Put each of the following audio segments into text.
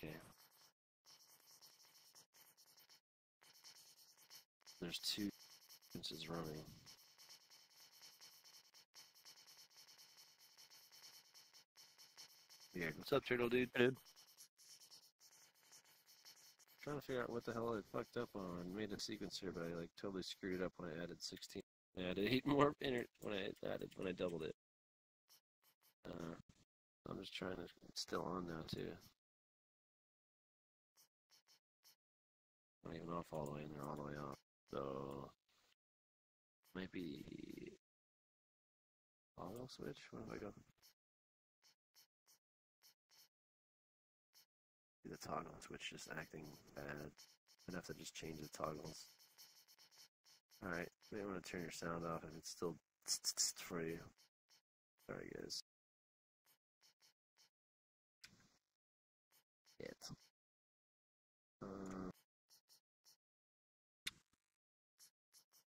Okay. There's 2 sequences running. Weird. What's up, Turtle Dude? Dude. Trying to figure out what the hell I fucked up on. I made a sequence here, but I like totally screwed it up when I added 16. I added 8 more when I doubled it. I'm just trying to. It's still on now too. Not even off all the way, and they're all the way off. So might be toggle switch. What if I go? The toggle switch just acting bad. I'd have to just change the toggles. Alright, maybe I'm gonna turn your sound off if it's still for you. Sorry, guys.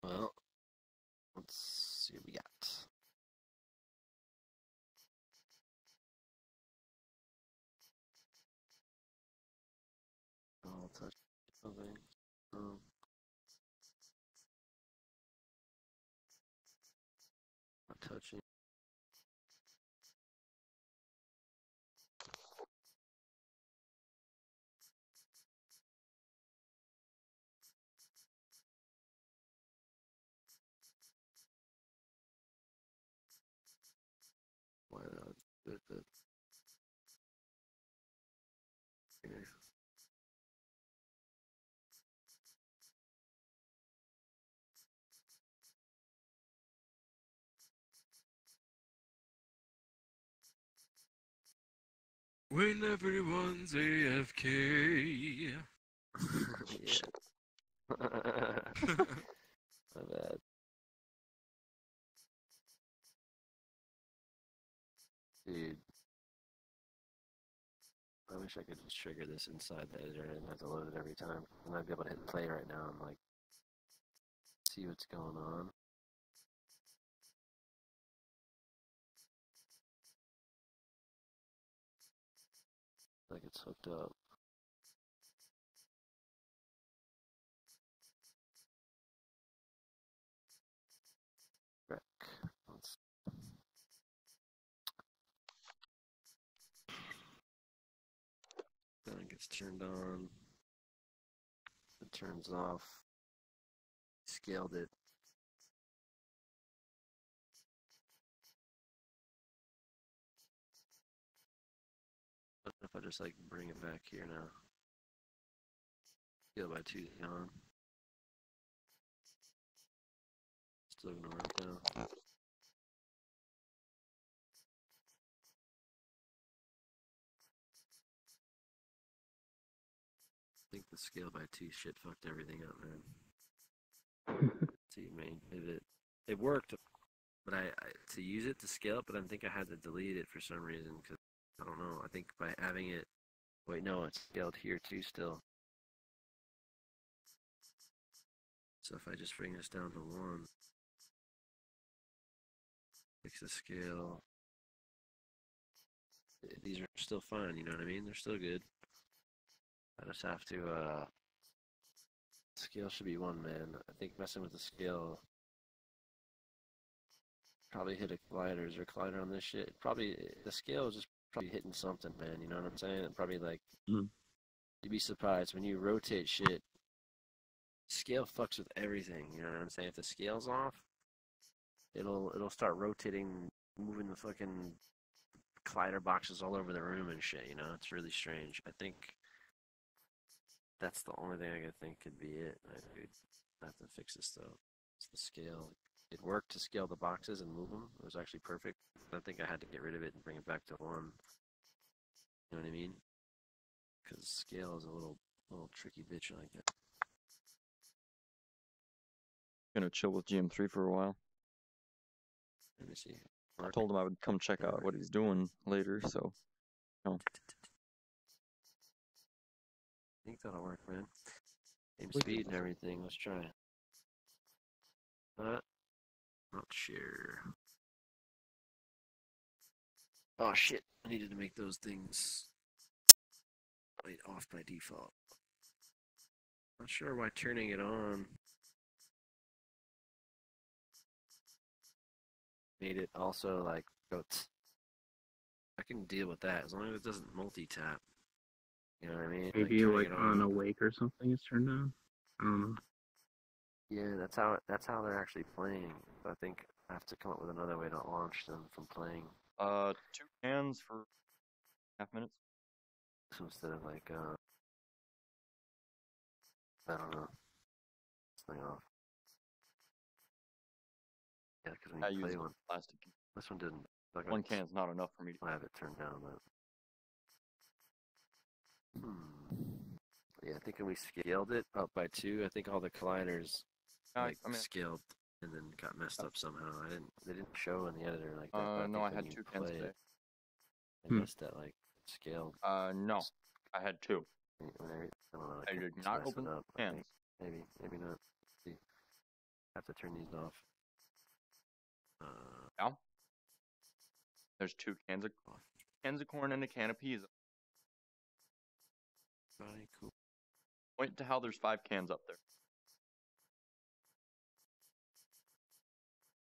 Well, let's see what we got. I'll touch something. Not touching. Why not? Here. When everyone's AFK. Yeah. My bad. Dude. I wish I could just trigger this inside the editor and have to load it every time. And I'd be able to hit play right now and like see what's going on. Like it's hooked up. Let's... Then it gets turned on. It turns off. Scaled it. What if I just like bring it back here now? Scale by 2 on. Still gonna work now. I think the scale by 2 shit fucked everything up, man. See, main pivot. It worked, but I to use it to scale it, but I think I had to delete it for some reason because I don't know. I think by having it, wait, no, it's scaled here too still. So if I just bring this down to 1, fix the scale. These are still fine, you know what I mean? They're still good. I just have to, scale should be 1, man. I think messing with the scale, probably hit a colliders or collider on this shit. Probably, the scale is just probably hitting something, man, you know what I'm saying? And probably like, you'd be surprised when you rotate shit, scale fucks with everything, you know what I'm saying? If the scale's off, it'll start rotating, moving the fucking collider boxes all over the room and shit, you know? It's really strange. I think that's the only thing I could think could be it. I have to fix this though. It's the scale. It worked to scale the boxes and move them. It was actually perfect. I think I had to get rid of it and bring it back to 1. You know what I mean? Because scale is a little tricky bitch like that. Gonna chill with GM3 for a while. Let me see. I told him I would come check out what he's doing later, so. No. I think that'll work, man. Same speed and everything. Let's try it. Not sure. Oh shit! I needed to make those things Wait, off by default. Not sure why turning it on made it also like go. I can deal with that as long as it doesn't multi-tap. You know what I mean? Maybe like on awake or something is turned on. I don't know. Yeah, that's how they're actually playing. I think I have to come up with another way to launch them from playing. 2 cans for half minutes. So instead of like I don't know. This thing off. Yeah, because when you play one, plastic. This one didn't. Like 1 can's not enough for me to have it turned down. But yeah, I think when we scaled it up by 2, I think all the colliders scaled and then got messed up somehow. They didn't show in the editor like that. No, I had 2 cans today. I missed that like scaled. No, I had 2. I don't know. I did not open up cans. Maybe not. Let's see. I have to turn these off. Yeah. There's 2 cans of corn and a can of peas. Very cool. Point to how there's 5 cans up there.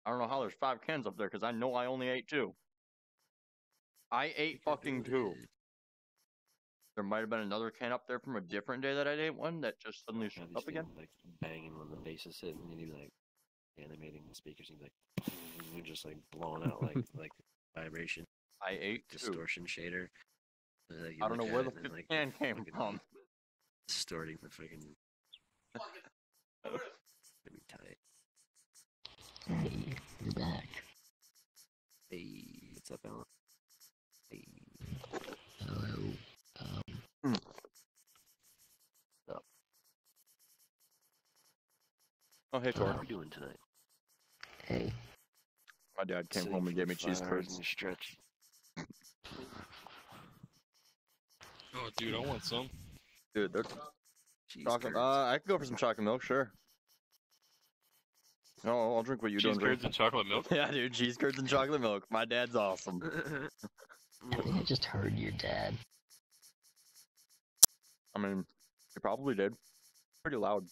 I don't know how there's 5 cans up there because I know I only ate 2. I ate fucking 2. There might have been another can up there from a different day that I ate one that just suddenly shut up again. Like banging when the bass is hitting, and you'd be like animating the speakers, and you'd be like just like blowing out like vibration. I ate distortion shader. I don't know where the can came from. Distorting the freaking. Let me tight. Hey, you're back. Hey, what's up, Alan? Hey. Hello. Up. Oh, hey, Tor. How are you doing tonight? Hey. My dad came home and gave me cheese curds. Stretch. Oh, dude, I want some. Dude, they're chocolate. I could go for some chocolate milk, sure. No, I'll drink what you don't drink. Cheese curds and chocolate milk? Yeah, dude, cheese curds and chocolate milk. My dad's awesome. I think I just heard your dad. I mean, he probably did. Pretty loud.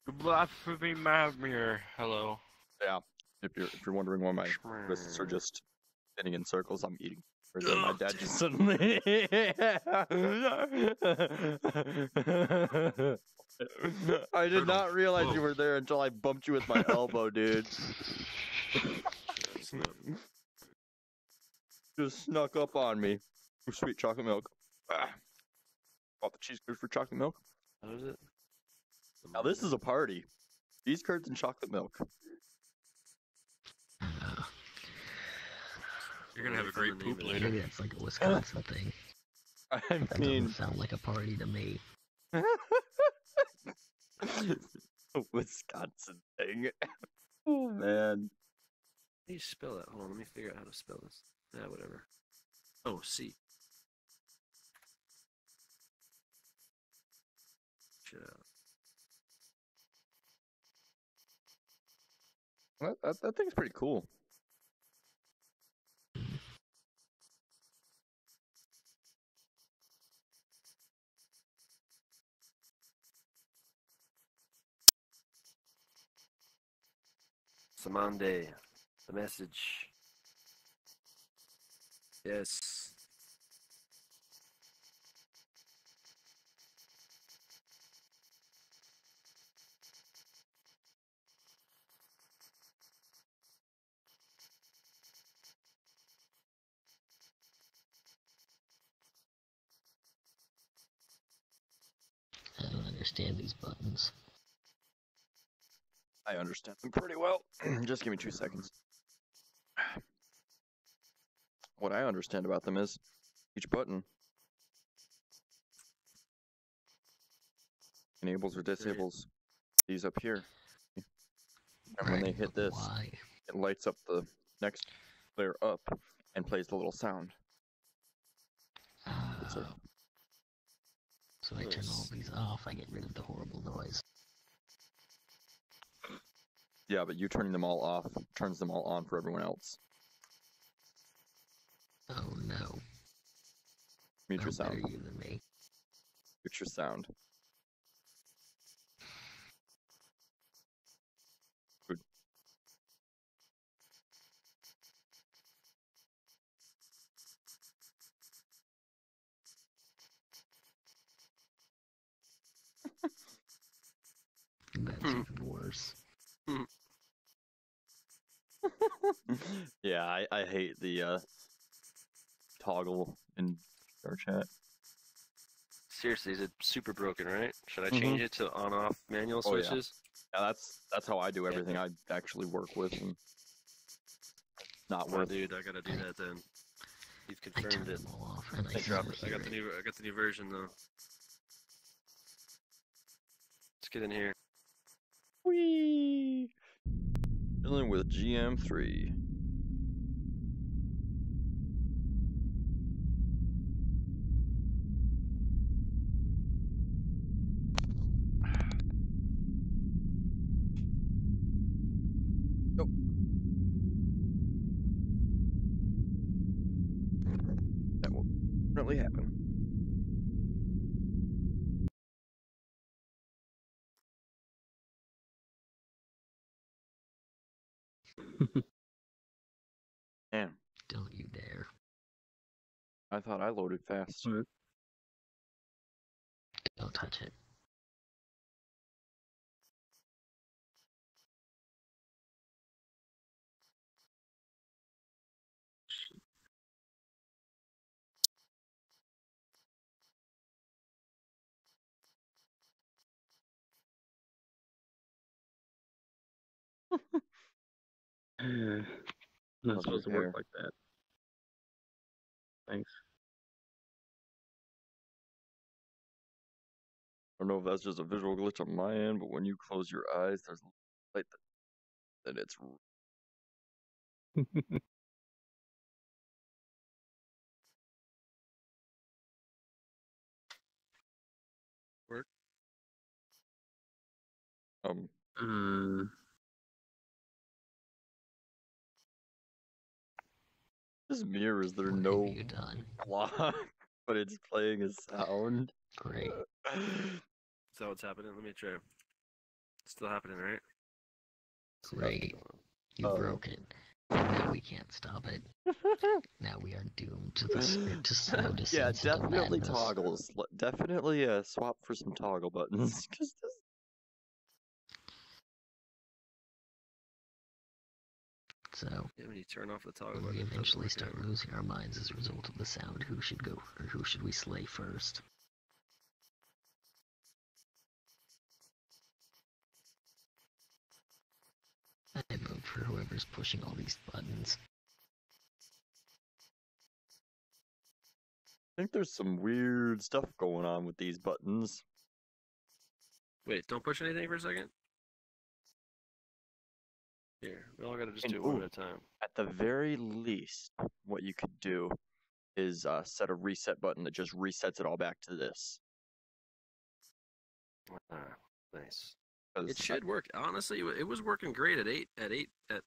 Blasphemy Mavmir. Hello. Yeah. If you're wondering why my wrists are just spinning in circles, I'm eating. Or then my dad just suddenly. I did not realize you were there until I bumped you with my elbow, dude. Just snuck up on me. Sweet chocolate milk. Bought the cheese curds for chocolate milk. How is it? Now this is a party. Cheese curds and chocolate milk. You're gonna have a great poop later. Maybe that's like a Wisconsin thing. That doesn't sound like a party to me. A Wisconsin thing. Oh man. How do you spell that? Hold on, let me figure out how to spell this. Yeah, whatever. Oh, C. Shit out. That thing's pretty cool. Samande, the message. Yes. I don't understand these buttons. I understand them pretty well. Just give me 2 seconds. What I understand about them is each button enables or disables these up here. And when they hit this, it lights up the next layer up and plays the little sound. So I turn all these off, I get rid of the horrible noise. Yeah, but you turning them all off turns them all on for everyone else. Oh no. Mute your better sound. you than me. Mute your sound. Good. That's even worse. Yeah, I hate the toggle in VRChat. Seriously, is it super broken, right? Should I change it to on-off manual Oh, yeah. switches? Yeah, that's how I do everything. I actually work with and not Well, worth. dude, I gotta do that then. You've I confirmed turned it. them all off, and I Thanks, still Robert. I hear got it. the new version though. Let's get in here. Whee! Chillin with GM3. Nope. That will definitely happen. Damn. Don't you dare. I thought I loaded fast. What? Don't touch it. Not Love supposed to your work hair. like that. Thanks. I don't know if that's just a visual glitch on my end, but when you close your eyes, there's light that it's. Work. Uh, This mirror is there What no have you done? clock, but it's playing a sound. Great. Is that what's happening? Let me try. It's still happening, right? Great. You Oh. broke it. And now we can't stop it. Now we are doomed to the script to slow descent Yeah, into definitely madness. toggles. Definitely swap for some toggle buttons. 'Cause this... So, Yeah, when you turn off the toggle when button, we it doesn't eventually work start anymore. losing our minds as a result of the sound, who should go, or who should we slay first? I vote for whoever's pushing all these buttons. I think there's some weird stuff going on with these buttons. Wait, don't push anything for a second. Here, we all gotta just And, do it one ooh, at a time. At the very least, what you could do is set a reset button that just resets it all back to this. Ah, nice. 'Cause It should work. Honestly, it was working great at 8. At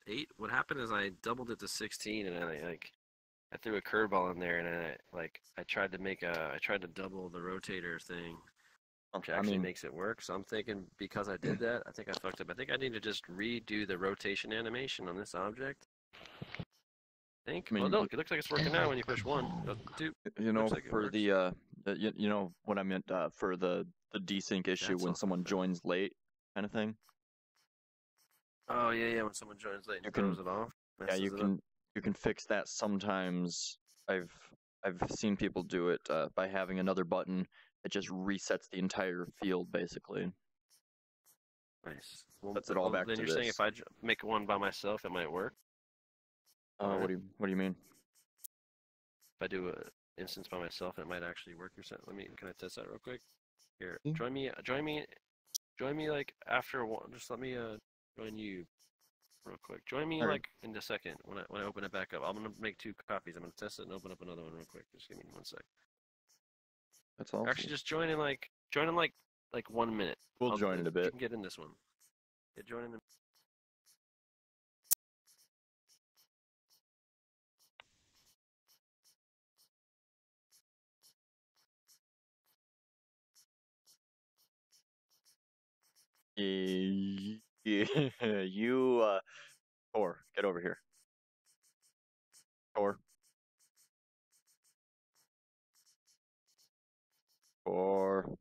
8. What happened is I doubled it to 16, and I threw a curveball in there, and I tried to double the rotator thing, which actually makes it work. So I'm thinking because I did that, I think I fucked up. I think I need to just redo the rotation animation on this object. I think. Well, look, it looks like it's working now when you push 1. 2. You know, Looks like it for works. the you know what I meant for the desync issue That's when also someone fine. joins late, kind of thing. Oh yeah. When someone joins late and throws it off. Yeah, you can fix that sometimes. I've seen people do it by having another button that just resets the entire field basically. Nice. Well, Sets it all back then to you're saying this. if I make one by myself, it might work? What do you mean? If I do a instance by myself, it might actually work. Can I test that real quick? Here, Yeah. join me like after one. Just let me join you real quick. Join me Okay. like in a second when I open it back up. I'm gonna make 2 copies. I'm gonna test it and open up another one real quick. Just give me 1 sec. That's all. Actually, just join in like 1 minute. We'll join in a bit. You can get in this one. Yeah, join in. You, Thor, get over here. Thor. Or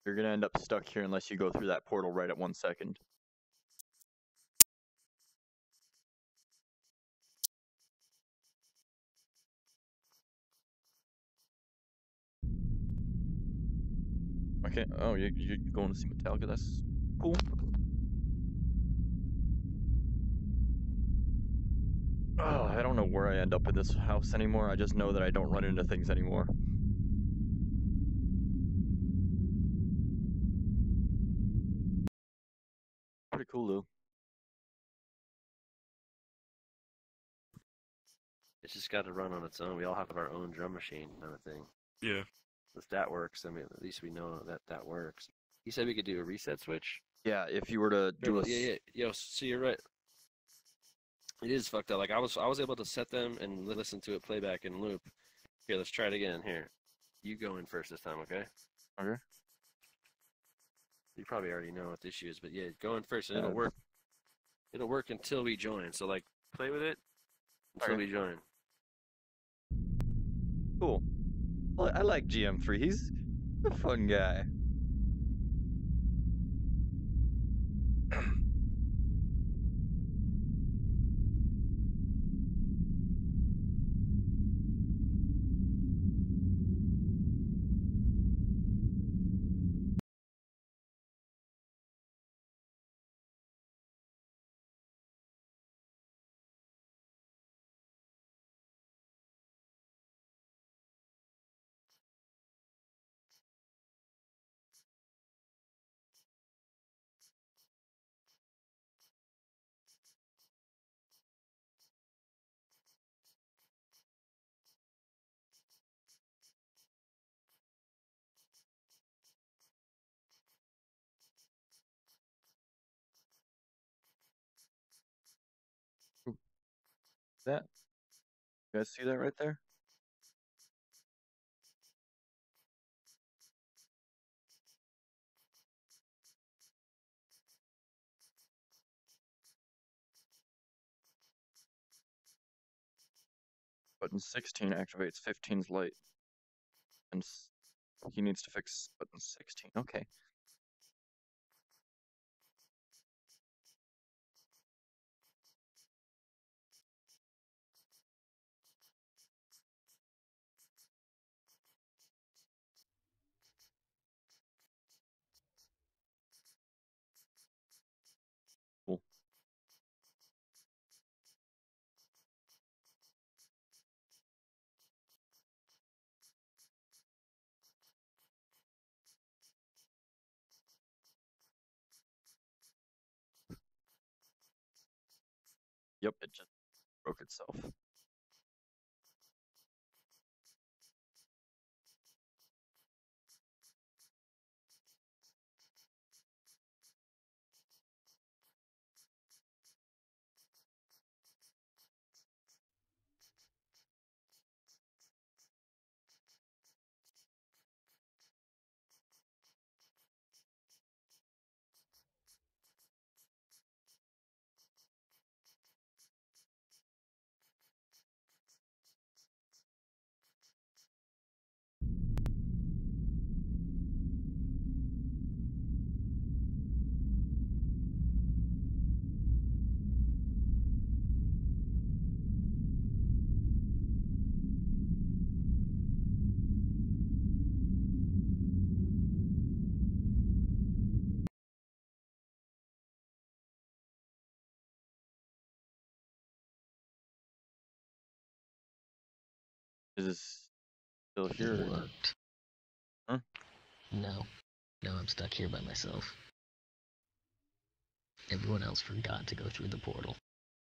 you're gonna end up stuck here unless you go through that portal right at 1 second. Okay. Oh, you're going to see Metallica. That's cool. Oh, I don't know where I end up in this house anymore. I just know that I don't run into things anymore. Pretty cool, though. It's just got to run on its own. We all have our own drum machine kind of thing. Yeah. If that works, I mean, at least we know that that works. He said we could do a reset switch. Yeah, if you were to do a... Yeah. Yo, so you're right. It is fucked up. Like, I was able to set them and listen to it playback in loop. Here, let's try it again. Here. You go in first this time, okay? Okay. You probably already know what the issue is, but yeah, go in first and it'll work. It'll work until we join. So, like, play with it until we join. Cool. Well, I like GM3. He's a fun guy. That? You guys see that right there? Button 16 activates 15's light. And he needs to fix button 16. Okay. Cool. Yep, it just broke itself. Is this still here? It worked. Huh? No. No, I'm stuck here by myself. Everyone else forgot to go through the portal.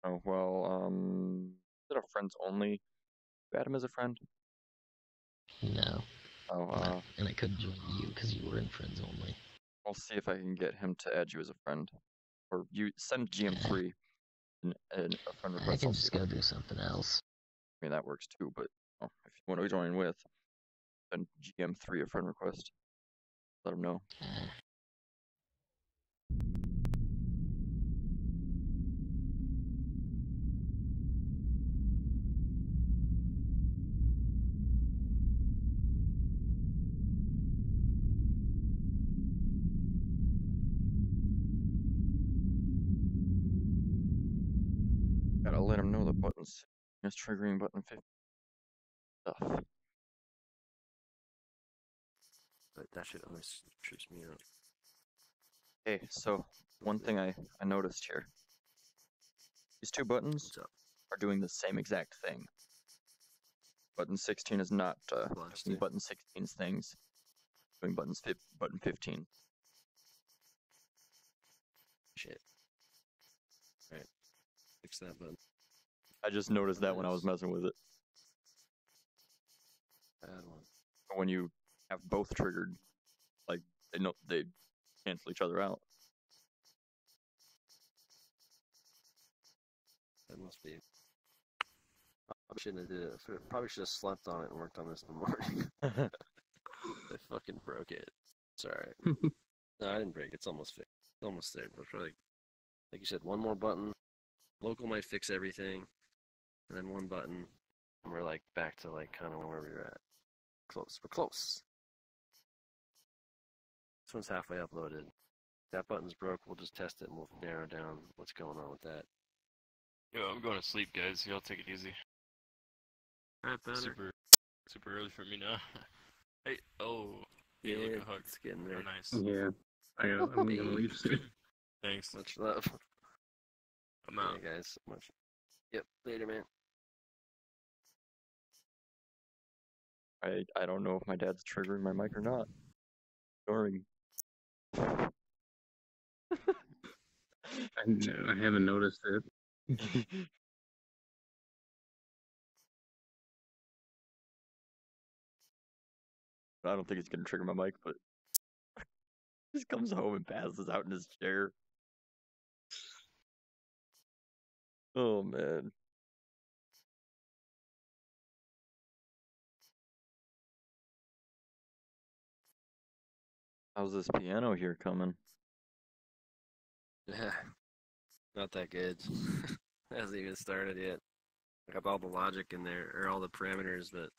Oh, well, is it a friends only? You add him as a friend? No. Oh, and I couldn't join you because you were in friends only. I'll see if I can get him to add you as a friend. Or you send GM3 a friend request. I can just go do something else. I mean, that works too, but if you want to join with, then GM3 a friend request. Let them know. Gotta let them know the buttons. It's triggering button 50 stuff. But that shit always trips me out. Okay, so one thing I noticed here. These two buttons are doing the same exact thing. Button 16 is not doing button 16's things. Doing button 15. Shit. Alright. Fix that button. I just noticed that when I was messing with it. Bad one. When you have both triggered, like they cancel each other out. That must be. I shouldn't have did it. Probably should have slept on it and worked on this in the morning. I fucking broke it. It's alright. No, I didn't break it. It's almost fixed. It's almost there. But probably, like you said, one more button. Local might fix everything. And then one button. And we're like back to like kind of where we were at. Close. We're close. This one's halfway uploaded. That button's broke. We'll just test it and we'll narrow down what's going on with that. Yo, I'm going to sleep, guys. Y'all take it easy. Alright, Super early for me now. Hey, oh. Yeah, look, a hug. it's getting there. Oh, nice. Yeah. I'm gonna leave soon. Thanks. Much love. I'm out. Yeah, guys. Much. Yep. Later, man. I don't know if my dad's triggering my mic or not. Ignoring. I haven't noticed it. I don't think it's gonna trigger my mic, but he just comes home and passes out in his chair. Oh man. How's this piano here coming? Yeah. Not that good. Hasn't even started yet. I got all the logic in there, or all the parameters, but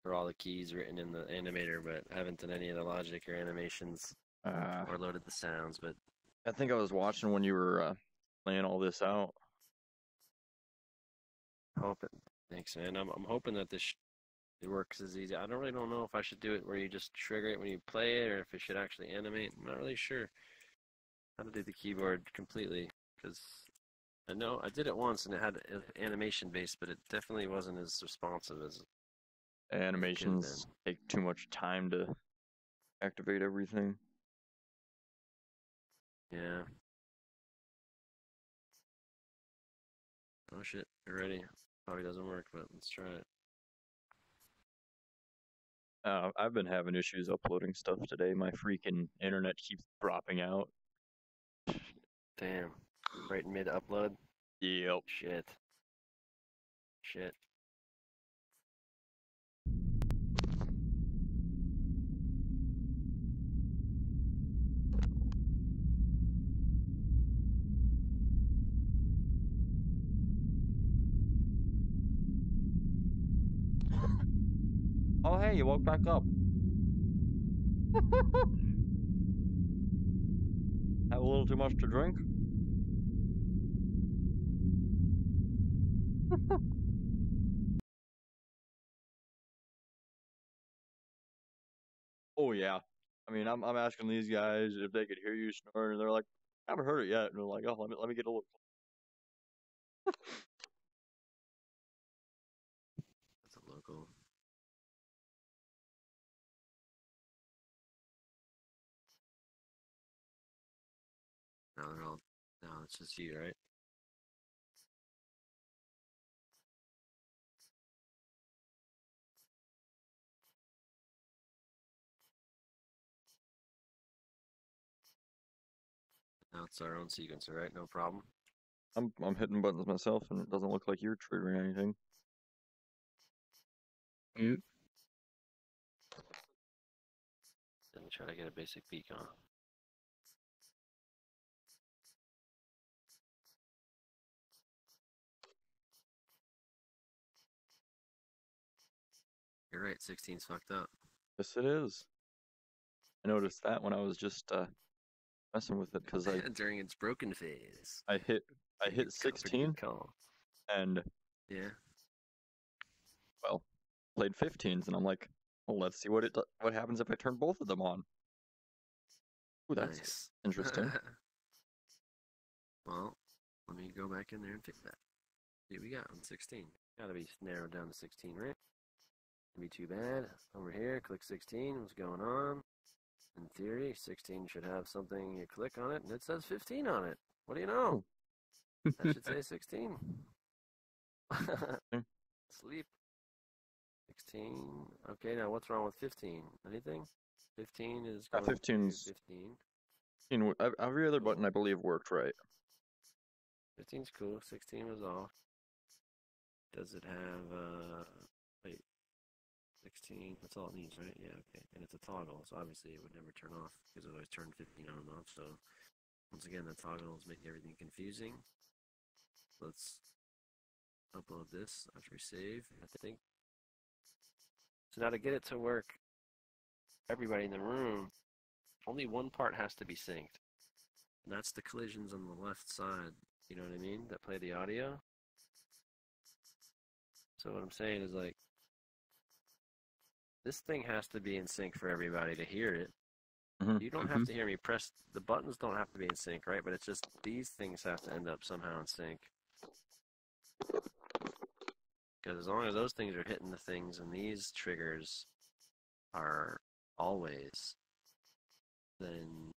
for all the keys written in the animator, but I haven't done any of the logic or animations or loaded the sounds. But I think I was watching when you were laying all this out. Hoping, thanks, man. I'm hoping that this it works as easy. I don't know if I should do it where you just trigger it when you play it, or if it should actually animate. I'm not really sure how to do the keyboard completely, because I know I did it once and it had animation based, but it definitely wasn't as responsive as Animations take too much time to activate everything. Yeah. Oh shit, you're ready. Probably doesn't work, but let's try it. I've been having issues uploading stuff today. My freaking internet keeps dropping out. Damn. Right in mid upload? Yep. Shit. Shit. Oh hey, you woke back up. Have a little too much to drink? Oh yeah. I mean, I'm asking these guys if they could hear you snoring, and they're like, I haven't heard it yet. And they're like, oh, let me get a look. That's a local. No, they're all. No, it's just you, right? Now it's our own sequencer, right? No problem. I'm hitting buttons myself, and it doesn't look like you're triggering anything. Yep. try to get a basic peek on. You're right, 16's fucked up. Yes, it is. I noticed that when I was just messing with it because during its broken phase. I hit 16 and yeah, well, played 15s and I'm like, well, let's see what happens if I turn both of them on. Ooh, that's nice. interesting. Well, let me go back in there and fix that. See what we got on 16. Gotta be narrowed down to 16, right? Be too bad. Over here, click 16. What's going on? In theory, 16 should have something. You click on it, and it says 15 on it. What do you know? That should say 16. Sleep. 16. Okay, now what's wrong with 15? Anything? 15 is going 15's 15. Every other button I believe worked right. 15's cool. 16 was off. Does it have wait, 16, that's all it needs, right? Yeah, okay. And it's a toggle, so obviously it would never turn off because it always turned 15 on and off. So once again, the toggles make everything confusing. Let's upload this after we save, I think. So now to get it to work, everybody in the room, only one part has to be synced. And that's the collisions on the left side, you know what I mean, that play the audio. So what I'm saying is, like, this thing has to be in sync for everybody to hear it. You don't have to hear me press, the buttons don't have to be in sync, right? But it's just these things have to end up somehow in sync. Because as long as those things are hitting the things and these triggers are always, then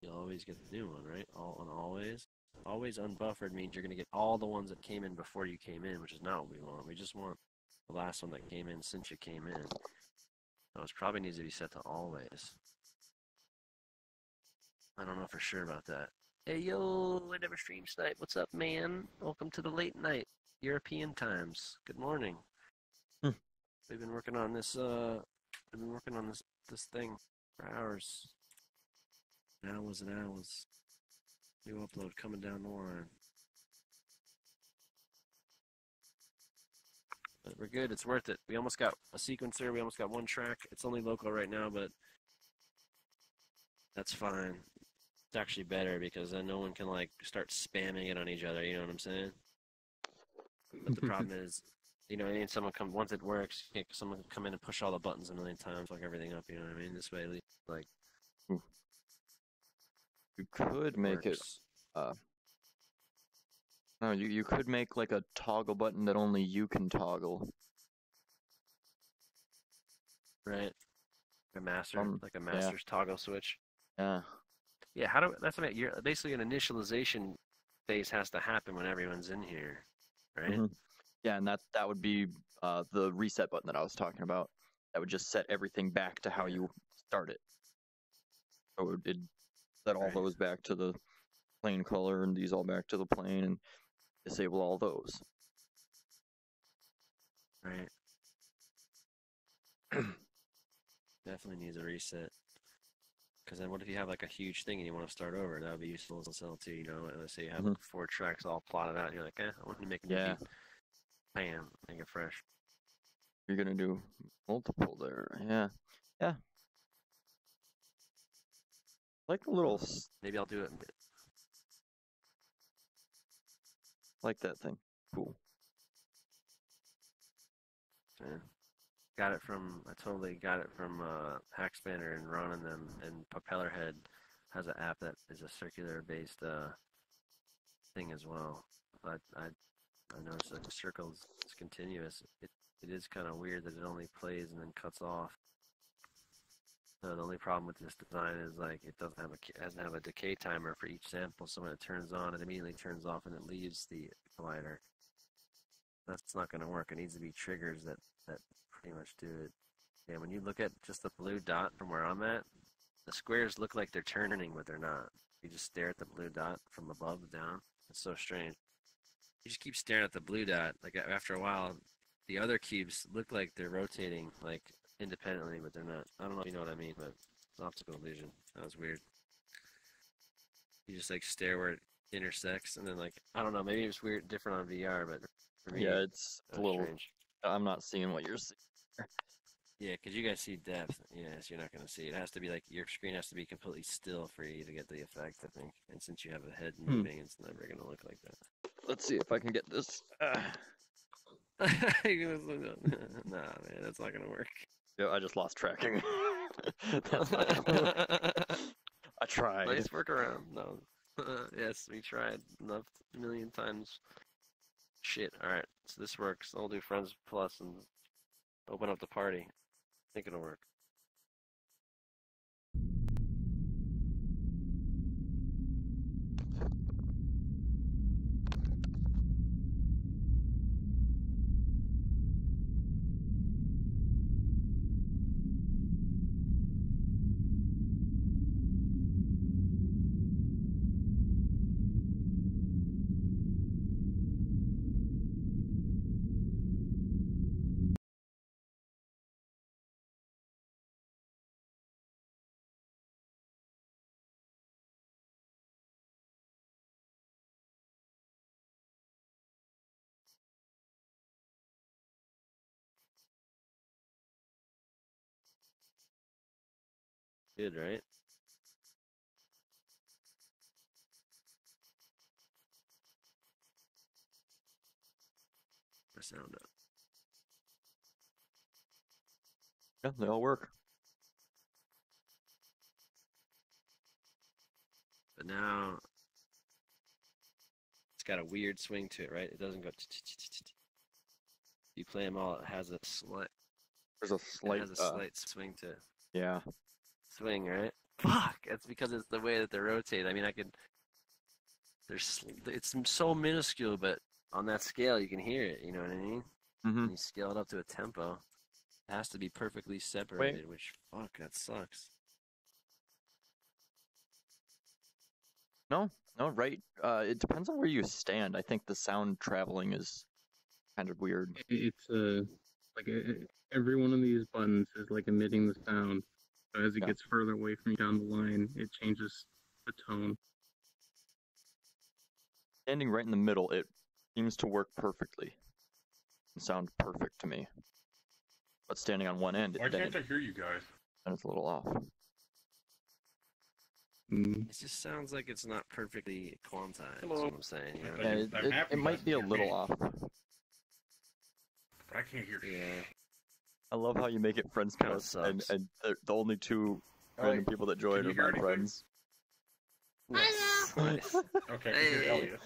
you'll always get the new one, right? All on always. Always unbuffered means you're going to get all the ones that came in before you came in, which is not what we want. We just want the last one that came in since you came in. So it probably needs to be set to always. I don't know for sure about that. Hey, yo, I never stream snipe. What's up, man? Welcome to the late night, European times. Good morning. We've been working on this, this thing for hours. Hours and hours. New upload coming down the line. But we're good. It's worth it. We almost got a sequencer. We almost got one track. It's only local right now, but that's fine. It's actually better because then no one can, like, start spamming it on each other. You know what I'm saying? But the problem is, you know, someone come once it works, someone can come in and push all the buttons a million times, fuck everything up. You know what I mean? This way, at least, like, you could make it. No, you could make like a toggle button that only you can toggle. Right. A master, like a master's toggle switch. Yeah. Yeah. That's what I mean. You're basically an initialization phase has to happen when everyone's in here, right? Yeah, and that would be the reset button that I was talking about. That would just set everything back to how you start it. So it set all those back to the plain color and these all back to the plain and disable all those. Right. Definitely needs a reset. Because then what if you have like a huge thing and you want to start over? That would be useful as well too, you know? Let's say you have 4 tracks all plotted out and you're like, I want to make a new beat. Bam, make it fresh. You're going to do multiple there. Yeah. Yeah. Like the little... Maybe I'll do it. Like that thing. Cool. Yeah. Got it from, I totally got it from Hackspanner and Ron and them, and Propellerhead has an app that is a circular-based thing as well. But I noticed that the circle is continuous. It is kind of weird that it only plays and then cuts off. So the only problem with this design is, like, it doesn't have a decay timer for each sample, so when it turns on, it immediately turns off and it leaves the collider. That's not going to work. It needs to be triggers that pretty much do it. Yeah, when you look at just the blue dot from where I'm at, the squares look like they're turning, but they're not. You just stare at the blue dot from above down. It's so strange. You just keep staring at the blue dot. Like, after a while, the other cubes look like they're rotating, like, independently, but they're not. I don't know if you know what I mean, but Optical illusion. That was weird. You just like stare where it intersects, and then like I don't know, maybe it's weird, different on VR, but for me, Yeah, it's a little. strange. I'm not seeing what you're seeing. Yeah, because you guys see depth. Yes, you're not gonna see it. It has to be like your screen has to be completely still for you to get the effect, I think. And since you have a head moving, it's never gonna look like that. Let's see if I can get this. Nah, man, that's not gonna work. Yeah, I just lost tracking. That's not gonna work. I tried. Nice workaround. No. Yes, we tried enough, a million times. Shit. Alright, so this works. I'll do Friends Plus and open up the party. I think it'll work. Good, right? The sound up. Yeah, they all work. But now it's got a weird swing to it, right? It doesn't go. You play them all. It has a slight. There's a slight. It has a slight swing to it. Yeah. Swing, right? Fuck! It's because it's the way that they rotate. I mean, I could. It's so minuscule, but on that scale, you can hear it. You know what I mean? Mm-hmm. And you scale it up to a tempo. It has to be perfectly separated. Which fuck, that sucks. No, right. It depends on where you stand. I think the sound traveling is kind of weird. It's like every one of these buttons is like emitting the sound. So as it gets further away from you down the line, it changes the tone. Standing right in the middle, it seems to work perfectly and sound perfect to me. But standing on one end, Why can't I hear you guys? Then it's a little off. It just sounds like it's not perfectly quantized. That's what I'm saying. You know? Yeah, it might be a little off. I can't hear you. Yeah. I love how you make it friends Kinda plus, and sucks. the only two random people that join Can you are hear my anything? friends. Nice. Nice. Okay, Hey. Elliot.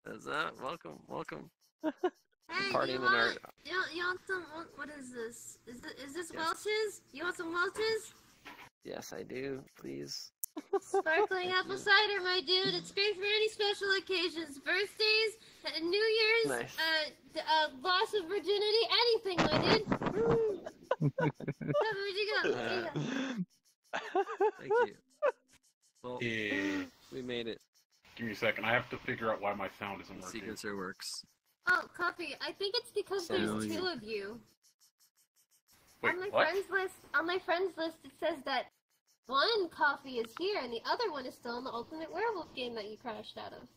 What's up? Welcome. Hey, Party you in the want, you want some, what is this? Is this Yes. Welch's? You want some Welch's? Yes, I do. Please. Sparkling apple cider, my dude. It's great for any special occasions. Birthdays, New Year's, Nice. Loss of virginity, anything, my dude. Where'd you go? Thank you. Well, Yeah. we made it. Give me a second. I have to figure out why my sound isn't The working. sequencer works. Oh, Coffee, I think it's because there's Sounds- two of you. Wait, on my what? friends list, it says that one Coffee is here and the other one is still in the Ultimate Werewolf game that you crashed out of.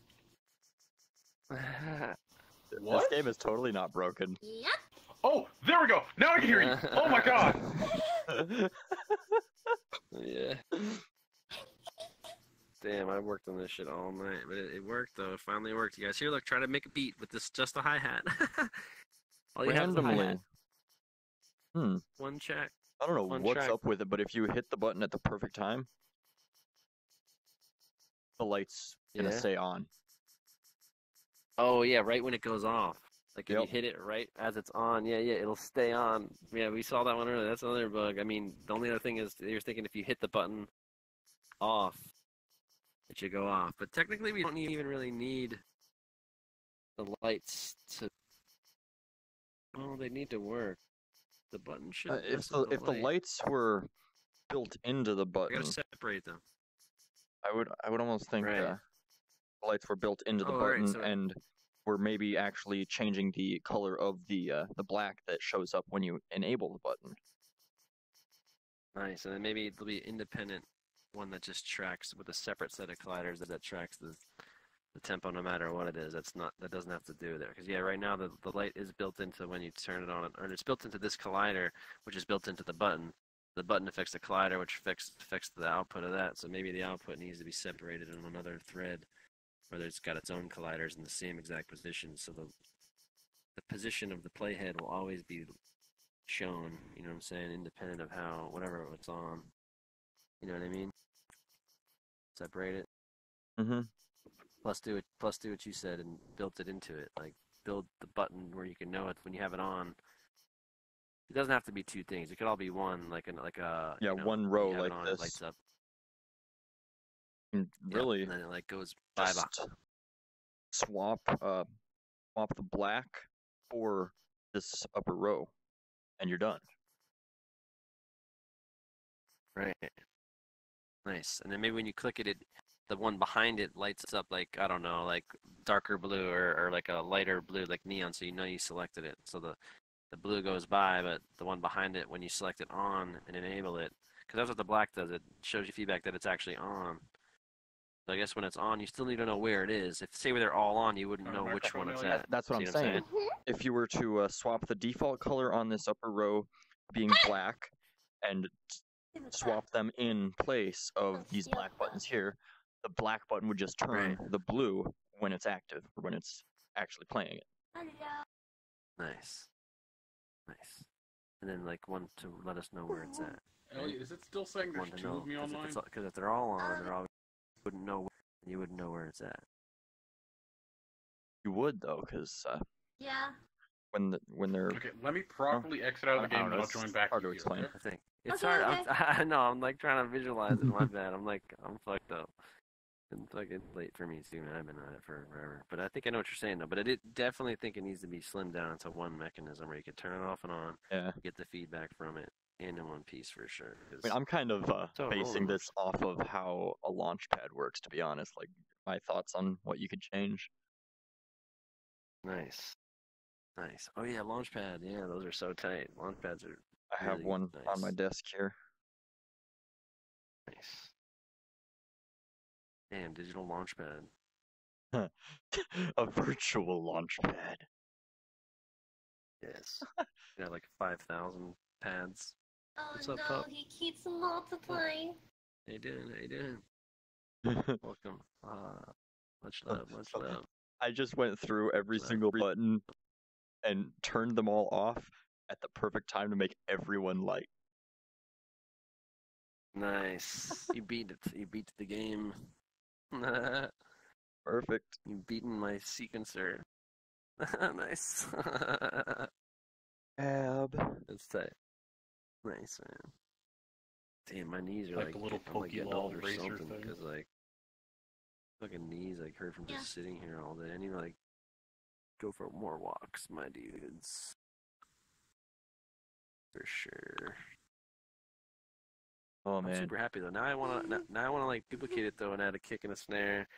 What? This game is totally not broken. Yep. Oh, there we go. Now I can hear you. Oh my god. Yeah. Damn, I worked on this shit all night, but it worked though. It finally worked. You guys here? Look, try to make a beat with this just a hi hat. All you have is a Randomly. hi-hat. Hmm. One check. I don't know One what's track. up with it, but if you hit the button at the perfect time, the light's gonna Yeah. stay on. Oh yeah, right when it goes off. Like if you Yep. hit it right as it's on, yeah, it'll stay on. Yeah, we saw that one earlier. That's another bug. I mean, the only other thing is you're thinking if you hit the button off, it should go off. But technically, we don't even really need the lights to. Oh, they need to work. The button should. If the lights were built into the I button, gotta separate them. I would almost think Right. the lights were built into the Oh, right, button so- and were maybe actually changing the color of the black that shows up when you enable the button. Nice, and then maybe there'll be an independent one that just tracks with a separate set of colliders that tracks the tempo no matter what it is. That doesn't have to do with it. Because yeah, right now the light is built into when you turn it on, or it's built into this collider, which is built into the button. The button affects the collider, which affects the output of that. So maybe the output needs to be separated on another thread, whether it's got its own colliders in the same exact position. So the position of the playhead will always be shown, you know what I'm saying, independent of how whatever it's on. You know what I mean? Separate it. Mm-hmm. Plus do what you said and built it into it. Like build the button where you can know it when you have it on. It doesn't have to be two things. It could all be one, like a Yeah, you know, one row you have like it on, this. It lights up. And really, yep, and then it like goes bye bye. just swap the black for this upper row, and you're done. Right. Nice. And then maybe when you click it, the one behind it lights up like, I don't know, like darker blue or like a lighter blue, like neon, so you know you selected it. So the blue goes by, but the one behind it, when you select it on and enable it, because that's what the black does. It shows you feedback that it's actually on. So I guess when it's on, you still need to know where it is. If say they're all on, you wouldn't know which one it's at. That's what I'm saying. If you were to swap the default color on this upper row being black and swap them in place of these black buttons here, the black button would just turn the blue when it's active, or when it's actually playing it. Nice. Nice. And then like one to let us know where it's at. Elliot, is it still saying there's two of me online? Because if they're all on, you wouldn't know where it's at. You would though, because yeah. When they're okay, let me properly exit out of the game and I'll join back. Hard to explain. I think it's hard. I know. I'm like trying to visualize it. My bad. I'm fucked up. It's fucking late for me too, man. I've been on it for forever. But I think I know what you're saying though. But I definitely think it needs to be slimmed down to one mechanism where you can turn it off and on. Yeah. Get the feedback from it, and in one piece for sure. I mean, I'm kind of basing this off of how a launch pad works, to be honest. Like my thoughts on what you could change. Nice. Nice. Oh yeah, Launchpad. Yeah, those are so tight. Launchpads are. I have one on my desk here. Nice. Damn, digital Launchpad. A virtual Launchpad. Yes. Got like 5,000 pads. Oh What's no, up, pup? he keeps multiplying. How you doing? Welcome. Much love. I just went through every single button and turned them all off at the perfect time to make everyone light. Nice. You beat it. You beat the game. Perfect. You've beaten my sequencer. Nice. That's tight. Nice, man. Damn, my knees are like a little I'm like getting Pokeball old or racer something thing. because like fucking knees like hurt from just sitting here all day. I need to like go for more walks, my dudes. For sure. Oh I'm man. super happy though. Now I wanna like duplicate it though and add a kick and a snare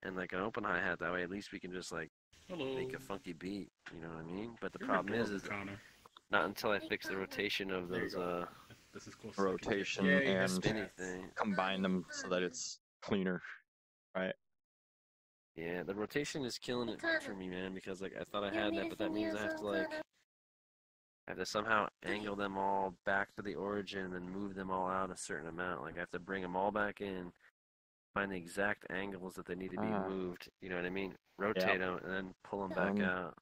and like an open hi-hat. That way at least we can just like make a funky beat. You know what I mean? But the problem is not until I fix the rotation of those this is close rotation and spinny thing. Combine them so that it's cleaner, right? Yeah, the rotation is killing it for me, man, because like I thought I had that, but that means I have to somehow angle them all back to the origin and then move them all out a certain amount. Like I have to bring them all back in, find the exact angles that they need to be moved. You know what I mean? Rotate them and then pull them back out.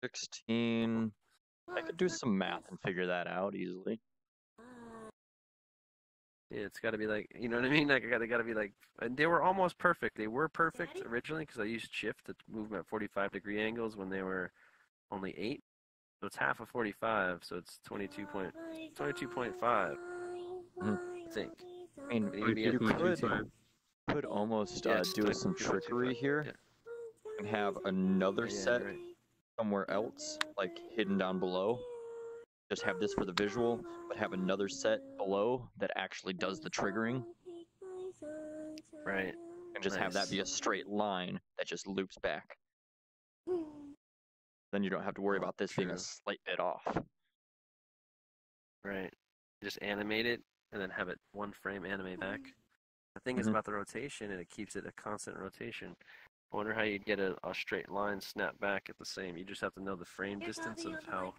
16. I could do some math and figure that out easily. Yeah, it's got to be like, you know what I mean? Like, they got to be like, and they were almost perfect. They were perfect originally because I used shift to move them at 45-degree angles when they were only 8. So it's half of 45, so it's 22.5. I think. I mean, you could almost do some trickery here and have another set somewhere else, like hidden down below. Just have this for the visual, but have another set below that actually does the triggering. Right. And just have that be a straight line that just loops back. Then you don't have to worry about this being a slight bit off. Right. just animate it and then have it one frame animate back. The thing is about the rotation, and it keeps it a constant rotation. I wonder how you'd get a straight line snap back at the same. You just have to know the frame distance of how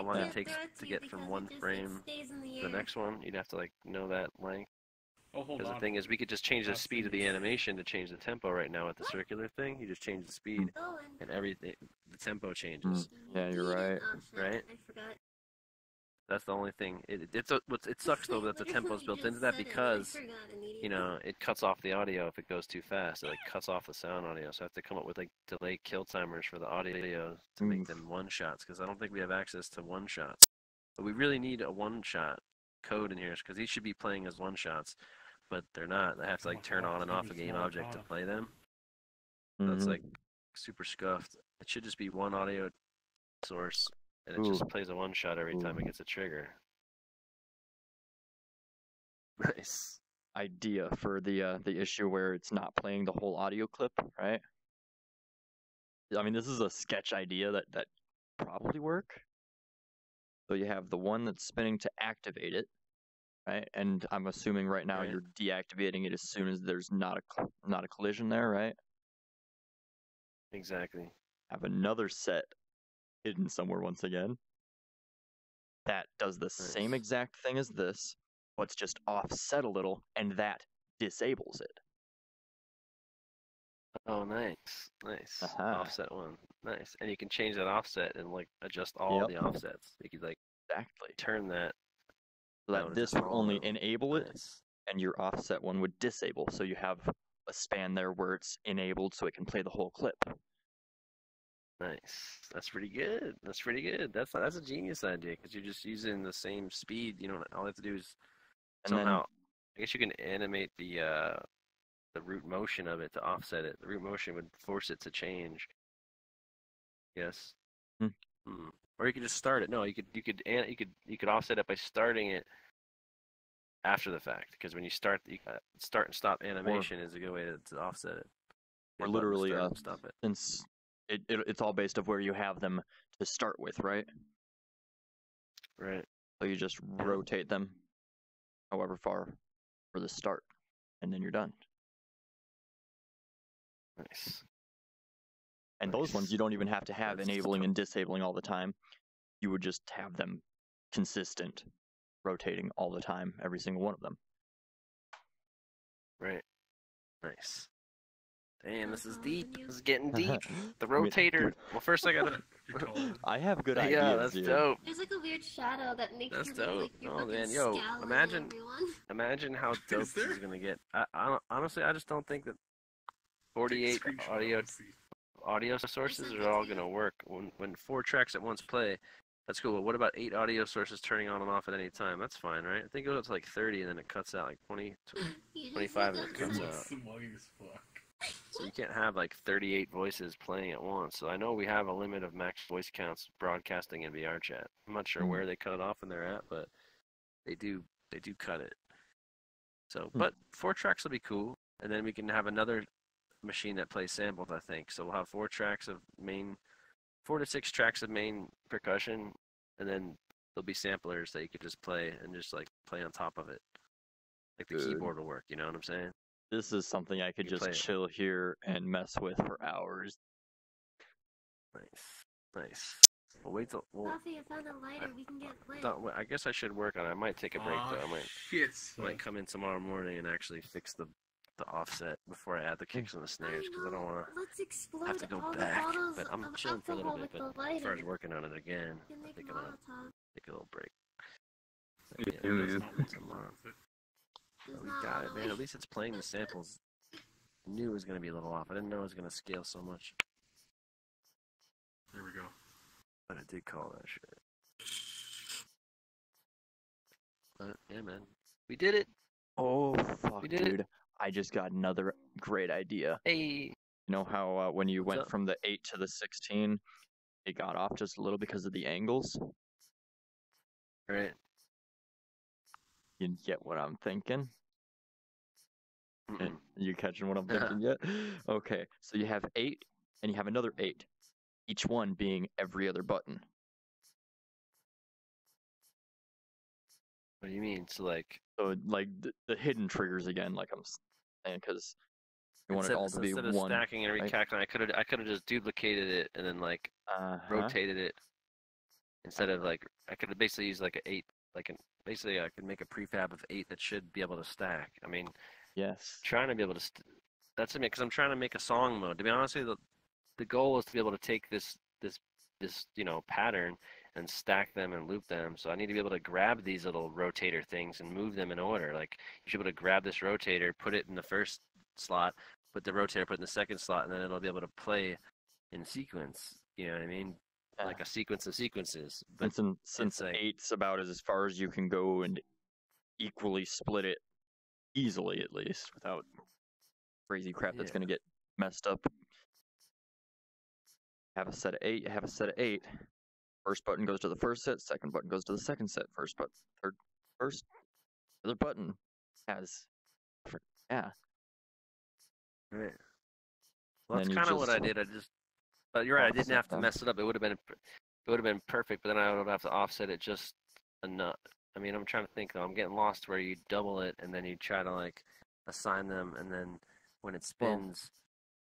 long it takes to get from one frame to the next one. You'd have to like know that length. Oh, hold Because on. the thing is, we could just change the speed of the animation to change the tempo right now with the circular thing. You just change the speed, and everything, the tempo changes. Yeah, you're right. Right? I forgot. That's the only thing. It sucks though that the tempo's built into that because, you know, it cuts off the audio if it goes too fast. It like cuts off the sound audio. So I have to come up with like delay kill timers for the audio to make them one shots because I don't think we have access to one shots. But we really need a one shot code in here because these should be playing as one shots, but they're not. I have to like turn on and off a game object to play them. So it's like super scuffed. It should just be one audio source. And it just plays a one shot every time it gets a trigger. Nice idea for the issue where it's not playing the whole audio clip, right? I mean, this is a sketch idea that probably work. So you have the one that's spinning to activate it, right? And I'm assuming right now you're deactivating it as soon as there's not a collision there, right? Exactly. Have another set hidden somewhere once again that does the same exact thing as this, but it's just offset a little, and that disables it. Oh, nice. Offset one, nice. And you can change that offset and like adjust all the offsets. You could like turn that. So that this would only enable it, and your offset one would disable. So you have a span there where it's enabled, so it can play the whole clip. Nice. That's pretty good. That's a genius idea because you're just using the same speed. You know, all you have to do is somehow. I guess you can animate the root motion of it to offset it. The root motion would force it to change. Yes. Or you could just start it. No, you could offset it by starting it after the fact because when you start and stop animation is a good way to offset it. Or literally stop it. Since it's all based off where you have them to start with, right? Right. So you just rotate them however far for the start, and then you're done. Nice. And those ones you don't even have to have enabling and disabling all the time. You would just have them consistent, rotating all the time, every single one of them. Right. Nice. Damn, this is deep. This is getting deep. The rotator. Well, first I gotta. I have good ideas. Yeah, that's dope. There's like a weird shadow that makes that's dope. Oh man, imagine how dope this is gonna get. Honestly, I just don't think that 48 audio sources are all gonna work. When 4 tracks at once play, that's cool. But what about 8 audio sources turning on and off at any time? That's fine, right? I think it goes up to like 30 and then it cuts out like 20, 25 and it cuts out. So you can't have like 38 voices playing at once. So I know we have a limit of max voice counts broadcasting in VRChat. I'm not sure where they cut it off and they're at, but they do cut it. So, but 4 tracks will be cool, and then we can have another machine that plays samples. I think so. We'll have 4 to 6 tracks of main percussion, and then there'll be samplers that you could just play and just like play on top of it. Like the keyboard will work. You know what I'm saying? This is something I could just chill here and mess with for hours. Nice. Well, wait till. Coffee, I found a lighter. We can get lit. I guess I should work on it. I might take a break though. I might come in tomorrow morning and actually fix the offset before I add the kicks and the snares because I don't want to have to go back. But I'm chilling for a little bit. But as far as working on it again, I think I'm gonna take a little break. Yeah, man. Tomorrow. We got it, man. At least it's playing the samples. I knew it was going to be a little off. I didn't know it was going to scale so much. There we go. But I did call that shit. But, yeah, man. We did it. Oh, fuck, dude. I just got another great idea. Hey. You know how when you went from the 8 to the 16, it got off just a little because of the angles? Right. You get what I'm thinking? You catching what I'm thinking yet? Okay, so you have 8, and you have another 8. Each one being every other button. What do you mean? So like the hidden triggers again, like I'm saying, because you want it all to be instead one. Instead of stacking and right? recalculating, I could have just duplicated it and then like rotated it. Instead of like, I could have basically used like basically I could make a prefab of 8 that should be able to stack. I mean, yes, trying to be able to. That's it, because I'm trying to make a song mode. To be honest with you, the goal is to be able to take this pattern and stack them and loop them. So I need to be able to grab these little rotator things and move them in order. Like you should be able to grab this rotator, put it in the first slot, put the rotator, put it in the second slot, and then it'll be able to play in sequence. You know what I mean? Yeah. Like a sequence of sequences. But since like, 8's about as far as you can go and equally split it easily, at least, without crazy crap that's going to get messed up. Have a set of 8, have a set of 8. First button goes to the first set, second button goes to the second set, first button, other button has different, Right. Well, that's kind of what I did. But you're right, I didn't have to mess it up. It would have been perfect, but then I would have to offset it just enough. I mean, I'm trying to think though. I'm getting lost where you double it and then you try to like assign them, and then when it spins,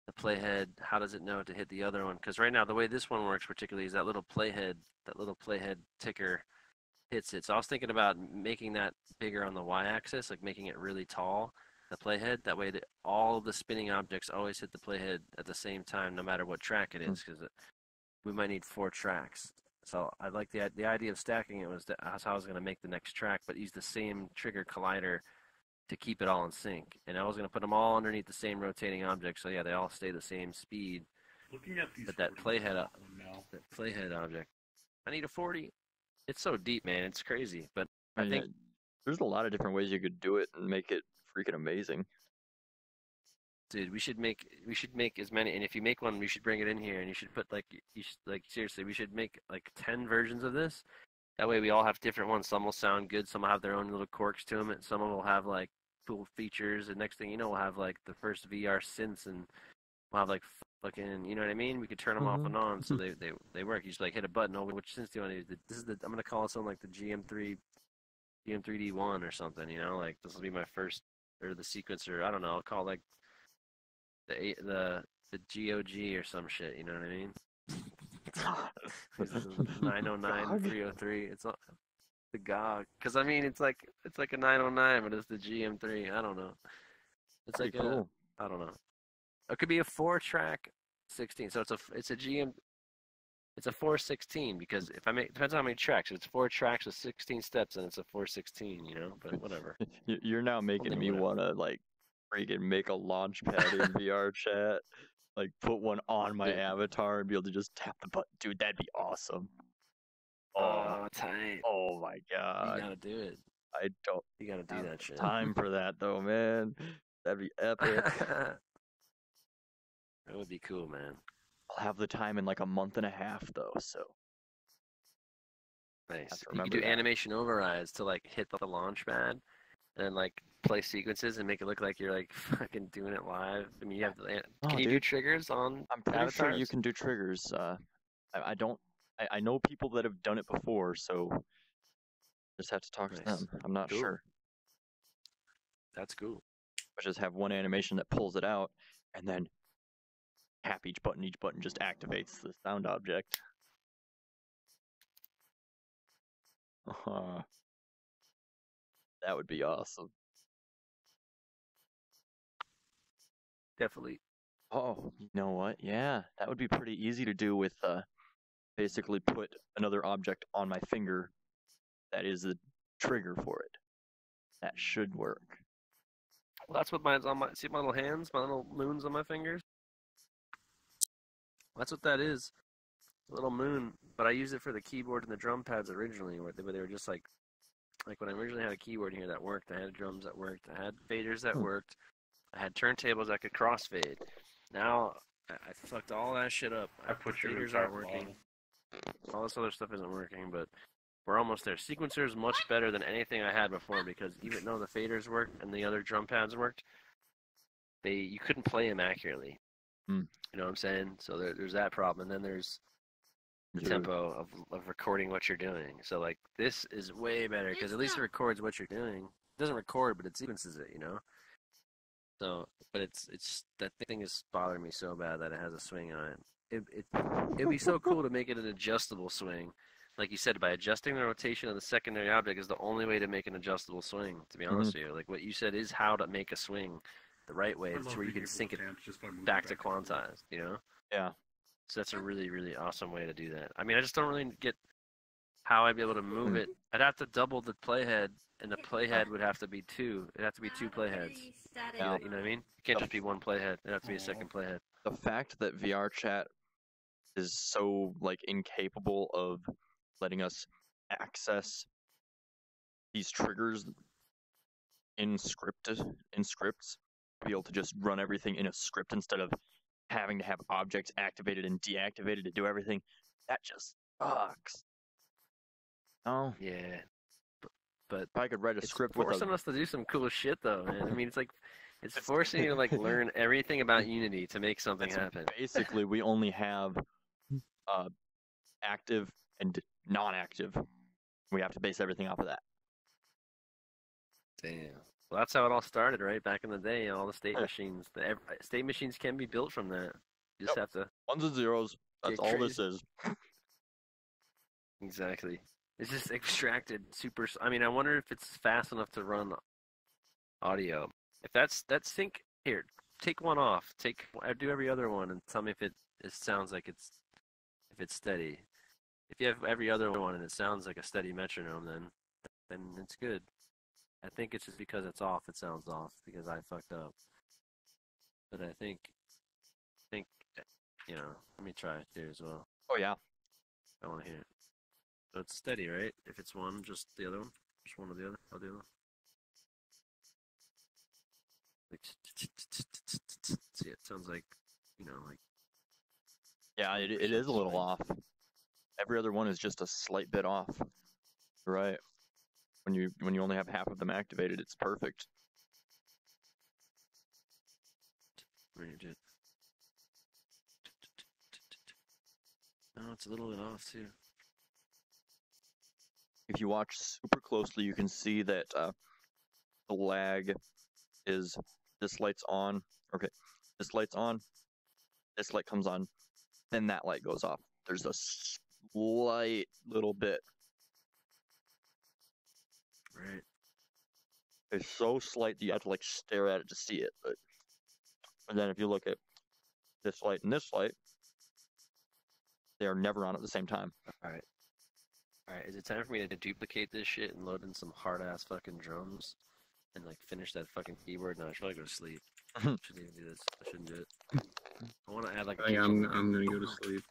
the playhead, how does it know to hit the other one? Because right now, the way this one works particularly is that little playhead ticker hits it. So I was thinking about making that bigger on the y-axis, like making it really tall, the playhead. That way, all of the spinning objects always hit the playhead at the same time, no matter what track it is, because we might need 4 tracks. So I like the idea of stacking it. That's how I was going to make the next track, but use the same trigger collider to keep it all in sync. And I was going to put them all underneath the same rotating object, so yeah, they all stay the same speed. Looking at these, but that playhead object, I need a 40. It's so deep, man. It's crazy. But I think there's a lot of different ways you could do it and make it freaking amazing. Dude, we should make as many, and if you make one, we should bring it in here, and you should put seriously, we should make like 10 versions of this. That way we all have different ones. Some will sound good, some will have their own little quirks to them, and some will have like cool features, and next thing you know, we'll have like the first VR synths, and we'll have like fucking, you know what I mean? We could turn them off and on, so they work. You just like hit a button. Oh, which synth do you want to use? This is I'm gonna call it something like the GM3D1 or something. You know, like this will be my first, or the sequencer. I don't know. I'll call it like the GOG or some shit. You know what I mean? 909 303. It's not the GOG, because I mean it's like a 909, but it's the GM3. I don't know. It's pretty like cool. I don't know. It could be a 4-track 16. So it's a GM. It's a 416, because if depends on how many tracks. If it's 4 tracks with 16 steps, and it's a 416. You know, but whatever. You're now making me wanna like freaking make a launch pad in VRChat. Like, put one on my avatar and be able to just tap the button. Dude, that'd be awesome. Oh, tight. Oh, my God. You gotta do it. You gotta do that shit. Time for that, though, man. That'd be epic. That would be cool, man. I'll have the time in like a month and a half, though, so. Nice. You can do animation overrides to, like, hit the launch pad and, like, play sequences and make it look like you're like fucking doing it live. I mean, you have to. Can you do triggers on? I'm pretty sure you can do triggers. I know people that have done it before, so just have to talk to them. I'm not sure. That's cool. I just have one animation that pulls it out, and then tap each button. Each button just activates the sound object. That would be awesome. Definitely. Oh, you know what? Yeah, that would be pretty easy to do with basically put another object on my finger that is the trigger for it. That should work. Well, that's what mine's on. See my little hands, my little moons on my fingers? That's what that is. A little moon. But I used it for the keyboard and the drum pads originally, where they were just like when I originally had a keyboard here that worked, I had drums that worked, I had faders that worked. I had turntables that could crossfade. Now I fucked all that shit up. I put faders aren't working. All this other stuff isn't working, but we're almost there. Sequencer is much better than anything I had before, because even though the faders worked and the other drum pads worked, you couldn't play them accurately. You know what I'm saying? So there's that problem, and then there's tempo of recording what you're doing. So like this is way better because at least it records what you're doing. It doesn't record, but it sequences it, you know. So, but it's that thing is bothering me so bad that it has a swing on it. It'd be so cool to make it an adjustable swing, like you said, by adjusting the rotation of the secondary object is the only way to make an adjustable swing. To be honest with you, like what you said is how to make a swing the right way, to where you can sync it back to quantized. You know? Yeah. So that's a really, really awesome way to do that. I mean, I just don't really get how I'd be able to move it. I'd have to double the playhead, and the playhead would have to be two. It'd have to be two playheads. Yeah. You know what I mean? It can't just be one playhead. It'd have to be a second playhead. The fact that VRChat is so like incapable of letting us access these triggers in scripts, to be able to just run everything in a script instead of having to have objects activated and deactivated to do everything, that just sucks. Oh yeah, but if I could write a script with forcing us to do some cool shit though, man. I mean, it's forcing you to like learn everything about Unity to make something happen. Basically, we only have active and non-active. We have to base everything off of that. Damn. Well, that's how it all started, right? Back in the day, all the state machines. State machines can be built from that. You just have to ones and zeros. That's all this is. Exactly. It's just extracted super. I mean, I wonder if it's fast enough to run audio. If that's sync here, take one off. Do every other one and tell me if it sounds like if it's steady. If you have every other one and it sounds like a steady metronome, then it's good. I think it's just because it's off. It sounds off because I fucked up. But I think you know. Let me try it here as well. Oh yeah. I want to hear it. So it's steady, right? If it's one, just the other one. Just one or the other. I'll do the other. Like, see, it sounds like, you know, like. Yeah, it is a little off. Every other one is just a slight bit off. Right. When you only have half of them activated, it's perfect. No, it's a little bit off too. If you watch super closely, you can see that the lag is this light's on. Okay, this light's on. This light comes on, then that light goes off. There's a slight little bit. Right. It's so slight that you have to like stare at it to see it. And then if you look at this light and this light, they are never on at the same time. Alright, is it time for me to duplicate this shit and load in some hard-ass fucking drums? And like finish that fucking keyboard? No, I should probably go to sleep. I shouldn't even do this. I shouldn't do it. I want to add like I'm gonna go to sleep.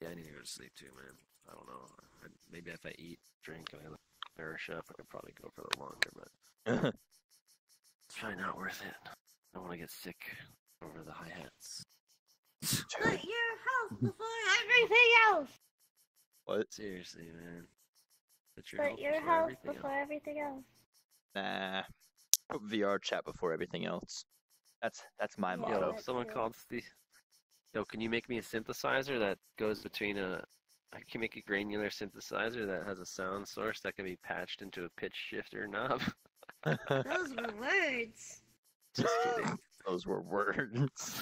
Yeah, I need to go to sleep too, man. I don't know. Maybe if I eat, drink, and I look VRChat, I could probably go for a little longer, but it's probably not worth it. I don't want to get sick over the hi-hats. Put your health before everything else! What? Seriously, man. Put your health before everything else. Nah. Put VRChat before everything else. That's my motto. Yo, someone called Steve. Yo, can you make me a synthesizer that goes between I can make a granular synthesizer that has a sound source that can be patched into a pitch shifter knob? Those were words. Just kidding. Those were words.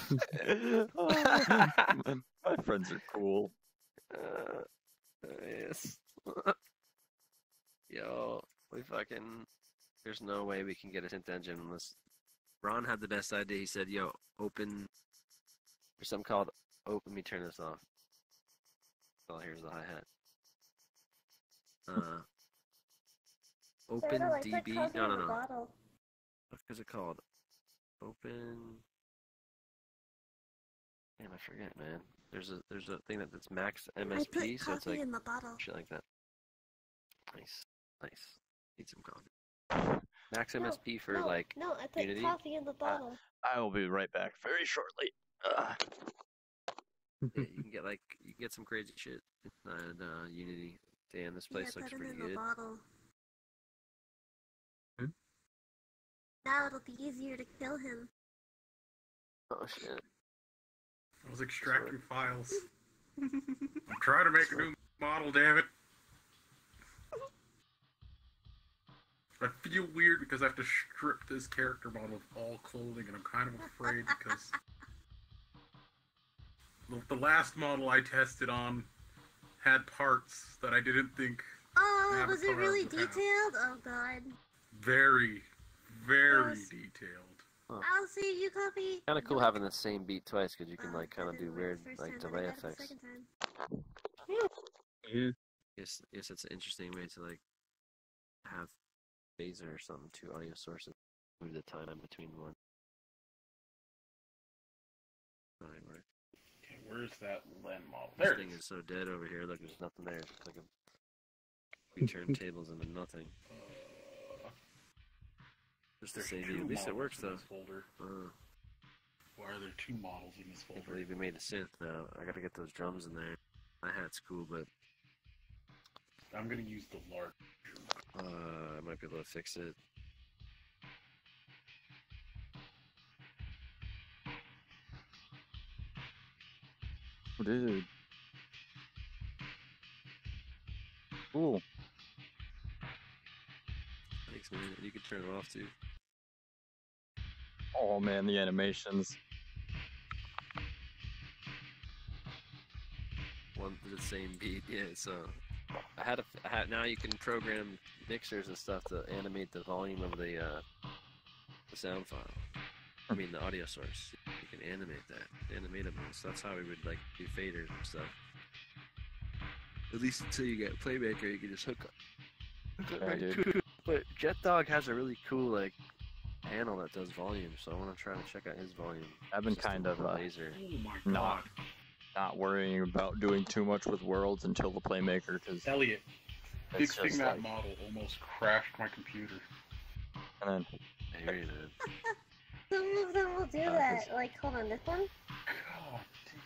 My friends are cool. Yes. Yo, there's no way we can get a synth engine unless Ron had the best idea. He said, yo, open, there's something called open, let me turn this off. Oh, here's the hi-hat. Open DB, no. What is it called? Open, damn, I forget, man. There's a thing that's max MSP, so it's like in the bottle. shit like that. Nice. Need some coffee. Max MSP for like No, I put Unity? coffee in the bottle. I will be right back very shortly. Yeah, you can get some crazy shit inside Unity. Damn, this place looks pretty good. Bottle. Hmm? Now it'll be easier to kill him. Oh shit. I was extracting files. I'm trying to make a new model, damn it. I feel weird because I have to strip this character model of all clothing, and I'm kind of afraid because the last model I tested on had parts that I didn't think. Oh, was it really detailed? Oh god. Very, very detailed. Huh. I'll see you, Coffee. Kind of cool having the same beat twice because you can like kind of do weird like delay effects. Yeah. Yes, it's an interesting way to like have phaser or something, two audio sources, move the time between one. Right. Okay, where's that Len model? This There thing is so dead over here. Look, there's nothing there. It's like we turn tables into nothing. Just to say, at least it works though. Why are there two models in this folder? I believe we made a synth now. I gotta get those drums in there. My hat's cool, but I'm gonna use the large. I might be able to fix it. Oh, dude. Cool. Thanks, man. You can turn it off too. Oh man, the animations. One to the same beat. Yeah, so I had now you can program mixers and stuff to animate the volume of the sound file. I mean the audio source. You can animate that, animatable. So that's how we would like do faders and stuff. At least until you get Playmaker, you can just hook up. Yeah, dude. But JetDog has a really cool like panel that does volume, so I want to try to check out his volume. I've been Just kind of laser. Oh my god. not worrying about doing too much with worlds until the Playmaker, because Elliot, it's fixing just that like, model almost crashed my computer. and then I hear you, man. Then we'll do that. Like, hold on, this one? God.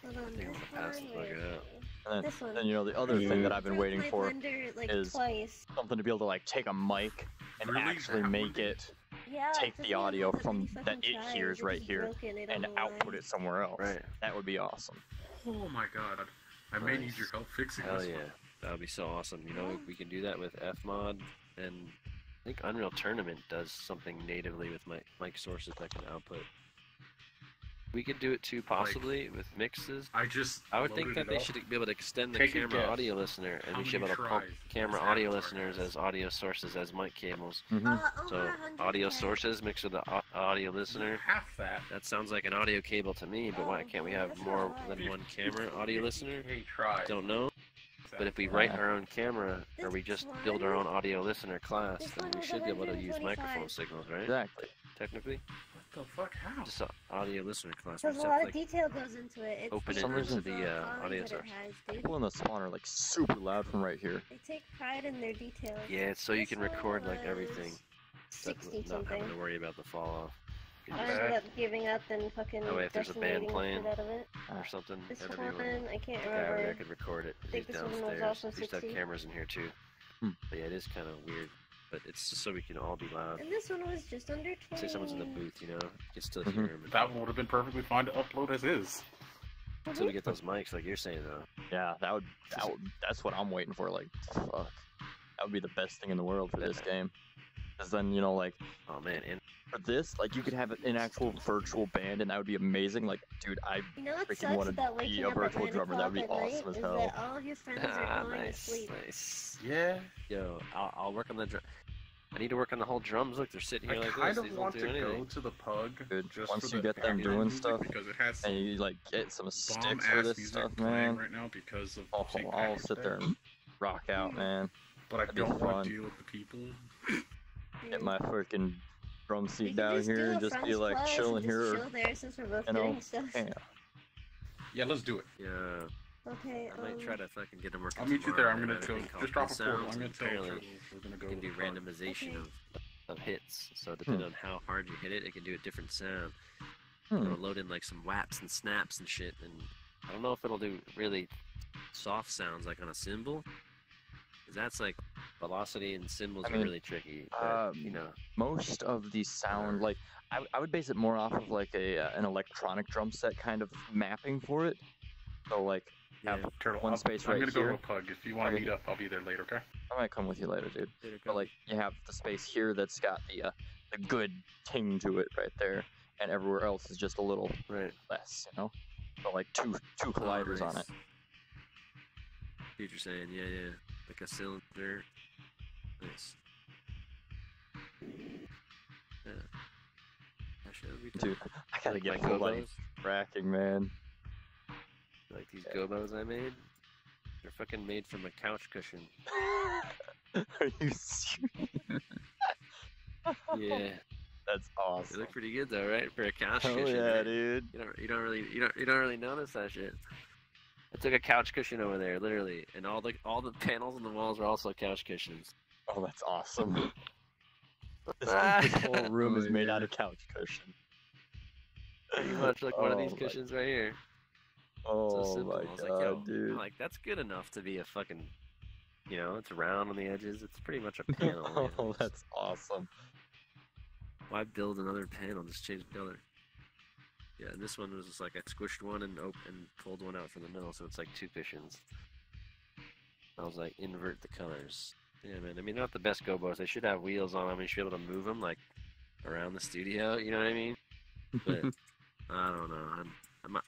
Hold on, I think I'm this gonna pass the one? bug out. and This one. then you know the other thing that I've been Broke waiting my for blender, like, is twice. something to be able to like take a mic and Really? actually That make would it Yeah, take 'cause the we don't audio have that from many that fucking it tries, hears it's right just here broken, I don't and know why. output it somewhere else. Right. That would be awesome. Oh my god. I may need your help fixing Hell this yeah, one. that would be so awesome. You know, we can do that with Fmod, and I think Unreal Tournament does something natively with mic sources that can output. We could do it too, possibly with mixes. I would think that they should be able to extend the Take a camera guess. audio listener, and How we should be many able to pump tries camera does audio Avatar listeners have? as audio sources as mic cables. Mm-hmm. Over So 100 audio tries. sources mixed with the audio listener. Half that. That sounds like an audio cable to me, but why can't we have more than one camera audio listener? Hey, try. Don't know. But if we write our own camera, or we just build our own audio listener class, This then one we was should be able to use 125. microphone signals, right? Exactly. Technically, What the fuck? How? just an audio listener class. We There's just a have lot to, of like, detail goes into it. It's open the it into amount of the, quality audio that source. It has, dude. People in the spawn are like super loud from right here. They take pride in their details. yeah, it's so you This can one record like was everything, 60 not something. having to worry about the fall off. You I can just- ended up giving up and fucking That way if there's a band decimating the playing, shit out of it. or something, This everyone. one, I can't The guy over there remember. could record it. I think He's this one was downstairs. also We used to have 60. cameras in here too. Hmm. But yeah, it is kind of weird. But it's just so we can all be loud. And this one was just under 20. Say someone's in the booth, you know, you can still Mhm. hear them. That one would have been perfectly fine to upload as is. Until we get those mics, like you're saying, though. Yeah, that's what I'm waiting for. Like, fuck, that would be the best thing in the world for this game. Because then, you know, like, Oh man, and for this, like, you could have an actual virtual band, and that would be amazing. Like, dude, I You know what freaking sucks wanna about be waking a up virtual at 9 drummer. That'd be o'clock at night awesome as is hell. that all your friends are going nice, to sleep. nice. Yeah. Yo, I'll work on the drum. I need to work on the whole drums. Look, they're sitting I here like kind this. of These want don't to do anything. go to the pug Dude, just once for you the get them background doing music stuff, because it has and some you like get some sticks bomb for ass this music stuff, playing man. right now because of I'll St. sit Patrick's there Day. and rock out, man. But I That'd be don't want fun. to deal with the people. Get my freaking drum We seat can down just do here a and just be friends like class chilling and here. just chill there since we're both You know, doing stuff. yeah. Yeah, let's do it. Yeah, Okay, I might try to fucking get them working. I'll meet you there. I'm tomorrow. gonna They go. have a thing called Just drop a Sounds, portal. I'm gonna and tell apparently Turtles we're gonna go you can to do the pug. randomization Okay. of hits. So depending on how hard you hit it, it can do a different sound. Hmm. It'll load in like some whaps and snaps and shit. And I don't know if it'll do really soft sounds like on a cymbal. 'Cause that's like velocity and cymbals I are mean, really tricky. But, you know, Most of the sound, like, I would base it more off of like an electronic drum set kind of mapping for it. So like, have Turtle, one space right I'm gonna go here. to a pug. If you want to meet up, I'll be there later. Okay. I might come with you later, dude. But like, you have the space here that's got the good ting to it right there, and everywhere else is just a little less, you know. So like two colliders on it. See what you're saying? Yeah. Like a cylinder. Nice. Yeah. Dude, I gotta like get my full body gobos? fracking, man. Like these gobos I made? They're fucking made from a couch cushion. Are you serious? Yeah. That's awesome. They look pretty good though, right? For a couch Hell cushion. yeah, right? dude. You don't really notice that shit. I took a couch cushion over there, literally, and all the panels on the walls are also couch cushions. Oh, that's awesome. This whole room is made out of couch cushion. Pretty much like one of these cushions right here. Oh so simple. my I was god, like, yo, dude. I'm like, that's good enough to be a fucking, you know, it's round on the edges. It's pretty much a panel. Oh, that's awesome. Why build another panel? Just change the color. Yeah, and this one was just like I squished one and pulled one out from the middle, so it's like two cushions. I was like, invert the colors. Yeah, man. I mean, they're not the best gobos. They should have wheels on them. You should be able to move them like around the studio. You know what I mean? But I don't know.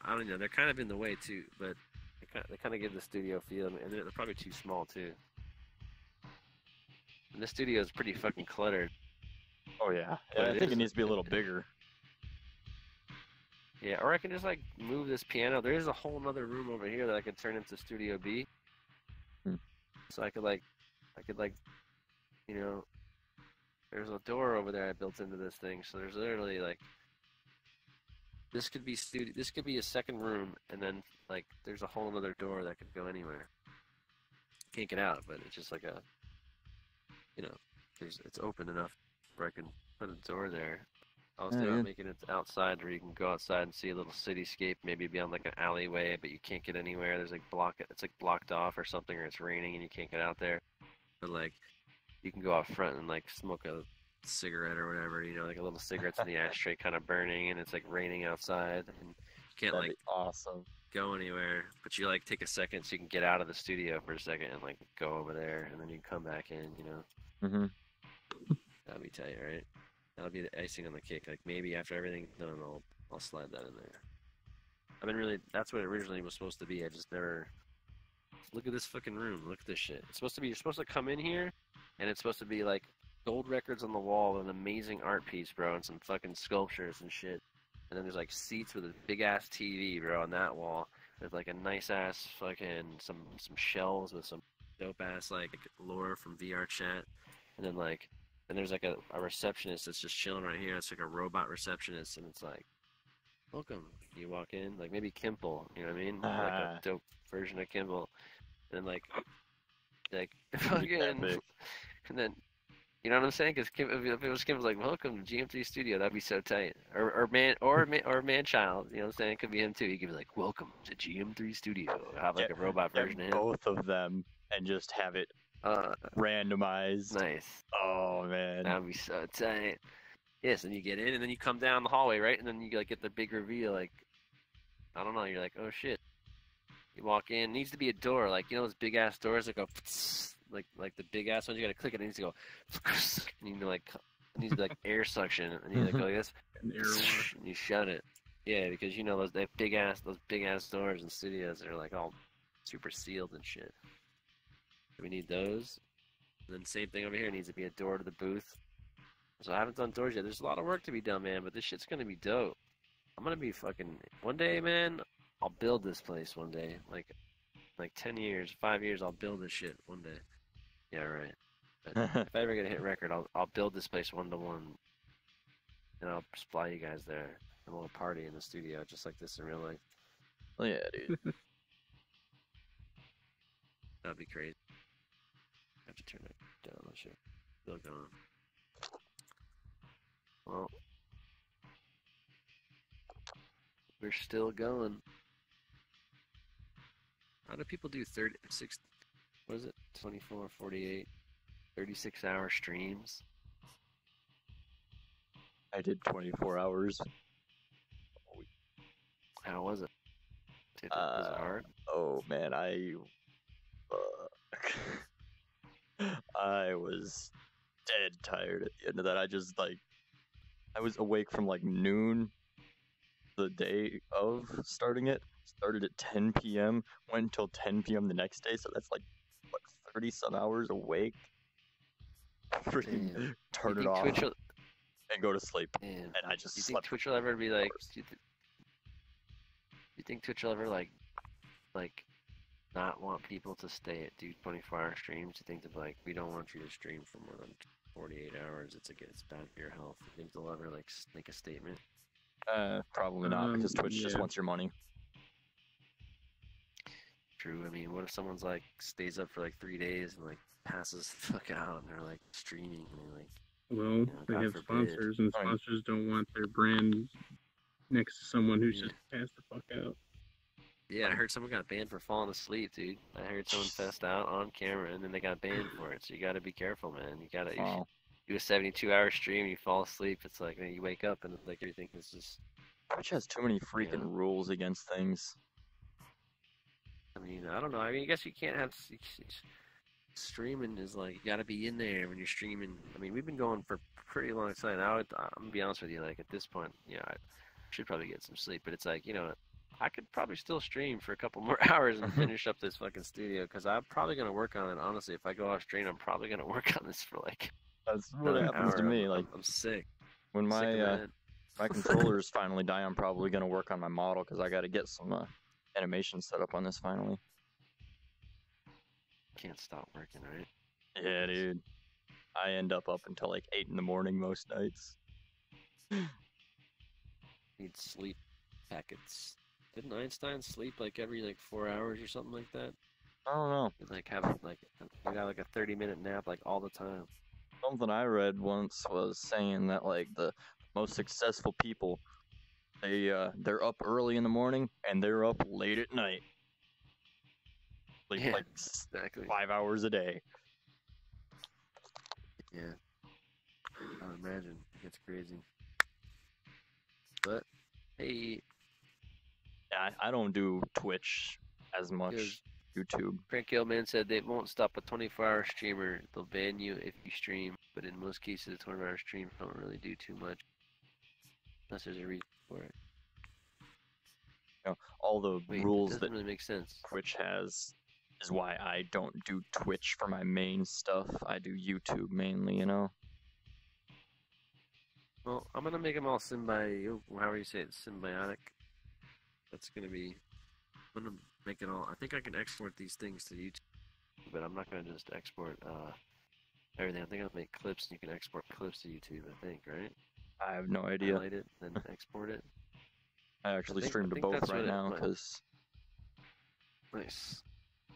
I don't know. They're kind of in the way too, but they kind of give the studio feel, and they're probably too small too. And the studio is pretty fucking cluttered. Oh yeah. I think it needs to be a little bigger. Yeah, or I can just like move this piano. There is a whole other room over here that I could turn into Studio B. So I could like, you know, there's a door over there I built into this thing. So there's literally like, this could be a second room, and then like there's a whole other door that could go anywhere. Can't get out, but it's just like a, you know, it's open enough where I can put a door there. I was thinking about making it outside where you can go outside and see a little cityscape, maybe be on like an alleyway, but you can't get anywhere. There's like it's like blocked off or something, or it's raining and you can't get out there. But like, you can go out front and like smoke a cigarette or whatever, you know, like a little cigarette's in the ashtray kind of burning, and it's like raining outside, and you can't That'd like be awesome. go anywhere, but you like take a second so you can get out of the studio for a second and like go over there, and then you can come back in, you know. That'd be tight, right? That'll be the icing on the cake. Like maybe after everything's done, I'll slide that in there. I mean, that's what it originally was supposed to be. I just never. Look at this fucking room. Look at this shit. It's supposed to be. You're supposed to come in here, and it's supposed to be like gold records on the wall, an amazing art piece, bro, and some fucking sculptures and shit. And then there's like seats with a big ass TV, bro, on that wall. With like a nice ass fucking some shelves with some dope ass like lore from VRChat, and then like. And there's like a receptionist that's just chilling right here. It's like a robot receptionist, and it's like, welcome. You walk in, like maybe Kimble, you know what I mean? Like a dope version of Kimble. And then like fucking, and then, you know what I'm saying? Because if it was Kimble's like, welcome to GM3 Studio, that'd be so tight. Or Man-Child, you know what I'm saying? It could be him too. He could be like, welcome to GM3 Studio. Have like a robot version of him. Both of them, and just have it randomized. Nice. Oh man, that'd be so tight. Yes, and you get in, and then you come down the hallway, right? And then you like get the big reveal. Like, I don't know. You're like, oh shit. You walk in. It needs to be a door, like you know those big ass doors that go, like the big ass ones. You gotta click it. It needs to go, and you know like it needs to be like air suction, and you like go like this, and you shut it. Yeah, because you know those big ass doors in studios are like all super sealed and shit. We need those. And then same thing over here. It needs to be a door to the booth. So I haven't done doors yet. There's a lot of work to be done, man. But this shit's gonna be dope. I'm gonna be fucking one day, man. I'll build this place one day. Like 10 years, 5 years. I'll build this shit one day. Yeah, right. But if I ever get a hit record, I'll build this place 1-to-1, and I'll just fly you guys there. And we'll party in the studio just like this in real life. Oh yeah, dude. That'd be crazy. I have to turn it down. That shit. Still going. Well, we're still going. How do people do 36? What is it? 24, 48, 36-hour streams? I did 24 hours. How was it? Was it hard? Oh man, I was dead tired at the end of that. I was awake from like noon the day of starting it. Started at 10 p.m. Went until 10 p.m. the next day. So that's like what 30 some hours awake. Freaking turn it off and go to sleep. And I just do you slept. think Twitch will ever be like? Do you think Twitch will ever like not want people to do 24-hour streams? You think they're like, we don't want you to stream for more than 48 hours. It's bad for your health. You think they'll ever like make a statement? Probably not, because Twitch just wants your money. True. I mean, what if someone's like stays up for like 3 days and like passes the fuck out and they're like streaming and they're like, well, they have sponsors, and sponsors don't want their brand next to someone who's just passed the fuck out. Yeah, I heard someone got banned for falling asleep, dude. I heard someone fessed out on camera and then they got banned for it. So you got to be careful, man. You got to do a 72-hour stream, you fall asleep. It's like, man, you wake up and like everything is just. Twitch has too many freaking rules against things. I mean, I don't know. I mean, I guess you can't have streaming is like you got to be in there when you're streaming. I mean, we've been going for a pretty long time. I'm gonna be honest with you. Like at this point, I should probably get some sleep. But it's like, I could probably still stream for a couple more hours and finish up this fucking studio because I'm probably gonna work on it. Honestly, if I go off stream, I'm probably gonna work on this for like. That's what happens to me. I'm sick. When my controllers finally die, I'm probably gonna work on my model because I got to get some animation set up on this finally. Can't stop working, right? Yeah, dude. I end up until like 8 in the morning most nights. Need sleep packets. Didn't Einstein sleep like every 4 hours or something like that? I don't know. Like have like a 30-minute nap like all the time. Something I read once was saying that like the most successful people, they're up early in the morning and they're up late at night. Like exactly 5 hours a day. Yeah. I would imagine. It's crazy. But hey. Yeah, I don't do Twitch as much. YouTube. Frank Gilman said they won't stop a 24-hour streamer. They'll ban you if you stream, but in most cases, 24-hour streams don't really do too much, unless there's a reason for it. All the rules that really make sense. Twitch has is why I don't do Twitch for my main stuff. I do YouTube mainly, Well, I'm gonna make them all however you say it, symbiotic. That's gonna be. I'm gonna make it all. I think I can export these things to YouTube, but I'm not gonna just export everything. I think I'll make clips, and you can export clips to YouTube. I think, right? I have no idea. Highlight it, then export it. I actually stream to both right now because. Nice. I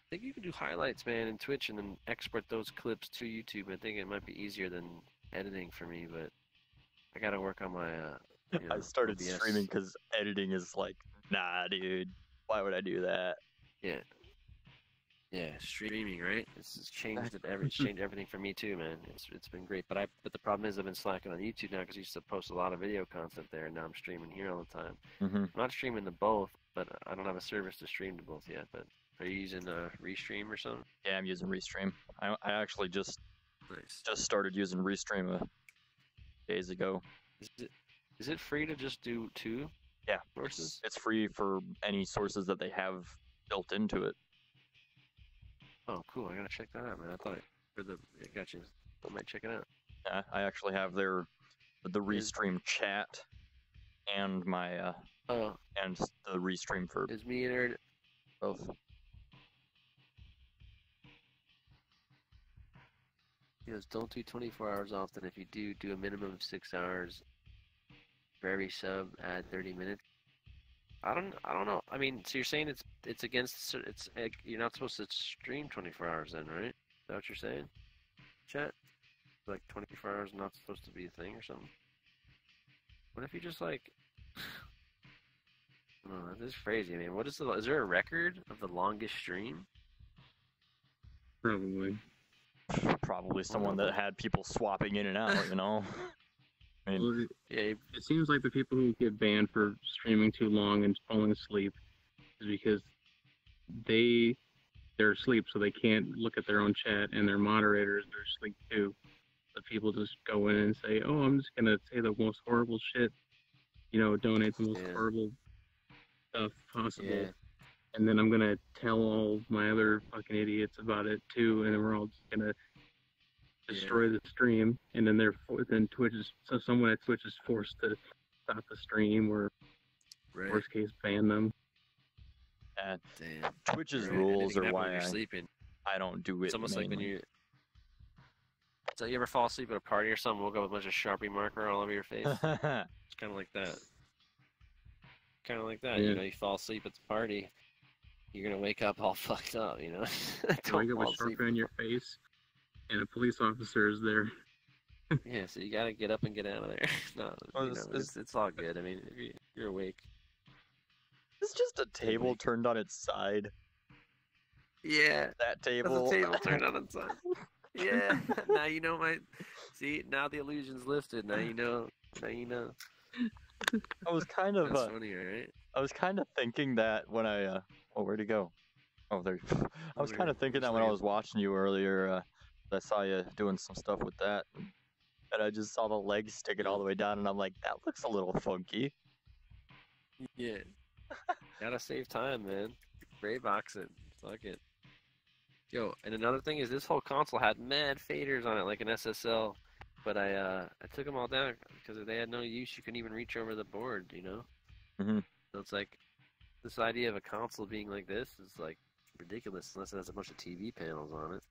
think you can do highlights, man, in Twitch, and then export those clips to YouTube. I think it might be easier than editing for me, but I gotta work on my. I started streaming because editing is like, nah, dude. Why would I do that? Yeah. Yeah, streaming, right? It's changed everything for me too, man. It's been great, but the problem is I've been slacking on YouTube now because I used to post a lot of video content there, and now I'm streaming here all the time. I'm not streaming to both, but I don't have a service to stream to both yet. But are you using Restream or something? Yeah, I'm using Restream. I actually just started using Restream days ago. Is it free to just do 2 sources? It's free for any sources that they have built into it. Oh, cool! I gotta check that out, man. I thought I got you. I might check it out. Yeah, I actually have the Restream chat and my and the Restream for. Is me entered? Both. He goes, don't do 24 hours often. If you do a minimum of 6 hours. For every sub, add 30 minutes. I don't know. I mean, so you're saying it's against you're not supposed to stream 24 hours then, right? Is that what you're saying? Chat? Like 24 hours not supposed to be a thing or something? What if you just like I don't know, this is crazy. I mean, is there a record of the longest stream? Probably someone that had people swapping in and out, I mean, it seems like the people who get banned for streaming too long and falling asleep is because they're asleep, so they can't look at their own chat, and their moderators are asleep too. So people just go in and say, "Oh, I'm just gonna say the most horrible shit," donate the most horrible stuff possible, and then I'm gonna tell all my other fucking idiots about it too, and then we're all just gonna destroy the stream, and then someone at Twitch is forced to stop the stream or worst case ban them. Damn. Twitch's rules are why I don't do it. It's almost like when you. So you ever fall asleep at a party or something? Woke up with a bunch of Sharpie marker all over your face. It's kind of like that. Yeah. You fall asleep at the party, you're gonna wake up all fucked up. You wake up with Sharpie on your face, and a police officer is there. Yeah, so you gotta get up and get out of there. No, it's all good. I mean, if you're awake. It's just a table turned on its side. Yeah. That table. That's a table turned on its side. Yeah. Now you know See, now the illusion's lifted. Now you know. I was kind of. That's funny, right? I was kind of thinking that when I. Oh, where'd he go? Oh, there. I was kind of thinking that when I was watching you earlier. I saw you doing some stuff with that, and I just saw the legs sticking all the way down, and I'm like, that looks a little funky. Yeah. Gotta save time, man. Gray box it. Fuck it. Yo, and another thing is this whole console had mad faders on it, like an SSL. But I took them all down because they had no use. You couldn't even reach over the board, Mm-hmm. So it's like, this idea of a console being like this is like ridiculous unless it has a bunch of TV panels on it.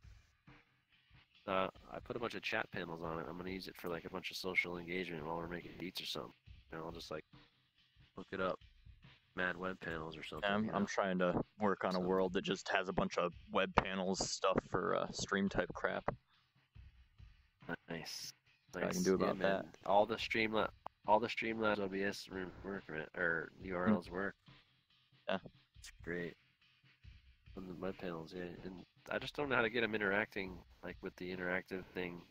I put a bunch of chat panels on it. I'm gonna use it for like a bunch of social engagement while we're making beats or something. I'll just like look it up. Mad web panels or something. I'm trying to work on a world that just has a bunch of web panels stuff for stream type crap. Nice. I can do about that. All the Streamlabs OBS work, or URLs work. Yeah. It's great. On the web panels, yeah. And I just don't know how to get them interacting, like with the interactive thing.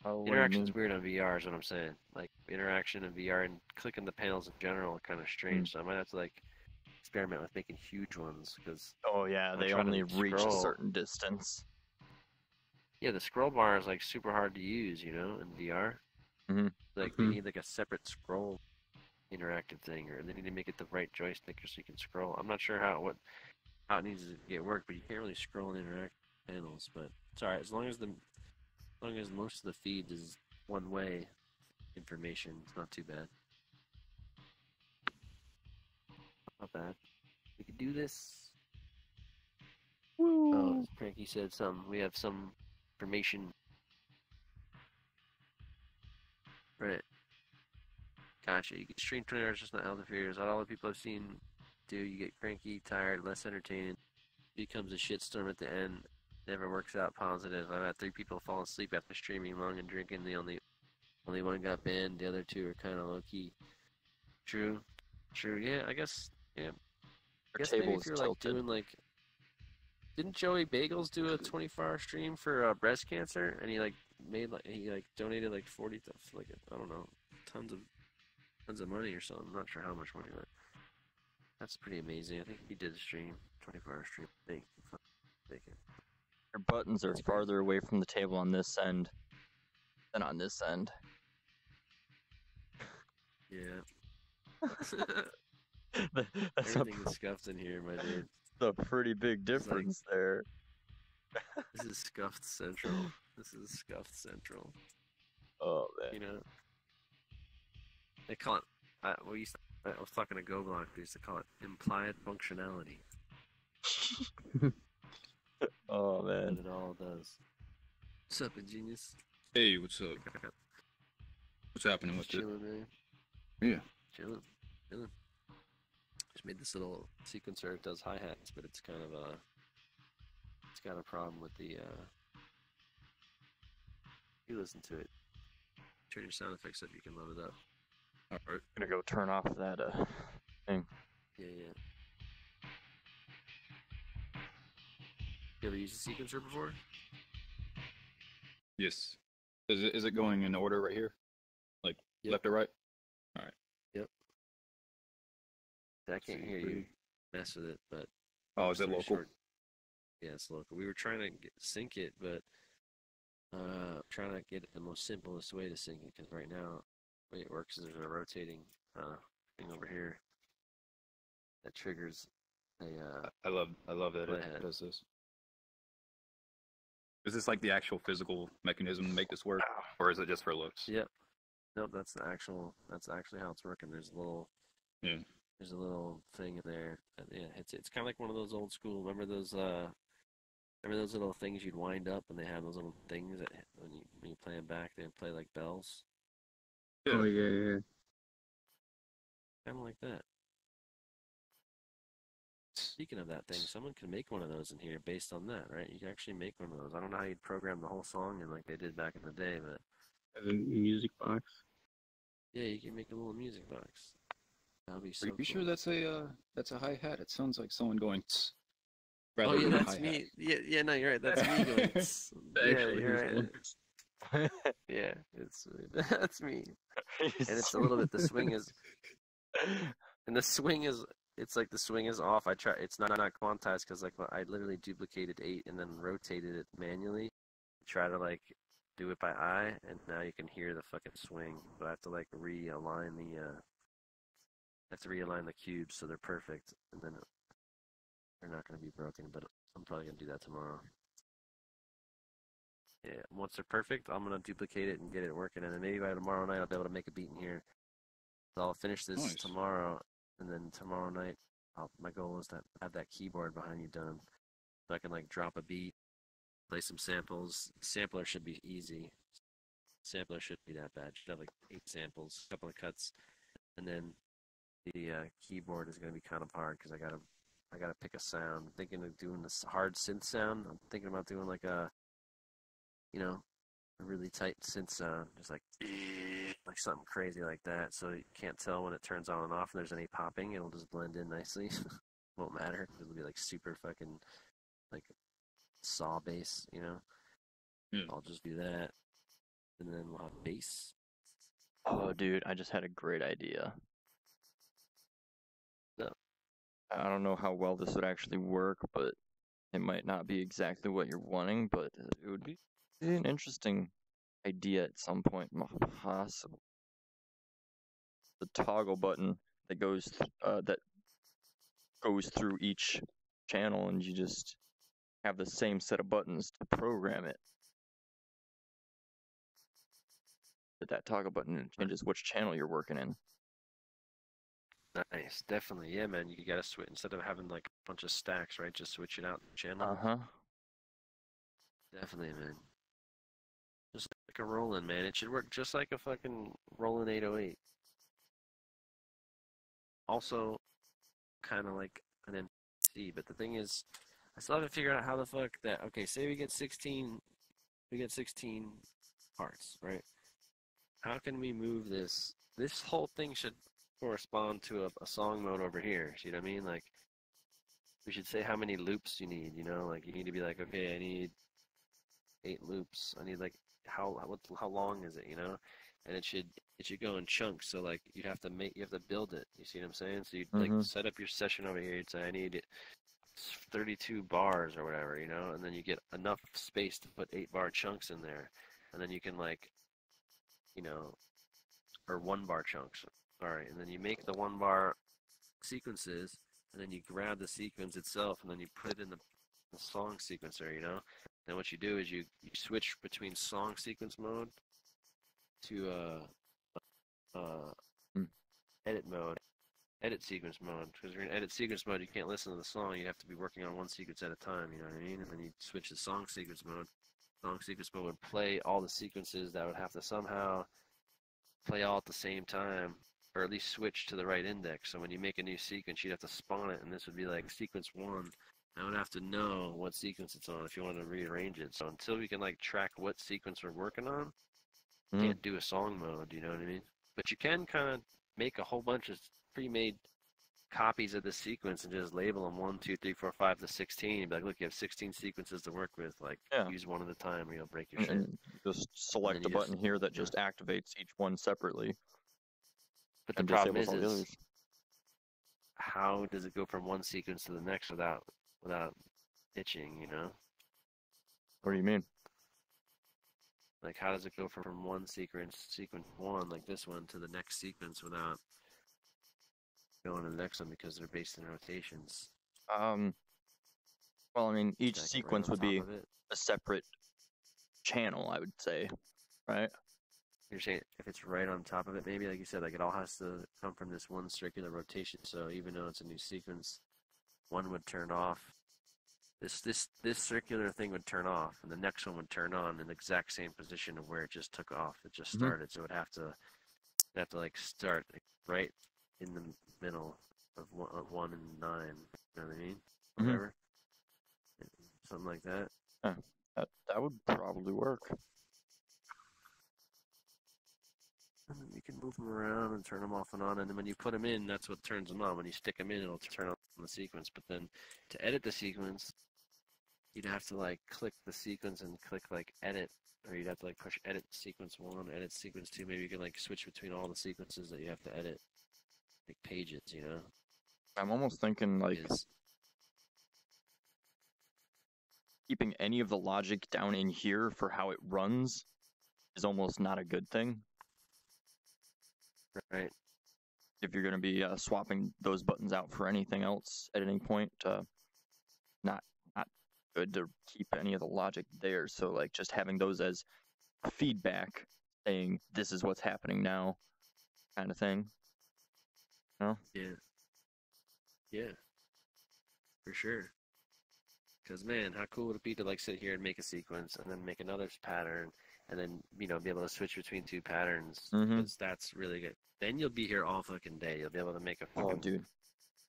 Oh, Interaction's weird on VR is what I'm saying. Like interaction in VR and clicking the panels in general are kind of strange. So I might have to like experiment with making huge ones because. Oh yeah, they only reach a certain distance. Yeah, the scroll bar is like super hard to use, in VR. Mm-hmm. Like they need like a separate scroll interactive thing, or they need to make it the right joystick so you can scroll. I'm not sure how it needs to get worked, but you can't really scroll and interact panels. But it's alright as long as most of the feed is one-way information, it's not too bad. Not bad. We could do this. Woo. Oh, Cranky said we have some information. Right. Gotcha. You get stream 20 hours, just not health fears. All the people I've seen do, you get cranky, tired, less entertaining. Becomes a shitstorm at the end. Never works out positive. I've had 3 people fall asleep after streaming long and drinking. The only one got banned. The other 2 are kind of low key. True. Yeah, I guess. Yeah. I guess maybe if you're like doing like. Didn't Joey Bagels do a 24-hour stream for breast cancer? And he donated like 40, like I don't know, tons of money or something. I'm not sure how much money, but that's pretty amazing. I think he did a stream, 24-hour stream. Thank you. Your buttons are farther away from the table on this end than on this end. Yeah. That's Everything is scuffed in here, my dude. A pretty big difference there. This is scuffed central. Oh man. They call it. I was talking to GoBlock. They used to call it implied functionality. Oh man. And it all does. What's up, Ingenious? Hey, what's up? What's happening with it? Chillin, man. Yeah. Chillin. Just made this little sequencer. It does hi-hats, but it's kind of it's got a problem with the you listen to it. Turn your sound effects up, you can load it up. Alright. Gonna go turn off that thing. Yeah. You ever used a sequencer before? Yes. Is it going in order right here? Like left or right? Alright. Yep. I can't hear you. mess with it. But oh, is it local? Short, yeah, it's local. We were trying to sync it, but trying to get the most simplest way to sync it, because right now the way it works is there's a rotating thing over here that triggers a. I love that it does this. Is this like the actual physical mechanism to make this work, or is it just for looks? Yep. Nope, that's actually how it's working. There's a little thing in there. Yeah, it's kind of like one of those old school. Remember those little things you'd wind up, and they have those little things that when you play them back, they play like bells. Yeah. Oh yeah. Kind of like that. Speaking of that thing, someone can make one of those in here based on that, right? You can actually make one of those. I don't know how you'd program the whole song in like they did back in the day, but As a music box. yeah, you can make a little music box. That'll be so. Are you cool. sure that's a hi-hat? It sounds like someone going. Tss, Oh yeah, than a that's hi-hat. me. Yeah, no, you're right. That's me going. Tss. Yeah, you're right. Yeah, that's me. And it's a little bit. The swing is, and the swing is. It's like the swing is off. It's not quantized because like I literally duplicated 8 and then rotated it manually. Try to like do it by eye, and now you can hear the fucking swing. But I have to like realign the cubes so they're perfect, and then they're not going to be broken. But I'm probably going to do that tomorrow. Yeah, once they're perfect, I'm going to duplicate it and get it working, and then maybe by tomorrow night I'll be able to make a beat in here. So I'll finish this tomorrow. And then tomorrow night, my goal is to have that keyboard behind you done, so I can like drop a beat, play some samples. Sampler should be easy. Sampler shouldn't be that bad. Should have like 8 samples, a couple of cuts, and then the keyboard is going to be kind of hard because I gotta pick a sound. I'm thinking of doing this hard synth sound. I'm thinking about doing like a really tight synth sound, just like something crazy like that, so you can't tell when it turns on and off and there's any popping. It'll just blend in nicely. Won't matter. It'll be like super fucking like saw bass, I'll just do that, and then we'll have bass. Oh, dude, I just had a great idea. No. I don't know how well this would actually work, but it might not be exactly what you're wanting, but it would be an interesting idea at some point, possible. The toggle button that goes through each channel, and you just have the same set of buttons to program it. But that toggle button changes which channel you're working in. Nice, definitely, yeah, man. You gotta switch instead of having like a bunch of stacks, right? Just switch it out in the channel. Definitely, man. Just like a Roland, man. It should work just like a fucking Roland 808. Also, kind of like an MC, but the thing is, I still haven't figured out how the fuck that. Okay, say we get 16 parts, right? How can we move this? This whole thing should correspond to a song mode over here. See what I mean? Like, we should say how many loops you need. Like you need to be like, okay, I need 8 loops. I need like how long is it? And it should go in chunks. So like you have to build it. You see what I'm saying? So you like set up your session over here. You'd say I need 32 bars or whatever, and then you get enough space to put 8-bar chunks in there, and then you can like, or 1-bar chunks. All right, and then you make the 1-bar sequences, and then you grab the sequence itself, and then you put it in the song sequencer, And what you do is you switch between song sequence mode to edit sequence mode. Because you're in edit sequence mode, you can't listen to the song. You have to be working on one sequence at a time. You know what I mean? And then you switch to song sequence mode. Song sequence mode would play all the sequences that would have to somehow play all at the same time, or at least switch to the right index. So when you make a new sequence, you'd have to spawn it, and this would be like sequence 1. I would have to know what sequence it's on if you want to rearrange it. So until we can like track what sequence we're working on, can't do a song mode, you know what I mean? But you can kind of make a whole bunch of pre-made copies of the sequence and just label them 1, 2, 3, 4, 5 to 16. Be like, look, you have 16 sequences to work with. Like, use one at a time, or you'll break your shit. And just select the button here that just activates each one separately. But the problem is how does it go from one sequence to the next without itching, you know? What do you mean? Like, how does it go from one sequence 1, like this one, to the next sequence without going to the next one because they're based in rotations? Well, I mean, each Stack it right sequence on would top be of it. a separate channel, I would say, right? You're saying if it's right on top of it, maybe, like you said, like it all has to come from this one circular rotation. So even though it's a new sequence, one would turn off. This circular thing would turn off, and the next one would turn on in the exact same position of where it just took off. It just started, so it would have to like start like, right in the middle of 1 and 9. You know what I mean? Whatever. Something like that. Yeah, that would probably work. And then you can move them around and turn them off and on, and then when you put them in, that's what turns them on. When you stick them in, it'll turn on the sequence. But then to edit the sequence, you'd have to like click the sequence and click like edit, or you'd have to like push edit sequence 1, edit sequence 2. Maybe you can like switch between all the sequences that you have to edit, like pages, you know? I'm almost thinking like keeping any of the logic down in here for how it runs is almost not a good thing. Right. If you're going to be swapping those buttons out for anything else at any point, not good to keep any of the logic there. So like just having those as feedback, saying this is what's happening now, kind of thing. No? Yeah. For sure. Because man, how cool would it be to like sit here and make a sequence and then make another pattern and then, you know, be able to switch between 2 patterns. Because that's really good. Then you'll be here all fucking day. You'll be able to make a fucking dude.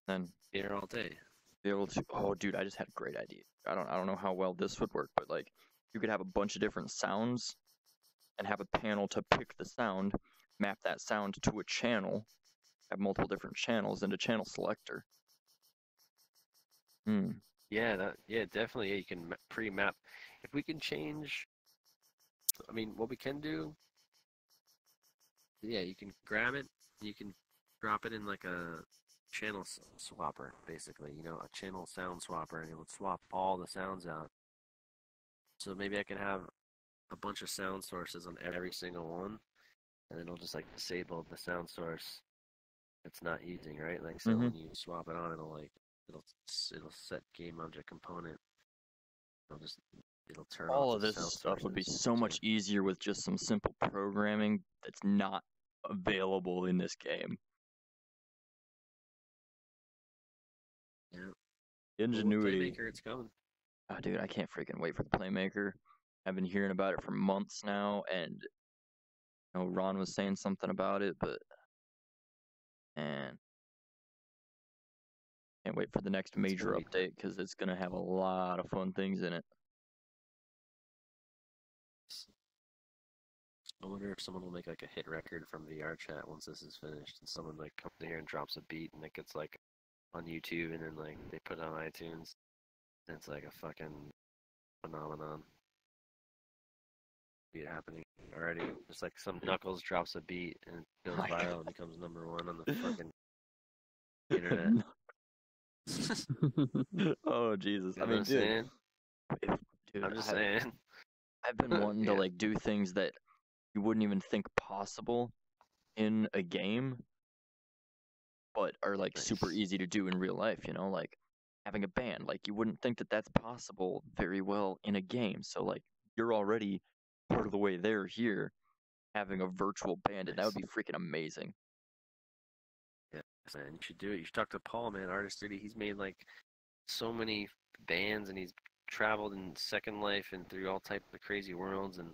Then be here all day. Be able to. Oh, dude, I just had a great idea. I don't know how well this would work, but like you could have a bunch of different sounds and have a panel to pick the sound, map that sound to a channel, have multiple different channels and a channel selector. Yeah, definitely. Yeah, you can pre-map. If we can change, I mean, what we can do, yeah, you can grab it, you can drop it in like a channel swapper, basically, you know, a channel sound swapper, and it would swap all the sounds out. So maybe I can have a bunch of sound sources on every single one, and it'll just like disable the sound source it's not using, right? Like, so when you swap it on, it'll set game object component. It'll turn all off of this stuff would be so much easier with just some simple programming that's not available in this game. Yeah. Ingenuity. Well, Playmaker, it's coming. Oh, dude, I can't freaking wait for the Playmaker. I've been hearing about it for months now, and you know, Ron was saying something about it, but man, can't wait for the next major update because it's gonna have a lot of fun things in it. I wonder if someone will make like a hit record from VRChat once this is finished, and someone like comes in here and drops a beat, and it gets like on YouTube, and then like they put it on iTunes, and it's like a fucking phenomenon. Beat happening already. Just like some Knuckles drops a beat and it goes viral and becomes #1 on the fucking internet. Oh Jesus! You know I mean, what I'm dude, I'm just saying. I've been wanting to like do things that you wouldn't even think possible in a game, but are like super easy to do in real life. You know, like having a band. Like you wouldn't think that that's possible very well in a game. So like you're already part of the way there here, having a virtual band, and that would be freaking amazing. Yeah, man, you should do it. You should talk to Paul, man, Artist 3D. He's made like so many bands, and he's traveled in Second Life and through all types of crazy worlds. And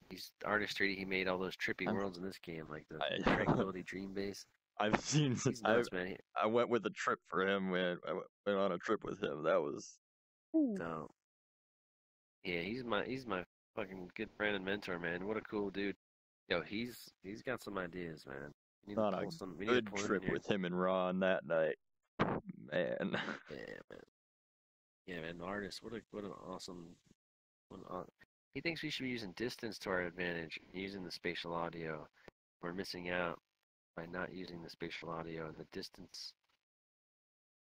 he's Artist 3D. He made all those trippy worlds in this game, like the Tranquility Dream Base. I've seen. He's nuts, man. I went with a trip for him. Man, I went on a trip with him. That was. So, yeah, he's my fucking good friend and mentor, man. What a cool dude. Yo, he's got some ideas, man. We need On to a pull some. We need good to pull trip him in with him and Ron that night, man. Yeah, man. Yeah, man. Artist, what an awesome. He thinks we should be using distance to our advantage, using the spatial audio. We're missing out by not using the spatial audio and the distance.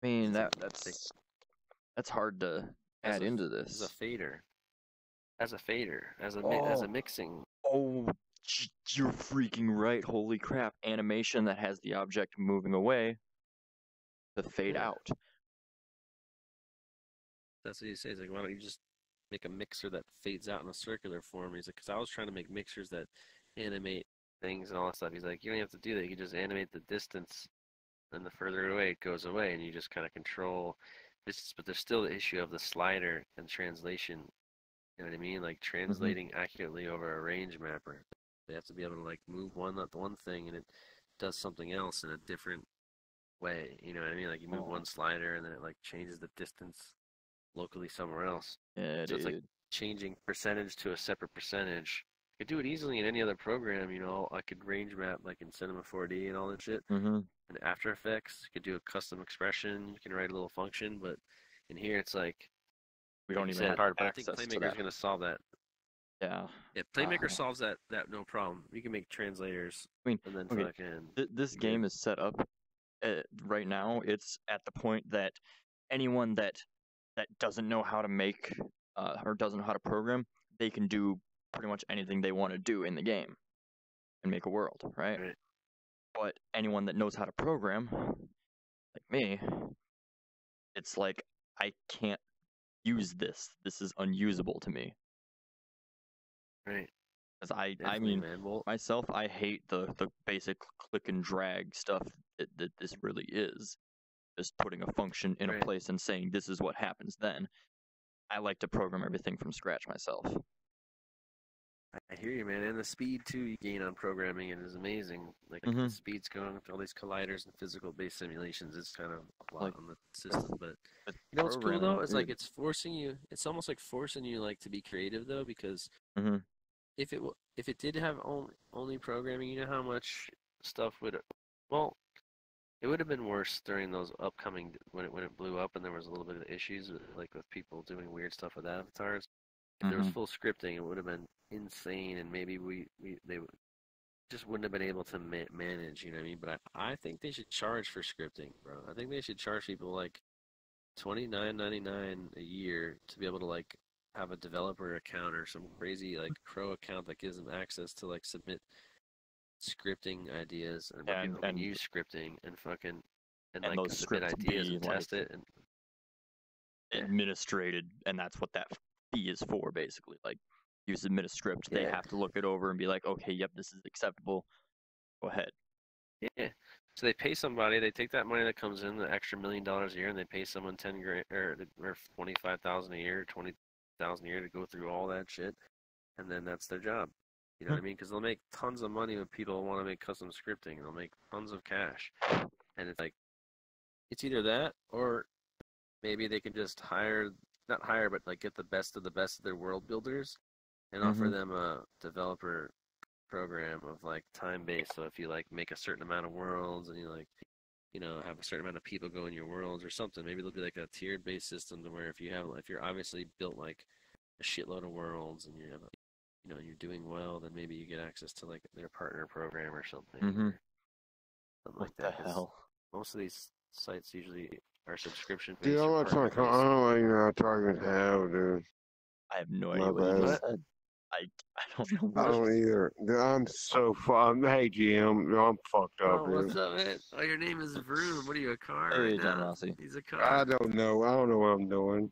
I mean, that's hard to add into this. As a fader. As a mixing. Oh, you're freaking right. Holy crap. Animation that has the object moving away to fade out. That's what he says. Like, why don't you just make a mixer that fades out in a circular form? He's like, because I was trying to make mixers that animate things and all that stuff. He's like, you don't have to do that. You can just animate the distance, and the further away it goes away, and you just kind of control distance. But there's still the issue of the slider and translation. You know what I mean? Like translating accurately over a range mapper. They have to be able to like move one thing, and it does something else in a different way. You know what I mean? Like you move one slider, and then it like changes the distance locally somewhere else. Yeah, so it's like changing percentage to a separate percentage. You could do it easily in any other program, you know. I could range map like in Cinema 4D and all that shit. And After Effects, you could do a custom expression. You can write a little function, but in here it's like we don't even have access to that. I think Playmaker's going to solve that. Yeah. Yeah, Playmaker solves that no problem. You can make translators. I mean, and then this game is set up right now. It's at the point that anyone that doesn't know how to make or doesn't know how to program, they can do pretty much anything they want to do in the game and make a world, right? But anyone that knows how to program, like me, it's like I can't use this. This is unusable to me. Right. Because I mean, myself, I hate the basic click and drag stuff that this really is. Just putting a function in a place and saying this is what happens then. I like to program everything from scratch myself. I hear you, man. And the speed, too, you gain on programming it is amazing. Like, the speed's going with all these colliders and physical-based simulations. It's kind of a lot on the system. But you know what's cool, though? It's like it's forcing you. It's almost like forcing you, like, to be creative, though, because if it did have only programming, you know how much stuff would... Well, it would have been worse during those upcoming... When it blew up and there was a little bit of issues, with people doing weird stuff with avatars. If there was full scripting, it would have been insane, and maybe they just wouldn't have been able to manage, you know what I mean? But I think they should charge for scripting, bro. I think they should charge people like $29.99 a year to be able to like have a developer account or some crazy like pro account that gives them access to like submit scripting ideas and people can use scripting and fucking and like those submit ideas and test it and administrated, and that's what that fee is for, basically. Like, you submit a script, they have to look it over and be like, okay, yep, this is acceptable. Go ahead. Yeah. So they pay somebody, they take that money that comes in, the extra $1 million a year, and they pay someone $10,000 or $25,000 a year, $20,000 a year to go through all that shit, and then that's their job. You know what I mean? Because they'll make tons of money when people want to make custom scripting. They'll make tons of cash, and it's like it's either that or maybe they can just not hire, but like get the best of their world builders and offer them a developer program of like time-based. So if you like make a certain amount of worlds and you like, you know, have a certain amount of people go in your worlds or something, maybe there'll be like a tiered-based system to where if you're obviously built like a shitload of worlds and you have, you know, you're doing well, then maybe you get access to like their partner program or something. Something like that. What the hell? Most of these sites usually are subscription-based. Dude, I'm not trying to. I don't know what you're talking about, dude. I have no idea what you said. I don't know. I don't either. Dude, I'm so fucked. Hey, GM, I'm fucked up, dude. What's up, man? Oh, your name is Vroom. What are you, a car? Hey, right John now? Rossi. He's a car. I don't know. I don't know what I'm doing.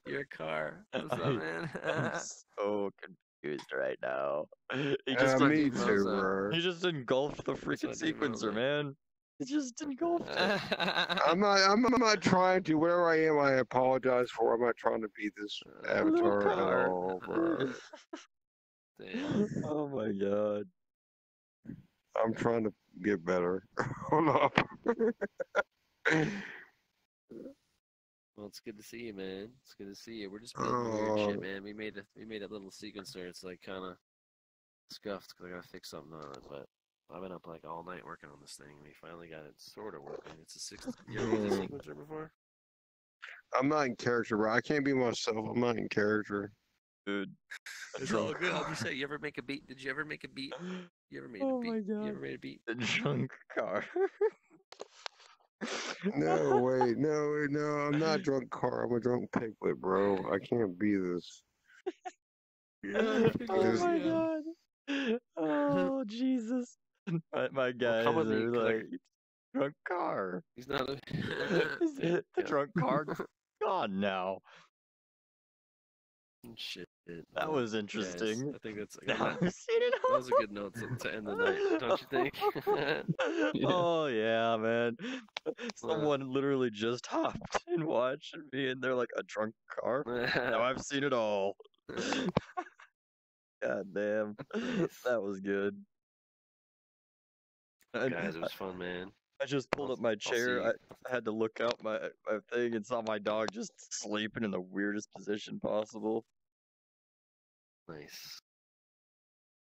You're a car. What's up, man? I'm so confused right now. Me too, bro. He just engulfed the freaking sequencer, man. He just engulfed it. I'm not trying to. Whatever I am, I apologize for. I'm not trying to be this avatar at all, bro. Oh my god. I'm trying to get better. Hold up. Well, it's good to see you, man. It's good to see you. We're just building weird shit, man. We made a little sequencer. It's like kind of scuffed because I gotta fix something on it, but I've been up like all night working on this thing. We finally got it sort of working. It's a 6. You ever used a sequencer before? I'm not in character, bro. I can't be myself. I'm not in character. Dude. It's all good. I'll just say, you ever make a beat? Did you ever make a beat? You ever made a beat? My god. You ever made a beat? The junk car. No, wait, no, I'm not drunk car. I'm a drunk piglet, bro. I can't be this. Yeah, Oh Just, my god. Oh Jesus. My guys come with me, are 'cause like drunk car. he's not a... The drunk car gone now. Shit. That Well, was interesting. guys, I think that's Now I've seen it that all. was a good note to end the night, don't you think? Oh yeah, man. Someone literally just hopped and watched me, and they're like a drunk car. Now I've seen it all. God damn, that was good. Guys, it was fun, man. I just pulled up my chair. I had to look out my thing and saw my dog just sleeping in the weirdest position possible. Nice.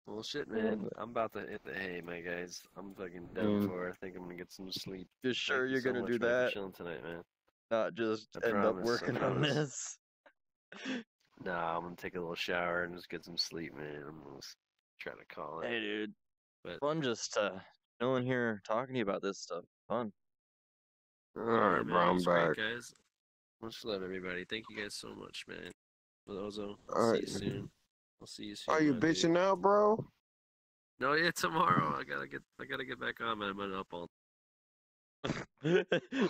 Well, shit, man. I'm about to hit the hay, my guys. I'm fucking done Mm. for. I think I'm gonna get some sleep. You sure Thank you're so gonna much, do man, for that? chilling tonight, man. Not just I end up promise, working I on promise. this. Nah, I'm gonna take a little shower and just get some sleep, man. I'm gonna try to call it. Hey, dude. But Fun just chilling here talking to you about this stuff. Fun. alright, bro, I'm back. Great, guys. Much love, everybody. Thank you guys so much, man. With Ozo, I'll Alright. see you soon. I'll see you soon. Are you my dude. bitching out, bro? No, yeah, tomorrow. I gotta get back on, man. I've been up all.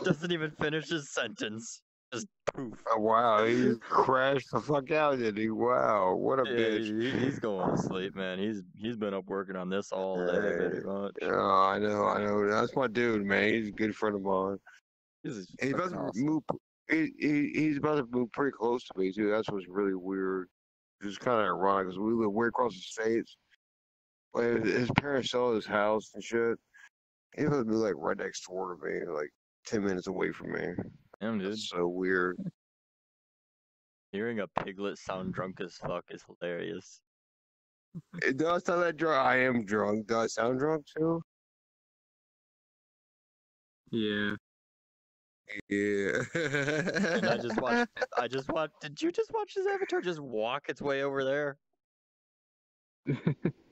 Doesn't even finish his sentence. Just poof. Oh, wow, he crashed the fuck out, did he? Wow, what a Yeah, bitch. he's going to sleep, man. He's been up working on this all day, pretty much. Oh, I know. That's my dude, man. He's a good friend of mine. He's about to awesome. move. He's about to move pretty close to me too. That's what's really weird. It's kind of ironic because we live way across the states. Like his parents sold his house and shit. He's about to be like right next door to me, like 10 minutes away from me. Damn, dude. That's so weird. Hearing a piglet sound drunk as fuck is hilarious. It does sound that drunk. I am drunk. Do I sound drunk too? Yeah. Yeah. And I just watched. Did you just watch his avatar just walk its way over there?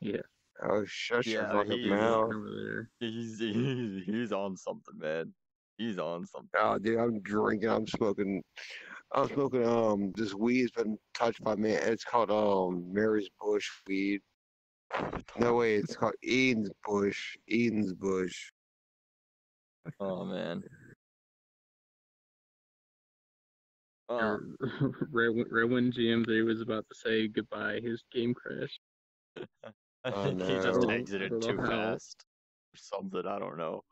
Yeah. Oh, shut your Yeah, fucking mouth. Over there. He's on something, man. He's on something. Oh, dude, I'm drinking. I'm smoking. This weed's been touched by me. It's called Mary's Bush weed. No way, it's called Eden's Bush. Eden's Bush. Oh man. Right when GM3 was about to say goodbye, his game crashed. Oh, He just no. exited too fast. Or something, I don't know.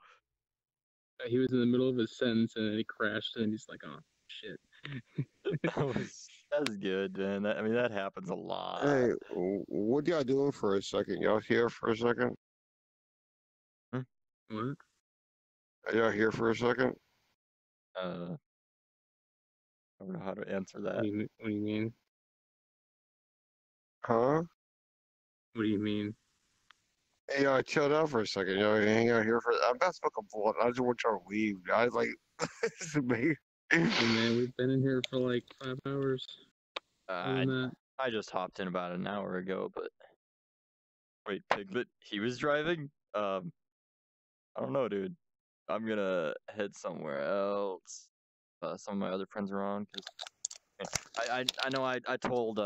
He was in the middle of his sentence and then he crashed and he's like, oh shit. That's good, man. I mean, that happens a lot. Hey, what y'all doing for a second? Y'all here for a second? What? Are y'all here for a second? I don't know how to answer that. What do you mean? Huh? What do you mean? Hey, y'all chilled out for a second. Y'all hang out here for. I'm not smoking blunt. I just want y'all to leave. I like. This is me. Hey, man, we've been in here for like 5 hours. I just hopped in about an hour ago, but wait, Piglet, he was driving? I don't know, dude. I'm gonna head somewhere else. Some of my other friends are on, cause I know I told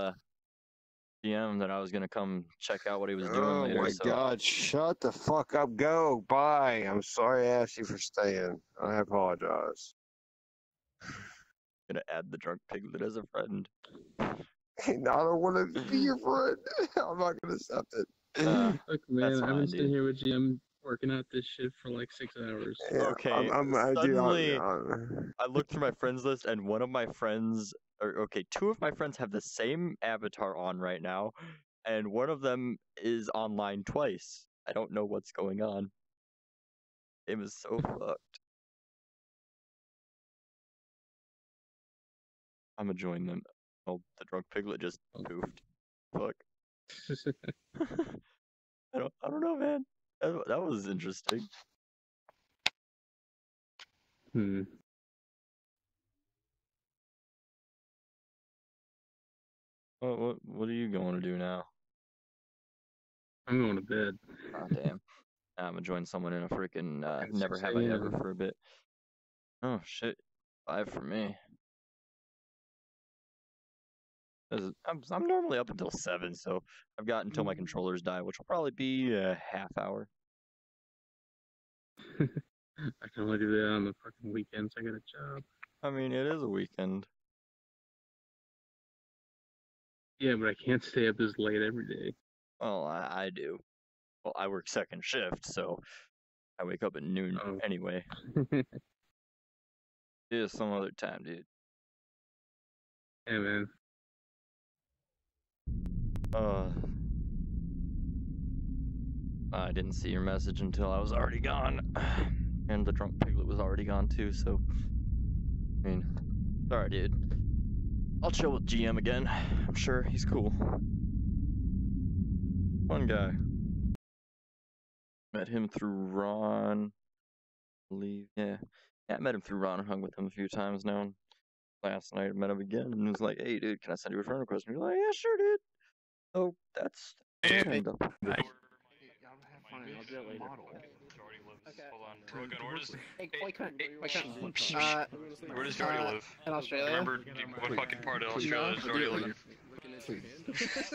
DM that I was gonna come check out what he was doing later. Oh my god, shut the fuck up. Go. Bye. I'm sorry I asked you for staying. I apologize. Gonna add the drunk Piglet as a friend. I don't want to be your friend. I'm not gonna accept it. Look, man, I've been sitting here with GM working out this shit for like 6 hours. Yeah, okay. Suddenly, I looked through my friends list, and one of my friends, two of my friends have the same avatar on right now, and one of them is online twice. I don't know what's going on. It was so fucked. I'm gonna join them. Oh, the drunk Piglet just poofed. Fuck. I don't know, man. That was interesting. What are you going to do now? I'm going to bed. Oh damn. I'm gonna join someone in a freaking never have I ever for a bit. Oh shit, 5 for me. I'm normally up until 7, so I've got until my controllers die, which will probably be a half hour. I can only do that on the fucking weekends. I got a job. I mean, it is a weekend. Yeah, but I can't stay up this late every day. Well, I do. Well, I work second shift, so I wake up at noon anyway. Yeah, some other time, dude. Yeah, man. I didn't see your message until I was already gone. And the drunk piglet was already gone too, so... I mean, sorry, dude. I'll chill with GM again. I'm sure he's cool. Fun guy. Met him through Ron. I believe, yeah. Yeah, I met him through Ron and hung with him a few times now. And last night I met him again and was like, hey, dude, can I send you a friend request? And he's like, yeah, sure, dude. Oh, that's... end up. Where does Jordy live? In Australia. Remember what fucking part of Australia does Jordy live?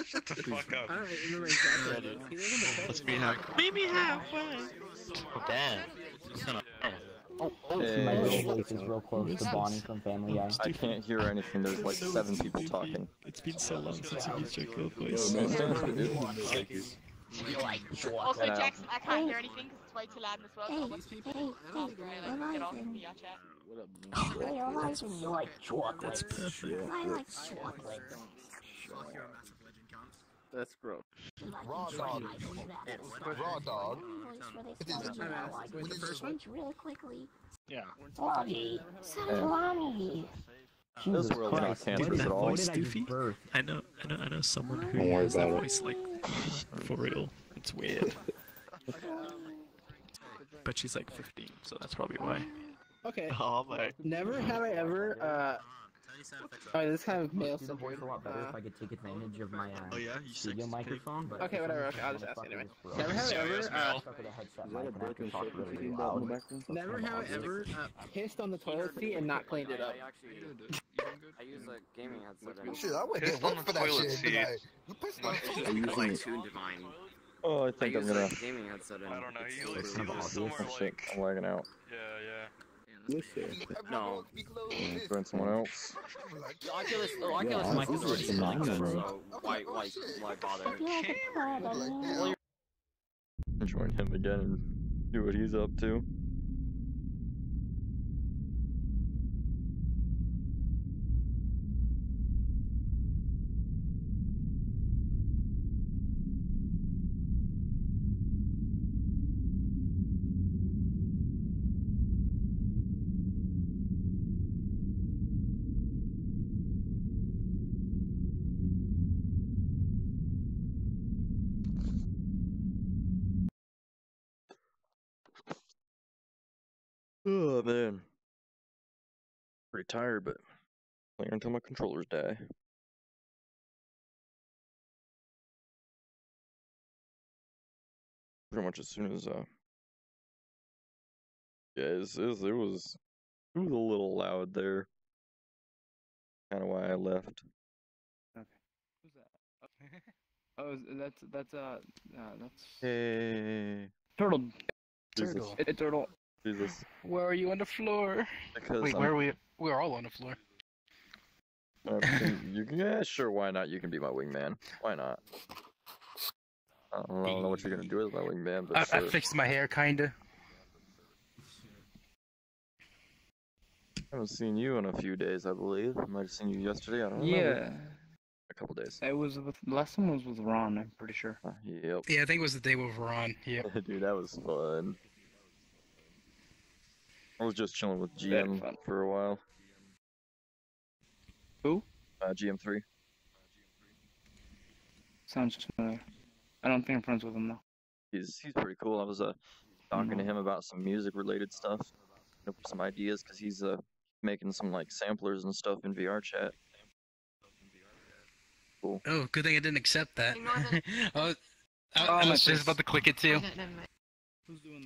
Shut the fuck up. I don't remember exactly. Let's meet halfway. Meet me halfway. Damn. My little voice is real close to Bonnie from Family Guy. I can't hear anything. There's like 7 people talking. It's been so long since you used your girl voice. Also, Jackson, I can't hear anything because it's way too loud as well. So get off VRChat. You like chocolate. That's perfect. I like chocolate. That's gross. Raw dog. Raw dog. With the first one? Really quickly. Yeah. Lottie. Salami. This world's not cancerous at all. Doofy? I know someone who Don't worry has that about it. voice, like, for real. It's weird. But she's like 15, so that's probably why. Okay. Oh my. Never have I ever, this kind of male Do the voice a lot better if I could take advantage of my studio microphone. But okay, whatever. Okay, I'll just ask anyway. Never have I ever, never have I ever pissed on the toilet seat and not cleaned it up. I use a gaming headset. Shit, I wouldn't get work for that shit tonight. You pissed on the toilet seat. Oh, I think I'm gonna... gaming headset. I don't know. He lives Oh shit, I'm lagging out. Yeah. No. Join someone else. Oculus mic is already connected, so why bother? Join him again and see what he's up to. Oh man, pretty tired, but playing until my controllers die. Pretty much as soon as yeah, it was a little loud there. Kind of why I left. Okay. Who's that? Oh, that's Hey. Turtle. Jesus. It's Turtle. Jesus. Where are you on the floor? Because wait, where are we? We're all on the floor. You can, yeah, sure. Why not? You can be my wingman. Why not? I don't know what you're gonna do as my wingman, but I sure. fixed my hair, kinda. I haven't seen you in a few days, I believe. I might have seen you yesterday. I don't know. Yeah. A couple days. It was with last one was with Ron. I'm pretty sure. Yep. Yeah, I think it was the day with Ron. Yeah. Dude, that was fun. I was just chilling with GM for a while. Who? GM3. Sounds familiar. I don't think I'm friends with him though. He's pretty cool. I was talking to him about some music related stuff, some ideas, because he's making some like samplers and stuff in VRChat. Cool. Oh, good thing I didn't accept that. I was just about to click it too.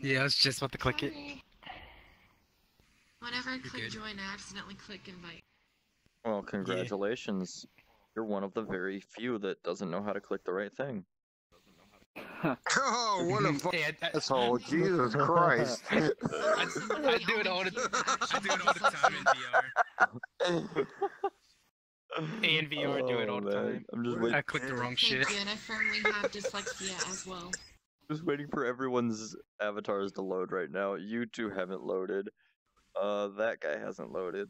Yeah, I was just about to click it. Whenever I click join, I accidentally click invite. Well, congratulations. You're one of the very few that doesn't know how to click the right thing. Oh, what a asshole! Jesus Christ! I do it all the time in VR. In VR, do it all the time. I'm just waiting. I clicked the wrong shit. And I firmly have dyslexia as well. Just waiting for everyone's avatars to load right now. You two haven't loaded. That guy hasn't loaded.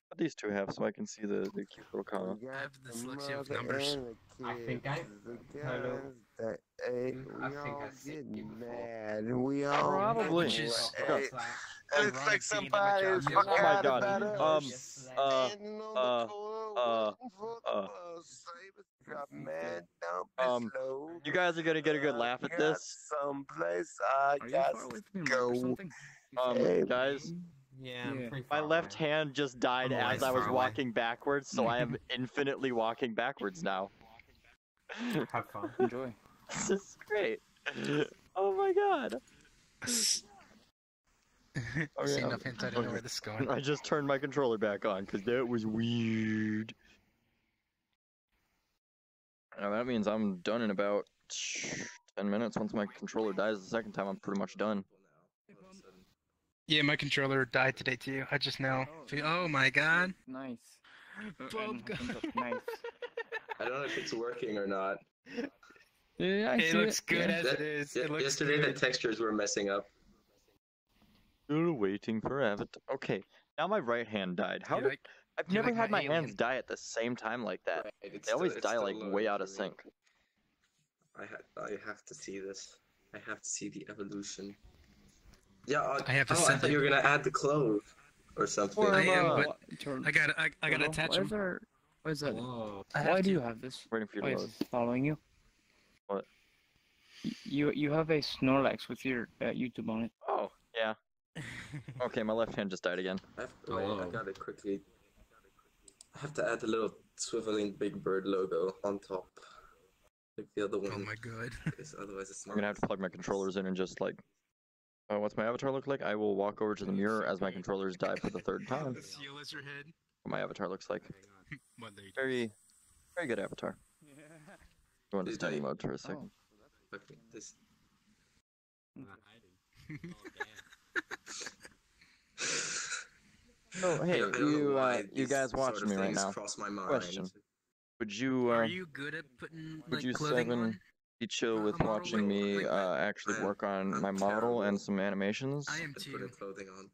What these two have so I can see the cute little comma. I have the dyslexia of numbers. I think I. Hello. We all getting mad. We all Probably. It's like somebody's fucking oh my god. You guys are gonna get a good laugh at this. Someplace I got to go. Guys. Yeah, my left hand just died as I was walking backwards, so I am infinitely walking backwards now. Have fun. Enjoy. This is great. Oh my god. I see enough hints, I don't know where this is going. I just turned my controller back on because that was weird. Now that means I'm done in about 10 minutes. Once my controller dies the second time, I'm pretty much done. Yeah, my controller died today too. I just now feel. Oh my god. Nice. Nice. I don't know if it's working or not. Yeah, it looks good as it is. It looks yesterday good. The textures were messing up. Still waiting for Avatar. Okay, now my right hand died. How did I've never had my hands die at the same time like that. Right, they always die like way out of sync. I have to see this. I have to see the evolution. Yeah, I have to I thought you were gonna add the clove or something. I am, but I gotta attach them. What is that? Why do you have this? Waiting for you to load. Following you? What? You have a Snorlax with your YouTube on it. Oh, yeah. Okay, my left hand just died again. I gotta quickly. I have to add the little swiveling big bird logo on top. Like the other one. Oh my god. Otherwise it's not. I'm gonna have to plug my controllers in and just like. What's my avatar look like? I will walk over to the mirror as my controllers die for the third time. Seal as your head. What my avatar looks like. Very good avatar. Go into study mode for a second. Okay, this. Oh, hey, you guys watching me right now. Question: Would you Are you good at putting would like you clothing on? be chill with watching me actually work on my model and some animations? I am too. Clothing on.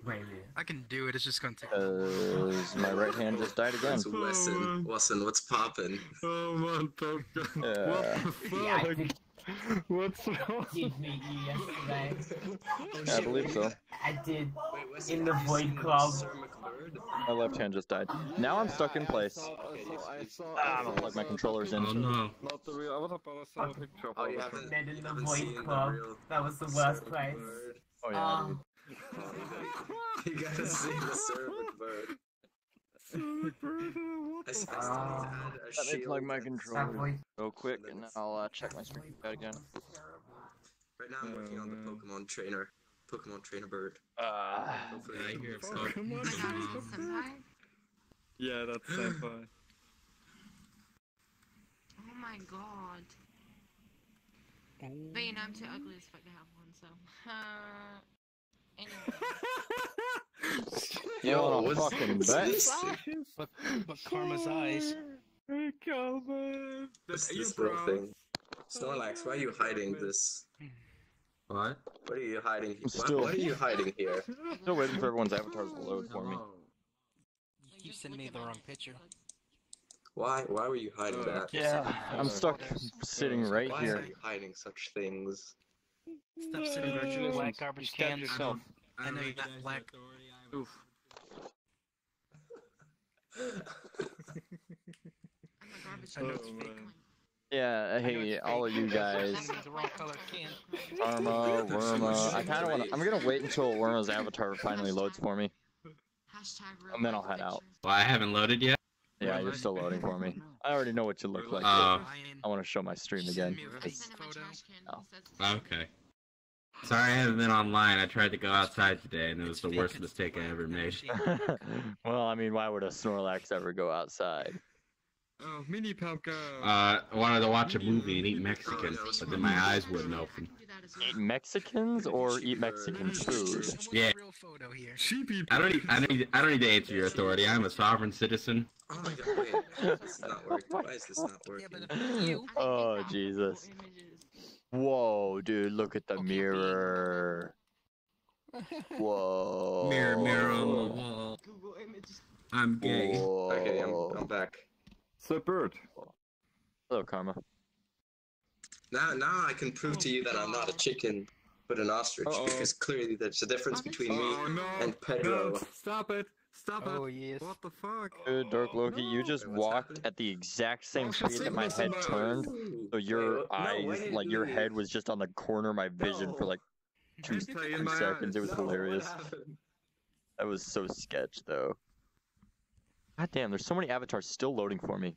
Wait. I can do it. It's just gonna take. Cause my right hand just died again. So Wesson, what's poppin'? Oh man, Yeah. what the fuck? What's wrong? Did meet you yesterday. I believe so. I did in the Void Club. My left hand just died. Now I'm stuck in place. I'm gonna plug my controllers in. Oh no. Oh, you haven't Dead in the seen Void the Club. real That was the worst place. Oh yeah. You gotta see the cervic bird. Let me plug my controller real quick and then I'll check my screen again. Right now I'm working on the Pokemon trainer bird. Hopefully I hear Senpai? Yeah, that's senpai. Oh my god. But you know, I'm too ugly as fuck to have one, so. Anyway. Yo, what's fucking bet? But Karma's eyes. Hey, Calvin. This little thing. Snorlax, why are you hiding this? What? What are you hiding? Still- What are you hiding here? Still waiting for everyone's avatars to load for me. You keep sending me the wrong picture. Why were you hiding that? Yeah, I'm stuck sitting right Why here. are you hiding such things? Stop sitting right in black garbage cans. I know you're not black. Oof. Yeah, hey, all of you guys. The wrong color can. Arma, Worma. I kind of want to. I'm gonna wait until Worma's avatar finally loads for me, and then I'll head out. Well, I haven't loaded yet. Yeah, you're still loading for me. I already know what you look like. Oh. I want to show my stream again. Okay. Sorry I haven't been online. I tried to go outside today, and it was the worst mistake I ever made. Well, I mean, why would a Snorlax ever go outside? Oh, mini Palka. I wanted to watch a movie and eat Mexican, but then my eyes wouldn't open. Eat Mexicans or eat Mexican food? Yeah. I don't need to answer your authority. I'm a sovereign citizen. Oh my god, wait. This is not working. Why is this not working? Oh, Jesus. Whoa, dude, look at the mirror. Whoa. Mirror on the wall. I'm gay. Whoa. Okay, I'm back. So bird. Hello, Karma. Now I can prove to you that I'm not a chicken, but an ostrich, because clearly there's a difference between me and Pedro. No, stop it! Stop it! Oh, yes. What the fuck? Dude, Dark Loki, you just walked at the exact same speed that my head turned, so your eyes, like your head was just on the corner of my vision for like 2 seconds. It was hilarious. That was so sketch, though. God damn, there's so many avatars still loading for me.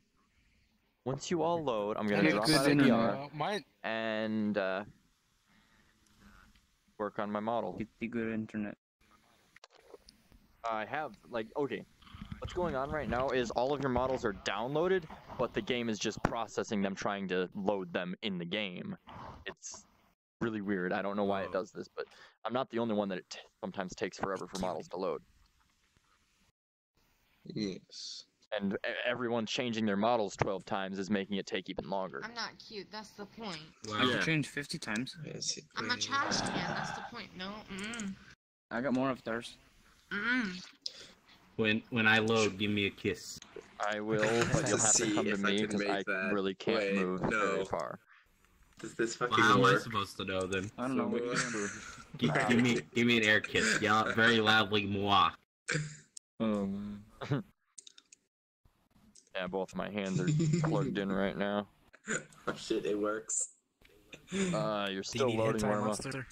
Once you all load, I'm gonna drop out of VR and work on my model. Good internet. I have, like, okay, what's going on right now is all of your models are downloaded, but the game is just processing them, trying to load them in the game. It's really weird. I don't know why it does this, but I'm not the only one that it sometimes takes forever for models to load. Yes. And everyone changing their models 12 times is making it take even longer. I'm not cute, that's the point. Wow. I changed 50 times. I'm a trash can, that's the point. No, I got more of theirs. When I load, give me a kiss. I will, but you'll have to come to me because I really can't move very far. Does this fucking How am I work? supposed to know then? I don't know what give me an air kiss. Yell out very loudly, moi. Oh man. Yeah, both my hands are plugged in right now. Oh shit, it works. You're still loading, Worma.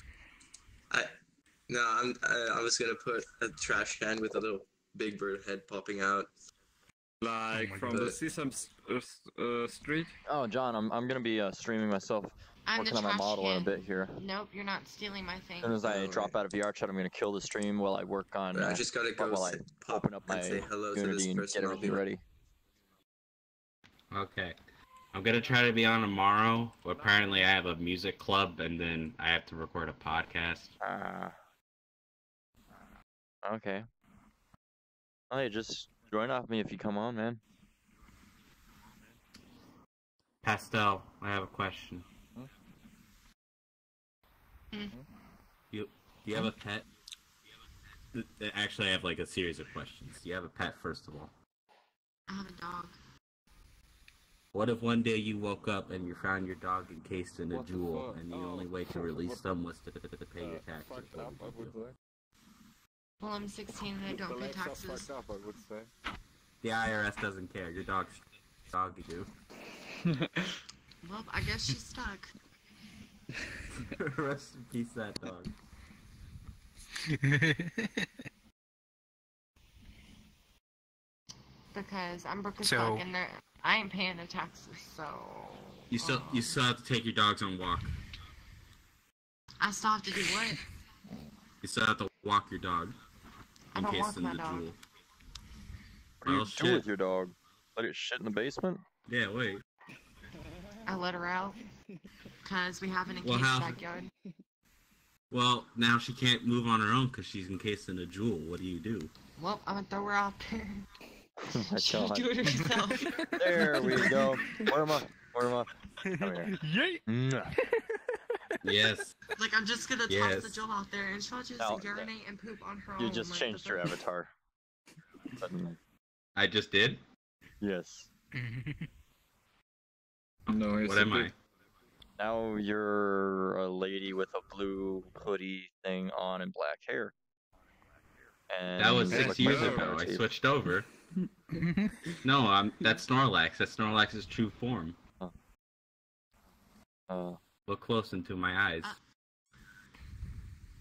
No, I was gonna put a trash can with a little Big Bird head popping out. Like from the Sesame Street? Oh, John, I'm gonna be streaming myself, I'm working the on my trash model in a can. bit here. Nope, you're not stealing my thing. As soon as I drop out of VRChat, I'm gonna kill the stream while I work on. I just gotta go while I open up my say hello to this Unity and person get everything on ready. Okay. I'm gonna try to be on tomorrow, but apparently I have a music club and then I have to record a podcast. Okay. Oh, yeah, just join off me if you come on, man. Pastel, I have a question. You have a pet? Actually, I have like a series of questions. Do you have a pet, first of all? I have a dog. What if one day you woke up and you found your dog encased in a jewel, and the only way to release them was to pay your taxes? Well, I'm 16 and I don't pay taxes. The IRS doesn't care. Your dog's dog you do. Well, I guess she's stuck. Rest in peace, that dog. Because I'm broke as fuck and I ain't paying the taxes, so... You still have to take your dogs on walk. I still have to do what? You still have to walk your dog. I don't walk my dog. Jewel. What do you do with your dog? Let it shit in the basement? Yeah, wait. I let her out. Because we have an encased backyard. Well, now she can't move on her own because she's encased in a jewel. What do you do? Well, I'm gonna throw her out there. Oh my She'll God. do it herself. There we go. Worma. Come here. Yes. Like, I'm just gonna toss the jewel out there and she'll just urinate and poop on her own. You just changed your avatar. I just did? Yes. No, what am I? Now you're a lady with a blue hoodie thing on and black hair. And that was 6 years ago. I switched over. No, that's Snorlax. That's Snorlax's true form. Look close into my eyes.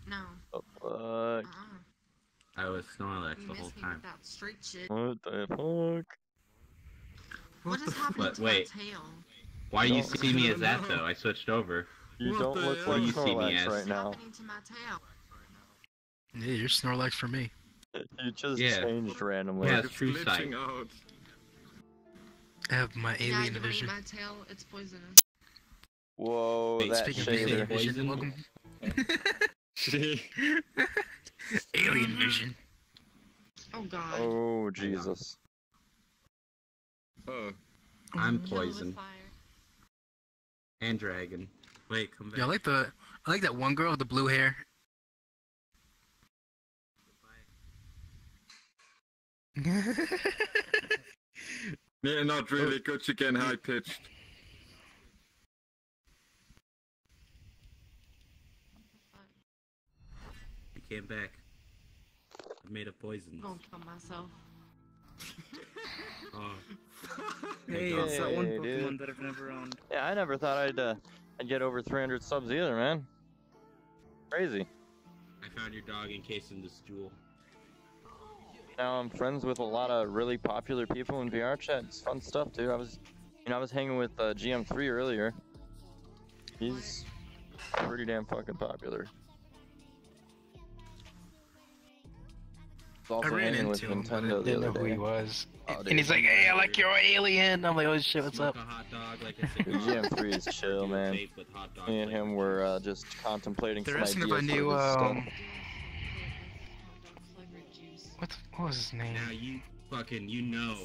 No. I was Snorlax the whole time. That straight shit. What the fuck? What is happening to my tail? Why do you see me as that though? I switched over. You don't look like Snorlax right now. Yeah, you're Snorlax for me. You just changed randomly. Yeah, true sight. I have my alien vision. My tail, it's poisonous. Whoa, Wait, that speaking of alien vision, welcome. Alien vision. Oh god. Oh Jesus. Oh. I'm poison. And dragon. Wait, come back. Yeah, I like that one girl with the blue hair. Yeah, not really. Good chicken, high pitched. I came back. I made a poison. I'm gonna kill myself. Oh. Hey, it's that one Pokemon that I've never owned. Yeah, I never thought I'd get over 300 subs either, man. Crazy. I found your dog encased in this jewel. Now I'm friends with a lot of really popular people in VRChat. It's fun stuff, dude. I was hanging with GM3 earlier. He's pretty damn fucking popular. I ran into him, but I didn't know who he was. Oh, and he's like, "Hey, I like your alien." I'm like, "Oh shit, what's up?" GM3 is chill, man. Me and him were just contemplating They're some asking ideas if I knew, for this stuff. what was his name? Now you know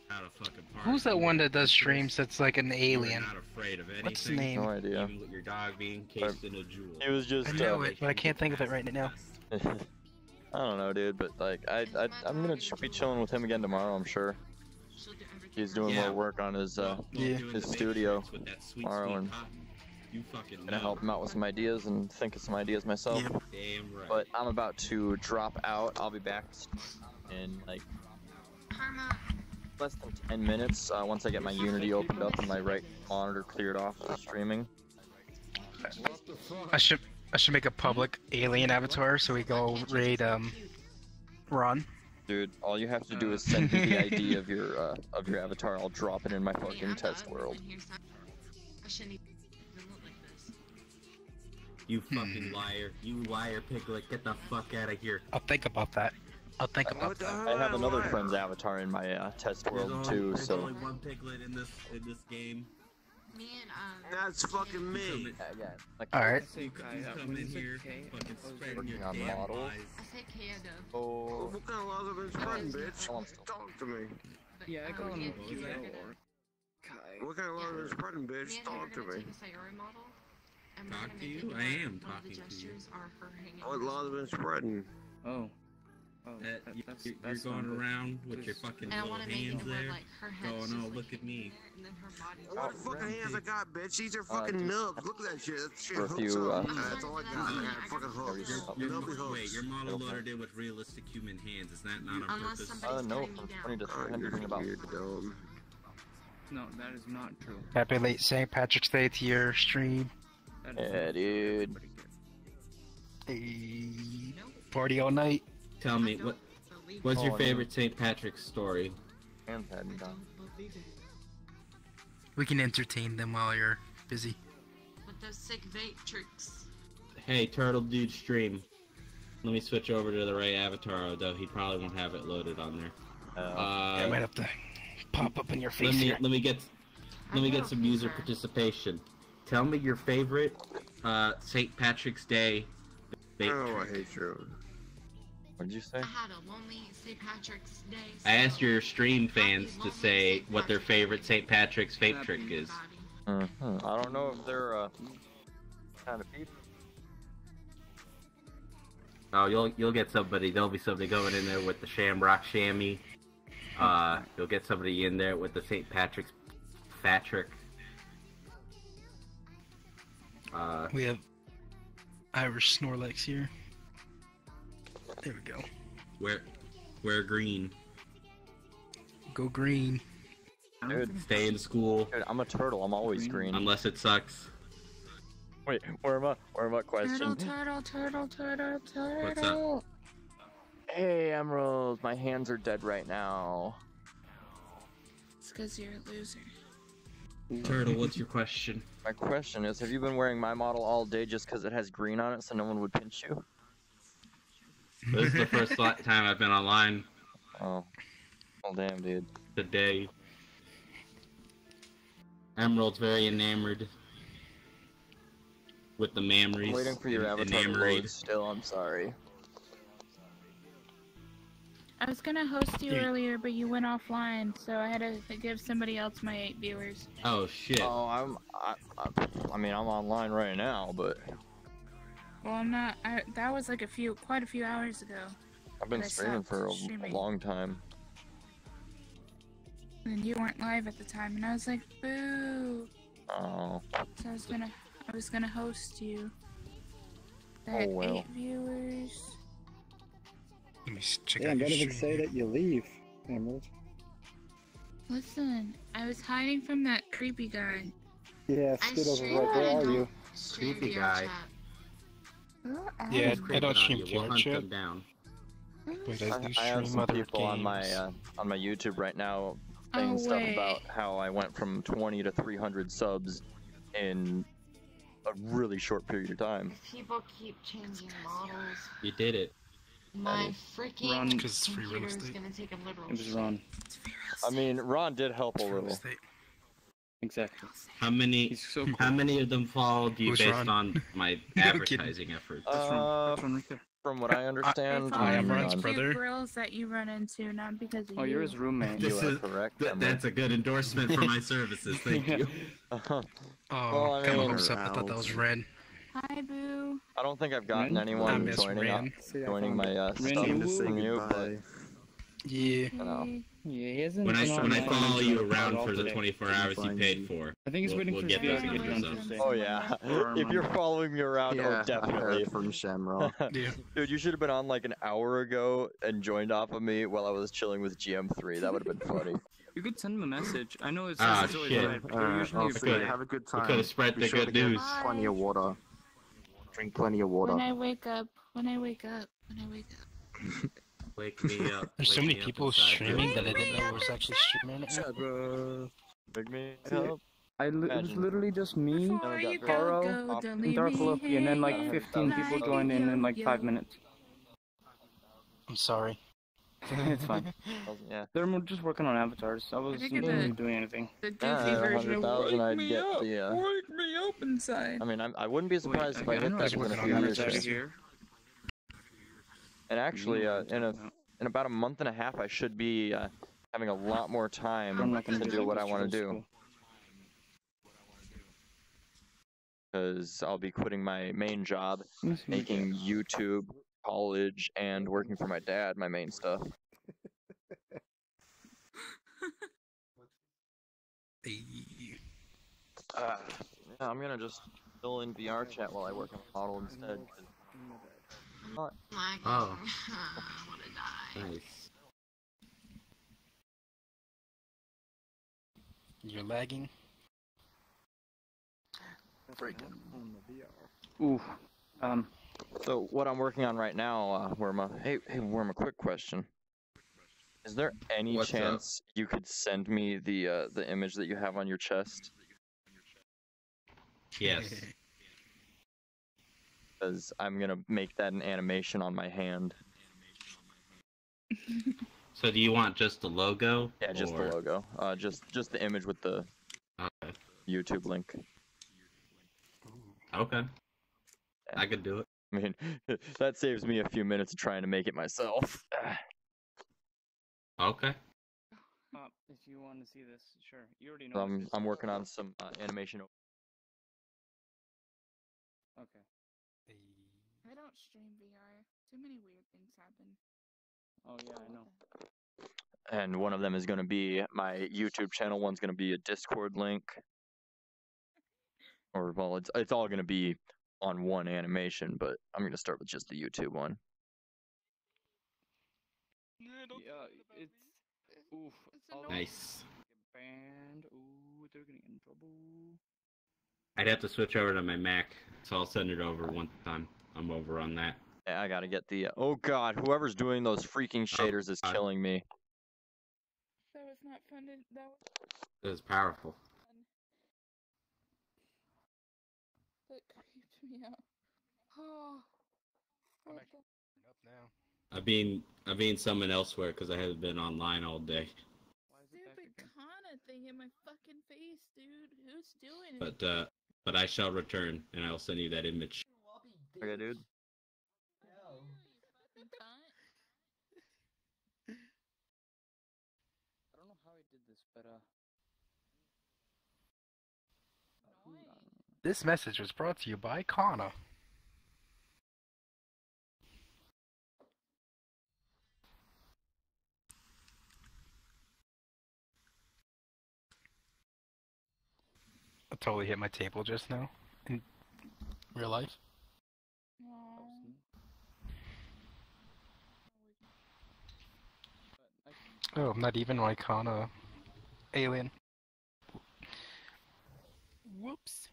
how to fucking party. Who's that one that does streams that's like an alien? You're not afraid of anything. What's his name? No idea. Even with your dog being encased in a jewel. It was just. I know it, but I can't think of it right now. I don't know, dude, but like I'm gonna be chilling with him again tomorrow. I'm sure. He's doing more work on his studio tomorrow, and gonna help him out with some ideas and think of some ideas myself. Damn right. But I'm about to drop out. I'll be back in like less than 10 minutes once I get my Unity opened up and my right monitor cleared off for streaming. I should make a public alien avatar so we go raid Ron. Dude, all you have to do is send me the ID of your avatar. I'll drop it in my fucking test world. You fucking liar. You liar, Piglet. Get the fuck out of here. I'll think about that. I'll think about that. I have another friend's avatar in my test world too, There's so. only one Piglet in this game. Me and That's fucking me. Alright. You come in here, fucking spreading your on damn models. lies. I said Kaya Oh. What kind of laws have been spreading, bitch? Talk to me. Yeah, I call him What kind of laws have been spreading, bitch? Talk to me. Talk to you? I am talking to you. What laws have been spreading? Oh. You're going around with your fucking little hands there, going, oh, look at me. What fucking hands I got, bitch? These are fucking nubs. Look at that shit. That shit for a hooks few, up. That's all I got. I got fucking hooks. Nubby hooks. Wait, your model loaded in with realistic human hands. Is that not on purpose? No, from 20 to 300 in about. No, that is not true. Happy late St. Patrick's Day to your stream. Yeah, dude. Hey, party all night. Tell me, what's your favorite St. Patrick's story? We can entertain them while you're busy. With those sick vape tricks. Hey, Turtle Dude stream. Let me switch over to the right avatar, although he probably won't have it loaded on there. I might have to pop up in your face let me get some user participation. Tell me your favorite St. Patrick's Day vape Oh, I trick. hate you. What did you say? I had a lonely St. Patrick's Day. I asked your stream fans to say what their favorite St. Patrick's vape trick is. I don't know if they're kind of people. Oh, you'll get somebody. There'll be somebody going in there with the Shamrock Chamois. You'll get somebody in there with the St. Patrick's fat trick. We have Irish Snorlax here. There we go. Wear green. Go green. Dude, stay in school. Dude, I'm a turtle. I'm always green. Unless it sucks. Wait, where am I? Question. Turtle. What's up? Hey, Emerald. My hands are dead right now. It's because you're a loser. Turtle, what's your question? My question is, have you been wearing my model all day just because it has green on it so no one would pinch you? This is the first time I've been online. Oh. Well, damn, dude. Today. Emerald's very enamored with the memories. I'm waiting for your avatar to load still, I'm sorry. I was gonna host you earlier, but you went offline, so I had to give somebody else my 8 viewers. Oh shit. Oh, I mean, I'm online right now, but Well, I'm not. That was like quite a few hours ago. I've been streaming for a long time. And you weren't live at the time, and I was like, boo. Oh. So I was gonna host you. I had 8 viewers. Let me check Yeah, out don't your even stream. say that you leave, Emerald. Listen, I was hiding from that creepy guy. Yeah, Skittles was like, where are you? Creepy guy. Yeah, I don't stream We'll hunt VRChat. them down. But I have some people on my YouTube right now saying stuff about how I went from 20 to 300 subs in a really short period of time. People keep changing models. You did it. My freaking Ron, computer's gonna take a literal It was Ron. I mean, Ron did help a little. Exactly. How many of them followed you Who's based Ron? on my advertising efforts? From what I understand, I am Ron's Cute brother. girls that you run into, not because of Oh, you. you're his roommate. This is correct. That's a good endorsement for my services. Thank you. Oh, Well, I got my mean, hopes up. I thought that was red. Hi, boo. I don't think I've gotten Ren? anyone I miss joining Ren. my Ren, stuff you from will? you, but Yeah. you know. Yeah, he hasn't When I been follow online you at around all for the today. 24 hours you paid for, I think he's waiting we'll for get those Skittles to videos get up. done. Oh yeah, if you're following me around, oh definitely. From Shamrock. Dude, you should have been on like an hour ago and joined off of me while I was chilling with GM3. That would have been funny. You could send him a message. I know it's Ah, always shit. live, but you're usually I'll see. Have a good time. We could have spread Be the sure good to get news. Plenty of water. Drink plenty of water. When I wake up. Wake me up. There's so wake many me up people inside. streaming that I didn't know was actually streaming it. Big me See, up. It was literally just me, Before you go, Caro, don't and leave Dark me Luffy, and then like hanging 15 people joined in like 5 minutes. I'm sorry. It's fine. Yeah. They're just working on avatars. I wasn't get really the- doing anything. The goofy Yeah, version of 100,000 wake I'd me get up, the, wake me up inside. I mean, I wouldn't be surprised if I hit that within a few years. here. And actually, in about a month and a half, I should be having a lot more time to do what I want to do. Because I'll be quitting my main job, making YouTube, college, and working for my dad, my main stuff. Yeah, I'm gonna just fill in VRChat while I work on model instead. Oh. Oh. I wanna die. Nice. You're lagging. Ooh. So what I'm working on right now, Worma. Hey, Worma. Quick question. Is there any What's chance you could send me the image that you have on your chest? Yes. Because I'm gonna make that an animation on my hand. So do you want just the logo? Yeah, just the logo. Just the image with the YouTube link. Okay. I could do it. I mean, that saves me a few minutes of trying to make it myself. Okay. If you want to see this, sure. You already know. I'm working on some animation. Okay. I don't stream VR. Too many weird things happen. Oh yeah, I know. And one of them is going to be my YouTube channel. One's going to be a Discord link. Or, well, it's all going to be on one animation, but I'm going to start with just the YouTube one. Yeah, it's. Oof. Nice. Banned. Ooh, they're gonna get in trouble. I'd have to switch over to my Mac, so I'll send it over one time. I'm over on that. Yeah, I got to get the... oh, God, whoever's doing those freaking shaders is killing me. That was not fun. It was powerful. That creeped me out. Oh. I'm actually up now. I've been summoned elsewhere because I haven't been online all day. Stupid Kana thing in my fucking face, dude. Who's doing it? But I shall return, and I'll send you that image. Okay, dude. No. You fucking cunt. I don't know how I did this, but This message was brought to you by Kana. I totally hit my table just now. In real life. Oh, not even my Kana alien. Whoops.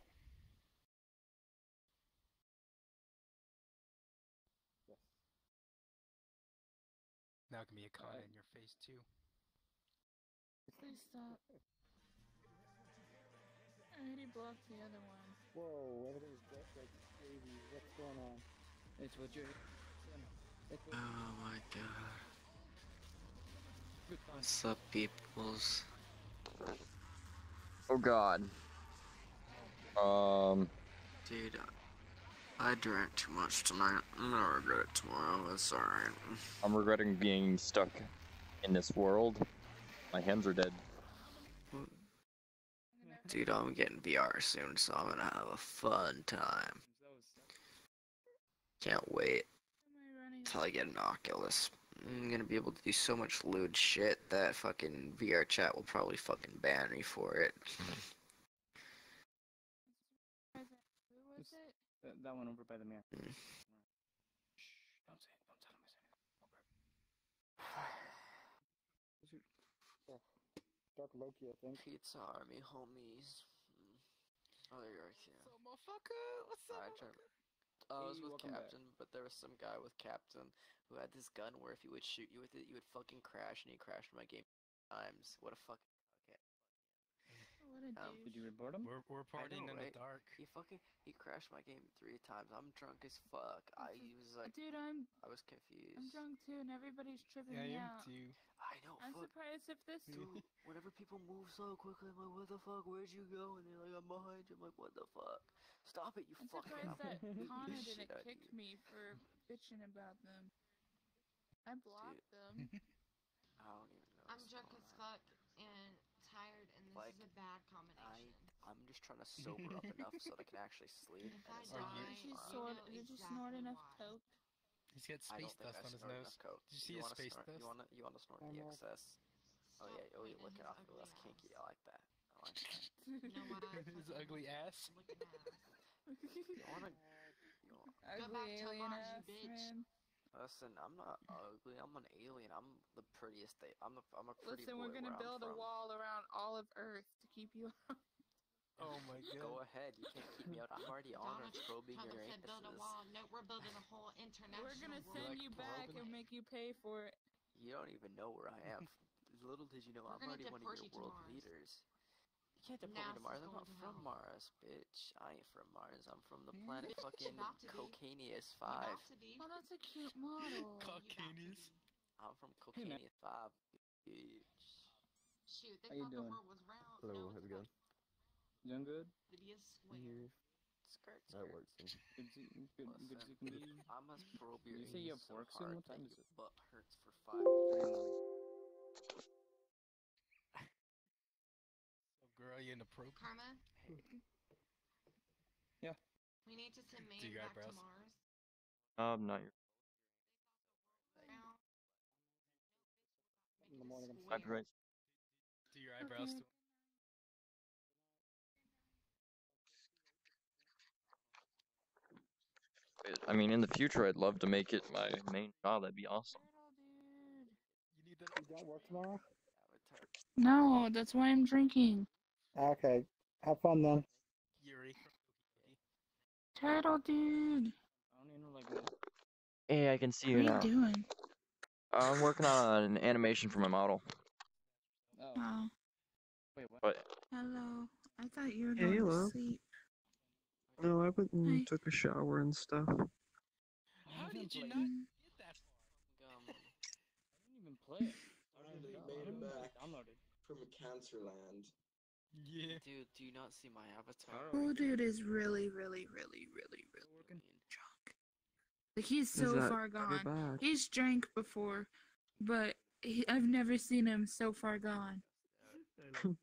Now it can be a Kana in your face too. Please stop. I already blocked the other one. Whoa, everything's like crazy. What's going on? It's what you're. Oh my god. What's up, peoples? Oh god. Dude, I drank too much tonight. I'm gonna regret it tomorrow. It's alright. I'm regretting being stuck in this world. My hands are dead. Dude, I'm getting VR soon, so I'm gonna have a fun time. Can't wait till I get an Oculus. I'm gonna be able to do so much lewd shit that fucking VRChat will probably fucking ban me for it. Who was it? That one over by the mirror. Shh, don't say it. Don't tell him I said it. Oh, Dark Loki, I think. Pizza Army homies. Oh, there you are, yeah. What's up, motherfucker? What's up, motherfucker? I was with Captain, but there was some guy with Captain who had this gun where if he would shoot you with it, you would fucking crash, and he crashed my game times. What a fucking okay. What a dude. Did you report him? We're partying in the dark. He crashed my game 3 times. I'm drunk as fuck. I was like, dude, I was confused. I'm drunk too, and everybody's tripping me out. Too. I know. I'm surprised if this. Dude, whenever people move so quickly, I'm like, what the fuck? Where'd you go? And they're like, I'm behind you. I'm like, what the fuck? Stop it, you I'm fucking. surprised that Connor Shit didn't out kick you. me for bitching about them. I blocked them. I don't even know. I'm drunk as fuck and tired, and this is a bad combination. I'm just trying to sober up enough so that I can actually sleep. If I And die, Did you snort enough coke? He's got space dust on his nose. Did you see his space dust? You want to snort the excess? Oh yeah, oh you're looking off. That's kinky. I like that. I like that. You know what? His ugly ass. You wanna? Ugly alien ass, man. Listen, I'm not ugly. I'm an alien. I'm the prettiest. I'm a pretty Listen, boy we're gonna build a wall around all of Earth to keep you out. Oh my god. Go ahead. You can't keep me out. I'm already on Earth probing your anuses. Build a wall. No, we're building a whole international. We're gonna send you back and make you pay for it. You don't even know where I am. Little did you know, I'm already one of your world leaders. You can't deport me to Mars. I'm not from Mars, bitch. I ain't from Mars. I'm from the planet fucking Cocaneus 5. Oh, that's a cute model. Cocaneus. I'm from Cocaneus 5, bitch. Shoot, how you doing? Hello, how's it going? Doing good? Skirt. That works. Good to see you. I must probe your You say you have so work soon? hard What time that is your it? butt hurts for 5 years. So girl, you in the probe? Karma? Yeah. We need to send Do me your back to eyebrows? Mars. Not your. In the morning, I'm Copyright. Do your eyebrows too. I mean, in the future, I'd love to make it my main job. That'd be awesome. You need that. You don't work tomorrow? No, that's why I'm drinking. Okay. Have fun then. Yuri. Turtle dude. I don't even know, like, Hey, I can see What you are now. you doing? I'm working on an animation for my model. Oh. Wait, what? But Hello. I thought you were Hey, going hello. to sleep. No, I went and took a shower and stuff. How did you not get that far? I didn't even play it. I really made it back from cancer land. Yeah. Dude, do you not see my avatar? Cool dude is really drunk. Like he's so that far good or gone. bad? He's drank before, but I've never seen him so far gone. That's good.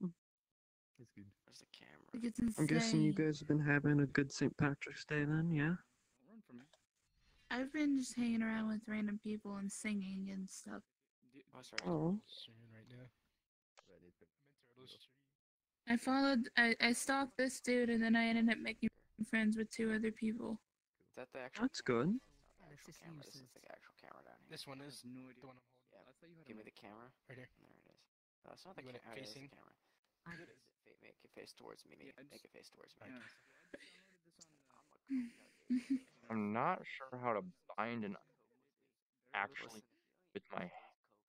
There's the camera. Like it's insane. I'm guessing you guys have been having a good St. Patrick's Day then, yeah? Run from me. I've been just hanging around with random people and singing and stuff. Oh, sorry. Oh. Streaming right now. I stalked this dude and then I ended up making friends with 2 other people. Is that the actual That's good. actual camera? This is the actual camera down here. This one is the one I'm holding. Yeah. Give me the camera. Right here. There it is. No, it's not the You want it camera. facing? The camera. Make it face towards me. Make it face towards me. I'm not sure how to bind an actually with my hand.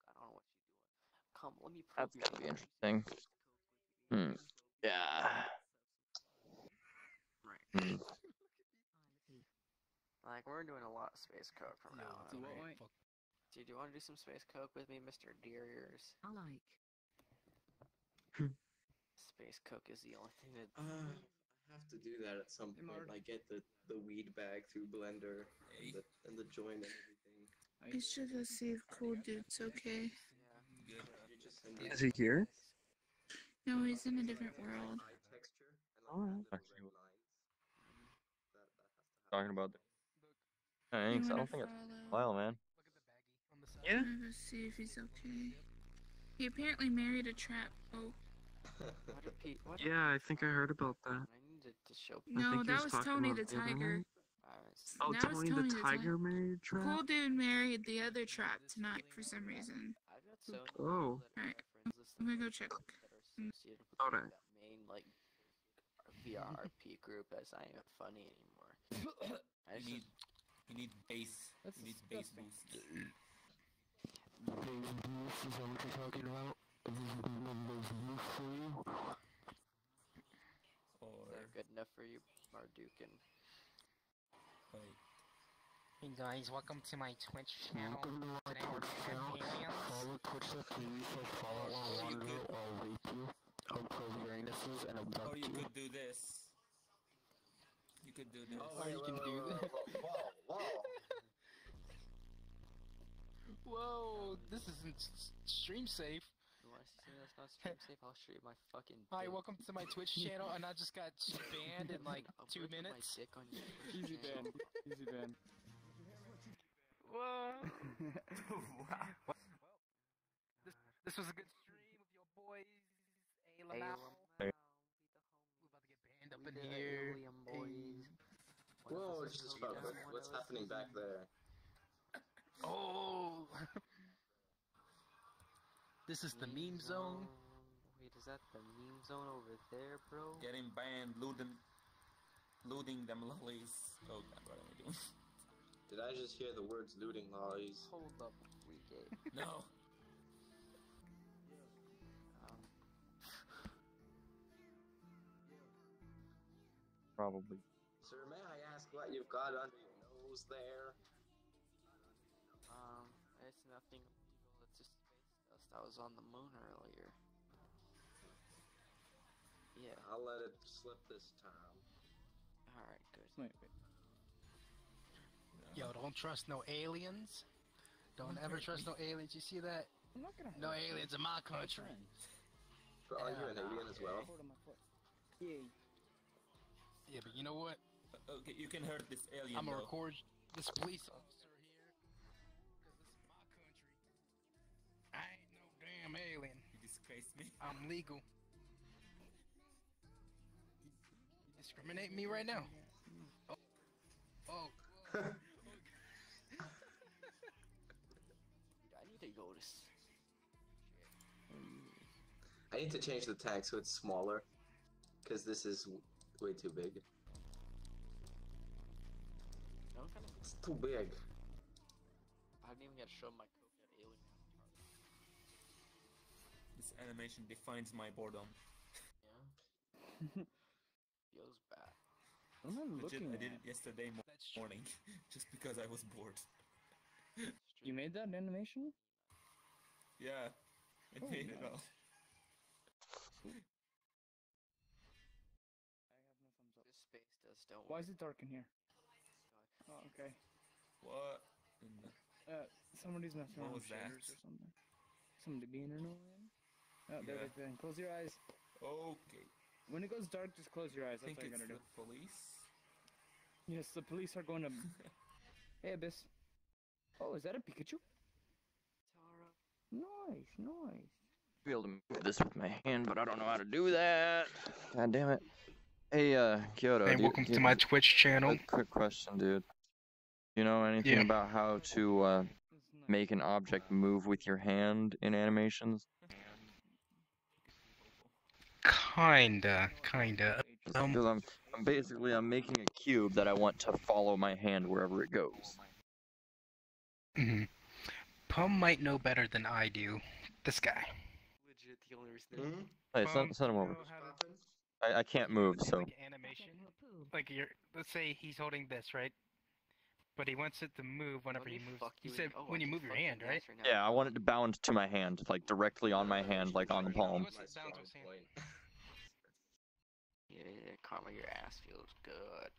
I don't know what you're doing. Come, let me prove That's you gonna be wrong. interesting. Yeah. Right. Like, we're doing a lot of space coke from now on. Right? Dude, do you want to do some space coke with me, Mr. Dear Ears? I like. Space coke is the only thing that... I have to do that at some point. Like, get the weed bag through Blender and the joint and everything. I should go see if Cool Dude's okay. Is he here? No, he's in a different world. Talking about the thanks. I don't think it's a while, man. Yeah. I'm gonna see if he's okay. He apparently married a trap. Oh. Yeah, I think I heard about that. I needed to show... No, that was Tony the Tiger. Oh, That was Tony the Tiger married Trap? Cool Dude married the other trap tonight for some reason. Oh. Alright, I'm gonna go check. Alright. Main, like, VRP group as I ain't funny anymore. You need bass. You need bass boost. Bass boost is that what you're talking about? Is that good enough for you, Mardukin? Hey guys, welcome to my Twitch channel. Today we're playing Or you could do this. You could do this. Or you can do this. Whoa, this isn't stream safe. You want to see something that's not stream safe? I'll show you my fucking dick. Hi, welcome to my Twitch channel, and I just got banned in like I'll 2 break my minutes. dick on your Easy ban. Easy ban. Whoa. Wow. This was a good stream with your boys. Ayla now. We're about to get banned up in here. Whoa, just about what's happening back there? Oh. This is the meme zone. Wait, is that the meme zone over there, bro? Getting banned, looting them lollies. Oh god, what am I doing? Did I just hear the words looting lollies? Hold up, we gay. No. Probably. Sir, may I ask what you've got under your nose there? It's nothing illegal, it's just space dust. I was on the moon earlier. Yeah. I'll let it slip this time. Alright, good. Wait. Yo, don't trust no aliens. Don't ever trust no aliens. You see that? I'm not gonna no aliens in my country. But are you an alien as well? Yeah. Yeah, but you know what? Okay, you can hurt this alien. I'm gonna though. record this police officer here. Because this is my country. I ain't no damn alien. You disgrace me. I'm legal. You discriminate me right now. Oh. I need to go to I need to change the tank so it's smaller. Because this is way too big. It's too big. I haven't even got to show my coconut alien avatar. This animation defines my boredom. Yeah. Feels bad. I'm not looking I at did it yesterday morning, just because I was bored. You made that animation? Yeah, I Oh, made it nice. all. This space does don't Why work. is it dark in here? Oh, okay. What? Somebody's messing What around was with that? shaders or something. Somebody being annoying. Oh, there Yeah. they go. Close your eyes. Okay. When it goes dark, just close your eyes. I That's think all you it's gotta do. the police. Yes, the police are going to... Hey, Abyss. Oh, is that a Pikachu? Nice, nice. Be able to move this with my hand, but I don't know how to do that. God damn it. Hey, Kyoto. Hey, welcome to my Twitch channel. Quick question, dude. You know anything Yeah. about how to make an object move with your hand in animations? Kinda. Because I'm making a cube that I want to follow my hand wherever it goes. Pum might know better than I do. This guy. Legit, the only reason. Hey, send him over. I can't move, so. Like animation. Like let's say he's holding this, right? But he wants it to move whenever he moves. You said when you move your hand, right? Yeah, I want it to bound to my hand, like directly on my hand, like on the palm. Yeah, Karma, your ass feels good.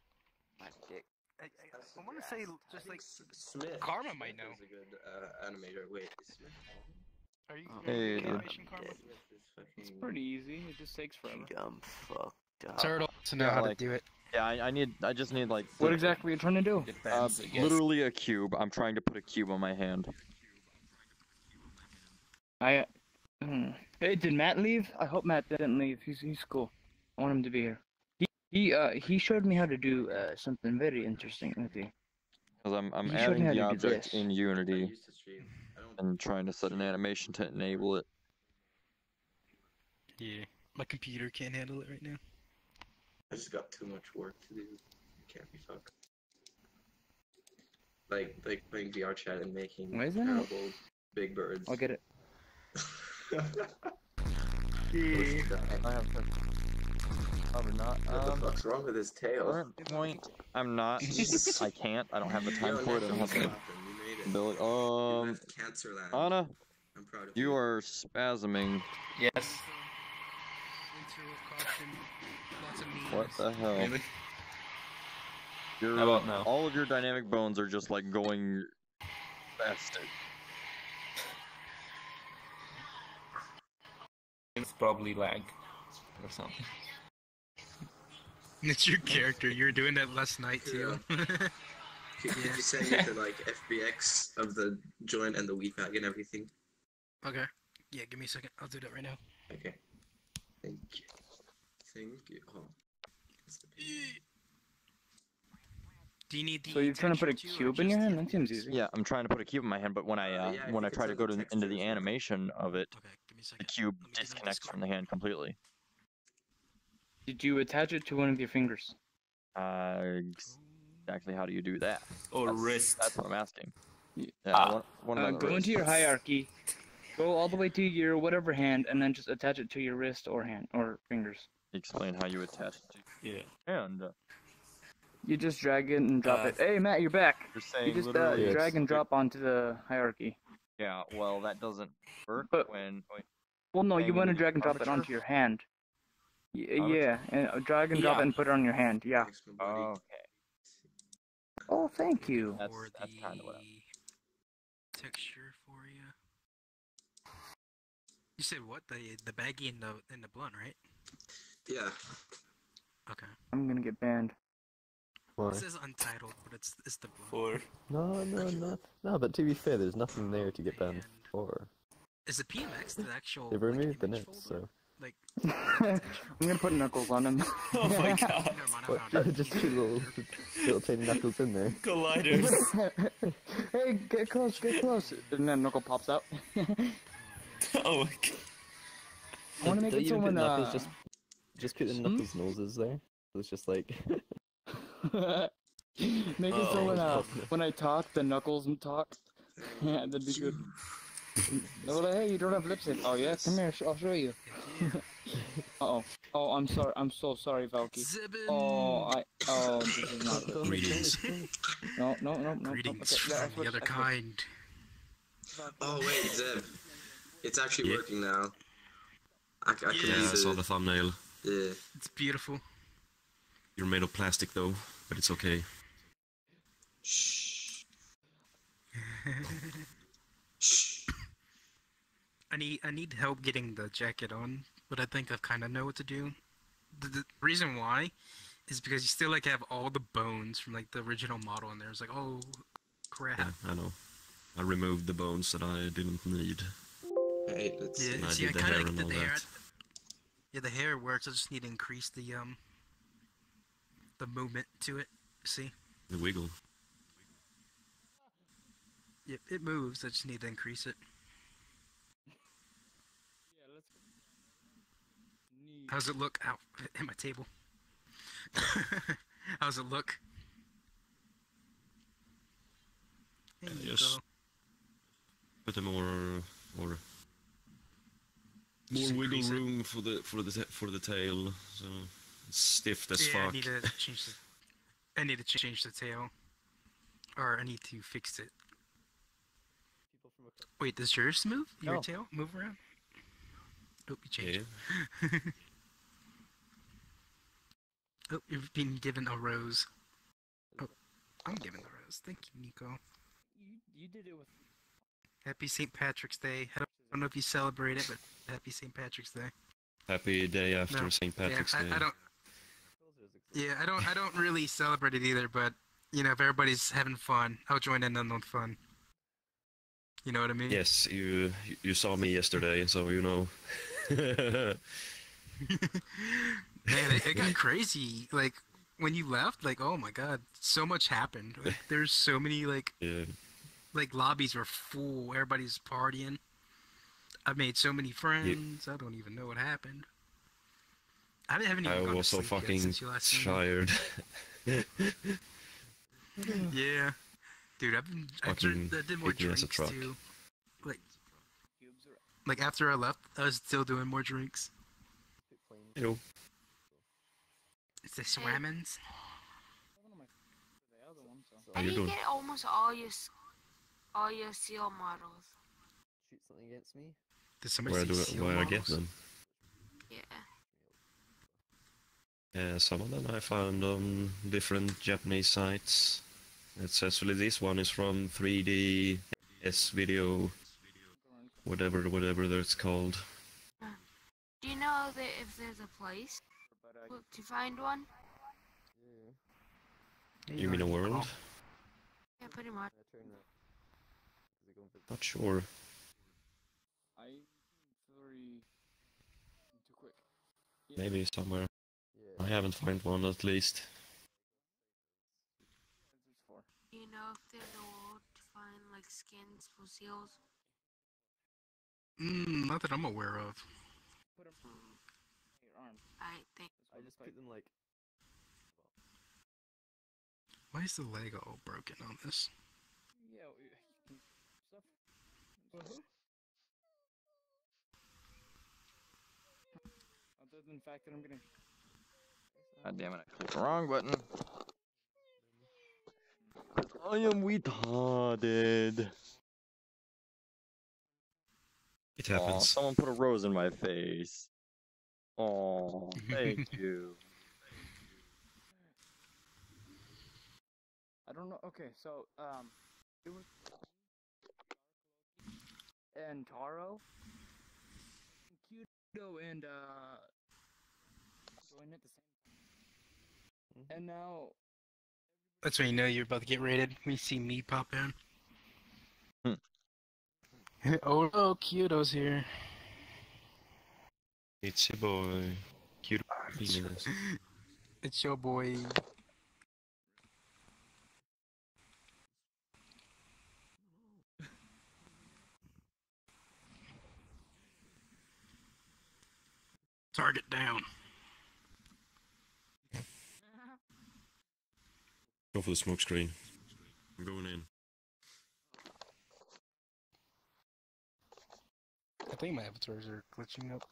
My dick. I want to say just like Smith. Karma might know. Is a good animator. Wait, is Smith? Are you Hey, dude. animation, Karma? It's pretty easy. It just takes forever. Dumb fucked up. Turtle to know how to do it. Yeah, I just need like. What exactly are you trying to do? Literally a cube. I'm trying to put a cube on my hand. Hey, did Matt leave? I hope Matt didn't leave. He's cool. I want him to be here. He showed me how to do something very interesting with you. Because I'm He showed me adding how the to do object this. in Unity and trying to set an animation to enable it. Yeah, my computer can't handle it right now. I just got too much work to do. Can't be fucked. Like playing VRChat and making Why is that? terrible big birds. I'll get it. I have to. Probably not. What the fuck's wrong with his tail? Current point, I'm not. I can't. I don't have the time for it. I don't have the ability. Cancerland. Anna, I'm proud of you are spasming. Yes. What the hell? Really? How about now? All of your dynamic bones are just like going faster. It's probably lag or something. It's your character. You were doing that last night too. Could you send me the like FBX of the joint and the weed pack and everything? Okay. Yeah, give me a second. I'll do that right now. Okay. Thank you. Thank you. Oh. Do you need the? So you're trying to put a cube in your hand? That seems easy. Yeah, I'm trying to put a cube in my hand, but when I try to go into the animation of it, the cube disconnects from the hand completely. Did you attach it to one of your fingers? Exactly how do you do that? Or wrist. That's what I'm asking. Yeah, go into your hierarchy, go all the way to your whatever hand, and then just attach it to your wrist or hand or fingers. Explain how you attach it to your hand. You just drag it and drop it. Hey Matt, you're back. You're saying you just literally drag and drop onto the hierarchy. Yeah, well that doesn't work when. Well, no, you want to drag and drop it onto your hand. Yeah, and drag and drop it and put it on your hand. Yeah. Okay. Oh, thank you. That's kind of what. Texture for you. You said what? The baggie and the blunt, right? Yeah. Okay. I'm gonna get banned. Why? It says untitled, but it's the blunt. No, but to be fair, there's nothing there to get banned for. Is the PMX the actual? They've removed the nets, so. Like. I'm gonna put knuckles on him. Oh my god. What? Just two little tiny knuckles in there. Colliders. Hey, get close, get close. And then knuckle pops out. Oh my god. I wanna make it so when just put the knuckles noses there. So it's just like. Make it so when I talk, the knuckles talk. Yeah, that'd be good. They're like, hey, you don't have lipstick. Oh yeah, come here, I'll show you. Uh-oh. Oh, I'm sorry. I'm so sorry, Valky. Oh, this is not good. Greetings. No. Greetings Okay, from the other kind. Oh wait, Zeb. It's actually Yeah. working now. I can Yeah, I saw the thumbnail. Yeah. It's beautiful. You're made of plastic though, but it's okay. Shh. I need help getting the jacket on, but I think I kind of know what to do. The reason why is because you still like have all the bones from like the original model in there. It's like, oh crap. Yeah, I know. I removed the bones that I didn't need. Hey, let's Yeah, see. see, I kind of did the hair. Yeah, the hair works. I just need to increase the movement to it. See? The wiggle. Yep, it moves. I just need to increase it. How's it look? Ow, hit my table. How's it look? There you Yes. go. Bit more Just wiggle increase it. room for the tail. So it's stiff as Yeah, fuck. I need to change the tail. Or I need to fix it. Wait, does yours move? Your tail move around? Oh, you changed it. Oh, you've been given a rose. Oh, I'm giving the rose. Thank you, Nico. You did it with... Happy St. Patrick's Day. I don't know if you celebrate it, but happy St. Patrick's Day. Happy day after No. St. Patrick's Day. I don't. Yeah, I don't really celebrate it either, but you know, if everybody's having fun, I'll join in on the fun. You know what I mean? Yes, you saw me yesterday, so you know. Man, it got crazy. Like when you left, like oh my god, so much happened. Like, there's so many like lobbies were full. Everybody's partying. I've made so many friends. I don't even know what happened. I haven't even I gone was to so sleep yet fucking since you last seen me. tired. Yeah, dude, I did more hit me as a drinks truck. too. Like after I left, I was still doing more drinks. Yo. Is this Rammons? How do you get almost all your seal models? Shoot something against me? Did somebody say seal Where I models? get them? Yeah. Yeah, some of them I found on different Japanese sites. Especially this one is from 3D S video, whatever that's called. Do you know that if there's a place to find one? You mean a world? Yeah, pretty much. Not sure. Maybe somewhere. I haven't found one at least. Do you know if there's a world to find like skins for seals? Not that I'm aware of. I think. I just put them like. Why is the leg all broken on this? Yeah, stuff. Other than the fact that I'm gonna... God damn it, I clicked the wrong button. I am retarded. It happens. Aw, someone put a rose in my face. Oh, thank you. I don't know. Okay, so it was and Taro, Kyudo, and joined at the same time, and now That's when you know you're about to get raided. When you see me pop in. Oh, Kyoto's here. It's your boy. Cute penis. It's your boy. Target down. Go for the smoke screen. I'm going in. I think my avatars are glitching up.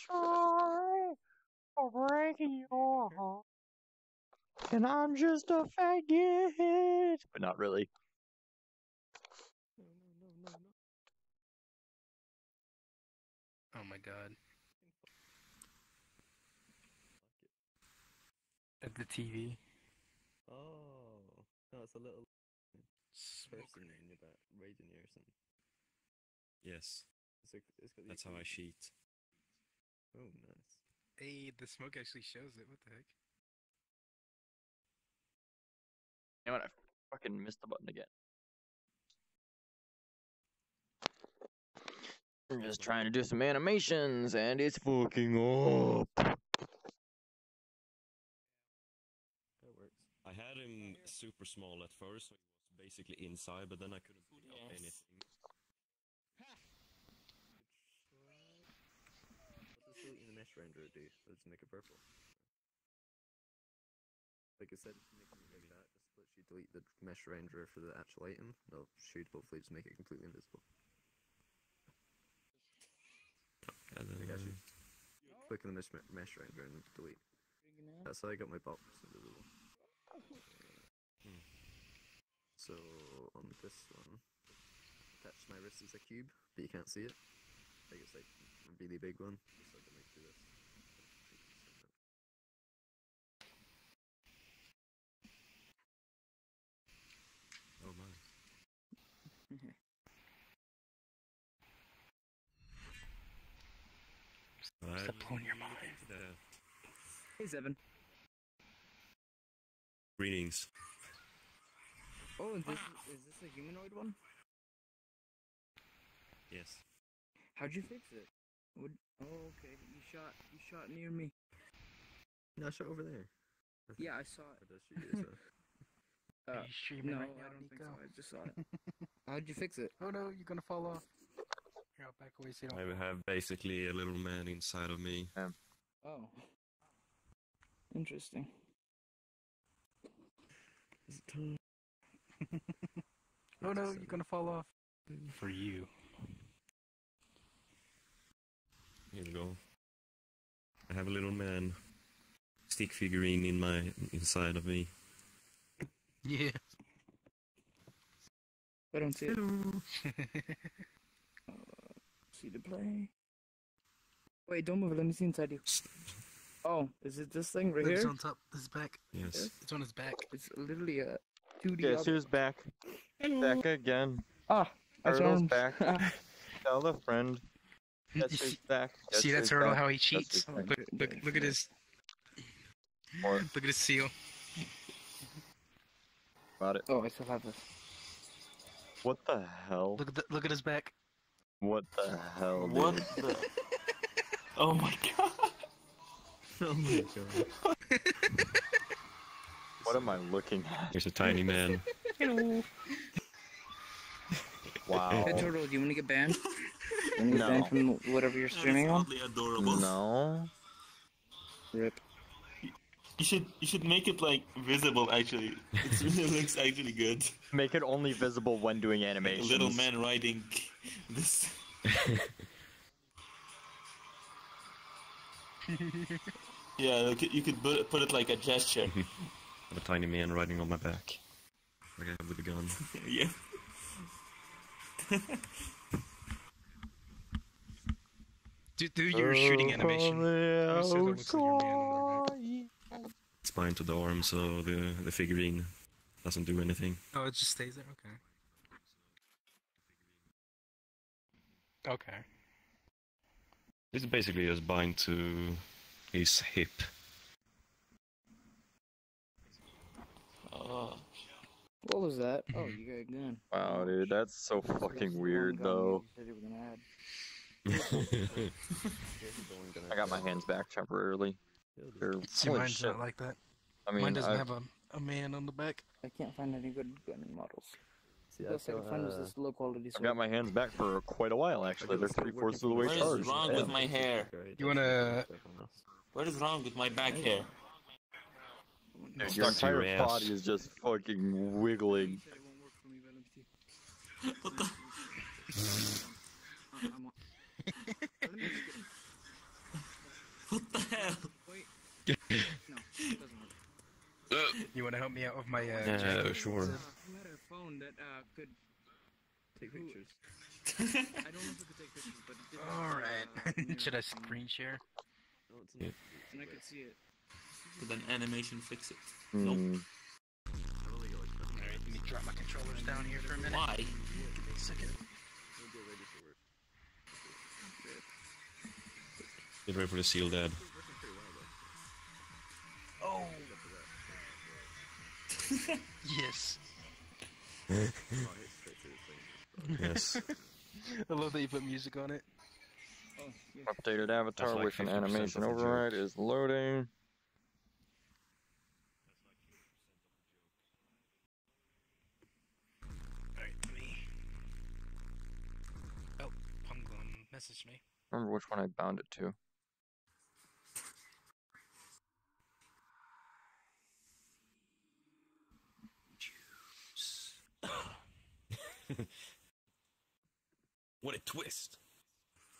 sorry for breaking your heart. And I'm just a faggot. But not really. Oh my god. At the TV. Oh, no, it's a little Smoke person in your back, raising you or something. Yes. It's got That's how I cheat. Oh, nice. Hey, the smoke actually shows it. What the heck? Damn it, I fucking missed the button again. I'm just trying to do some animations, and it's fucking up. That works. I had him super small at first, so he was basically inside, but then I couldn't put up anything. What does deleting the mesh renderer do? Does it make it purple? Like I said, making it like that, just literally delete the mesh renderer for the actual item. No, should hopefully just make it completely invisible. Like actually, click on the mesh renderer and delete. That's how I got my box invisible. So on this one, attach my wrist as a cube, but you can't see it. Like it's like a really big one, just like I make do this. Oh my. Stop blowing your mind. Hey, Seven. Greetings. Oh, is this a humanoid one? Yes. How'd you fix it? Oh, okay. You shot near me. No, I shot over there. Yeah, I saw it. Does she do so? Are you streaming no, right now, I don't think Nico? so. I just saw it. How'd you fix it? Oh no, you're gonna fall off. Here, I'll back away so you don't. I have basically a little man inside of me. Oh. Interesting. Oh no, you're gonna fall off. For you. Here we go. I have a little man stick figurine inside of me. Yeah. I don't see Hello. it. See the play. Wait, don't move it. Let me see inside you. Oh, is it this thing right Look, here? it's on top. His back. Yes. It's on his back. It's literally a 2D. Guess who's back? Back again. Ah, that's Turtle's arms. back. Tell a friend. Guess who's back? Guess See that who's turtle? back? How he Guess cheats. who's back? Look at his. What? Look at his seal. Got it. Oh, I still have this. What the hell? Look at his back. What the hell, dude? What the? Oh my god. Oh my god. What am I looking at? Here's a tiny man. Hello. Wow. Hey, Turtle, do you want to get banned? You want to get No. banned from whatever you're streaming on? Oddly adorable. No. Rip. You should make it like visible. Actually, it really looks actually good. Make it only visible when doing Like a animations. little man riding this. Yeah, you could put it like a gesture. Have a tiny man riding on my back. Like I have with a gun. Yeah. Do your shooting animation. Let me see what looks like your man on their back. It's bind to the arm, so the figurine doesn't do anything. Oh, it just stays there? Okay. Okay. It's basically just bind to his hip. What was that? Oh, you got a gun. Wow, dude, that's so fucking weird, though. I got my hands back temporarily. See, Holy mine's shit. not like that. I mean, Mine doesn't have a man on the back. I can't find any good gun models. See, The best I could find was this low quality I've got my hands back for quite a while, actually. They're 3/4 of the way What charged. is wrong with my hair? You wanna... What is wrong with my back hair? Dude, your Stuck to your entire ass. body is just fucking wiggling. What the? want to help me out with my Yeah, jacket? sure. Zeb? You had a phone that could take pictures. I don't know if it could take pictures, but it did. Alright. Should I screen share? No, it's Yeah. And I could see it. Did an animation fix it? Hmm. Nope. Alright, let me drop my controllers down here for a minute. Why? Give me a second. We'll get ready for work. Get ready for the seal dad. Working pretty well, though. Oh! Yes. Oh, I hit straight through this thing. Yes. I love that you put music on it. Oh, yes. Updated avatar That's like with an 50% animation of the override joke. is loading. Alright, let me... Oh, Punglum messaged me. Remember which one I bound it to. What a twist!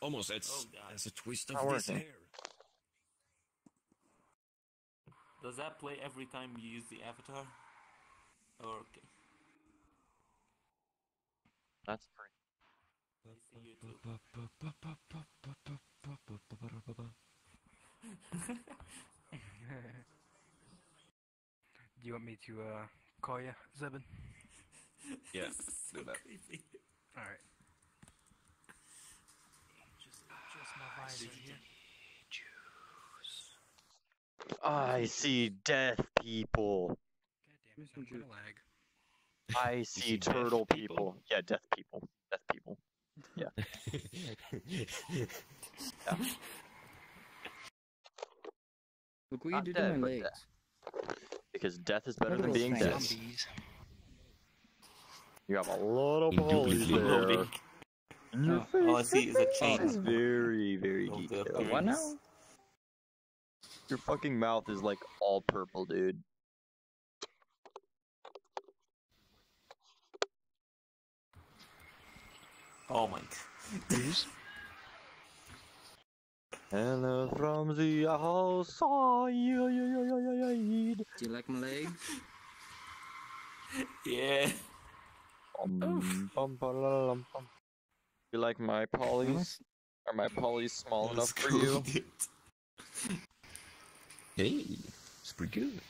Almost as a twist of Not this working. hair. Does that play every time you use the avatar? Okay. That's free. I see YouTube. Do you want me to call you, Zebin? Yeah. So creepy. Alright. Just my visor here. I see death people. God damn it, I'm gonna lag. I see death turtle people? people. Yeah, death people. Death people. Yeah. Yeah. Look what you Not did to dead, my but legs. death. Because death is better Look at than those being things. dead. Zombies. You have a lot of polys Indubitably there. loading. Your Oh, face all I see is a chain. is very, very Of the detailed. What now? Your fucking mouth is like all purple, dude. Oh my god. Hello from the outside. Do you like my legs? Yeah. Bum. You like my polys? Are my polys small enough for you? Hey, it's pretty good.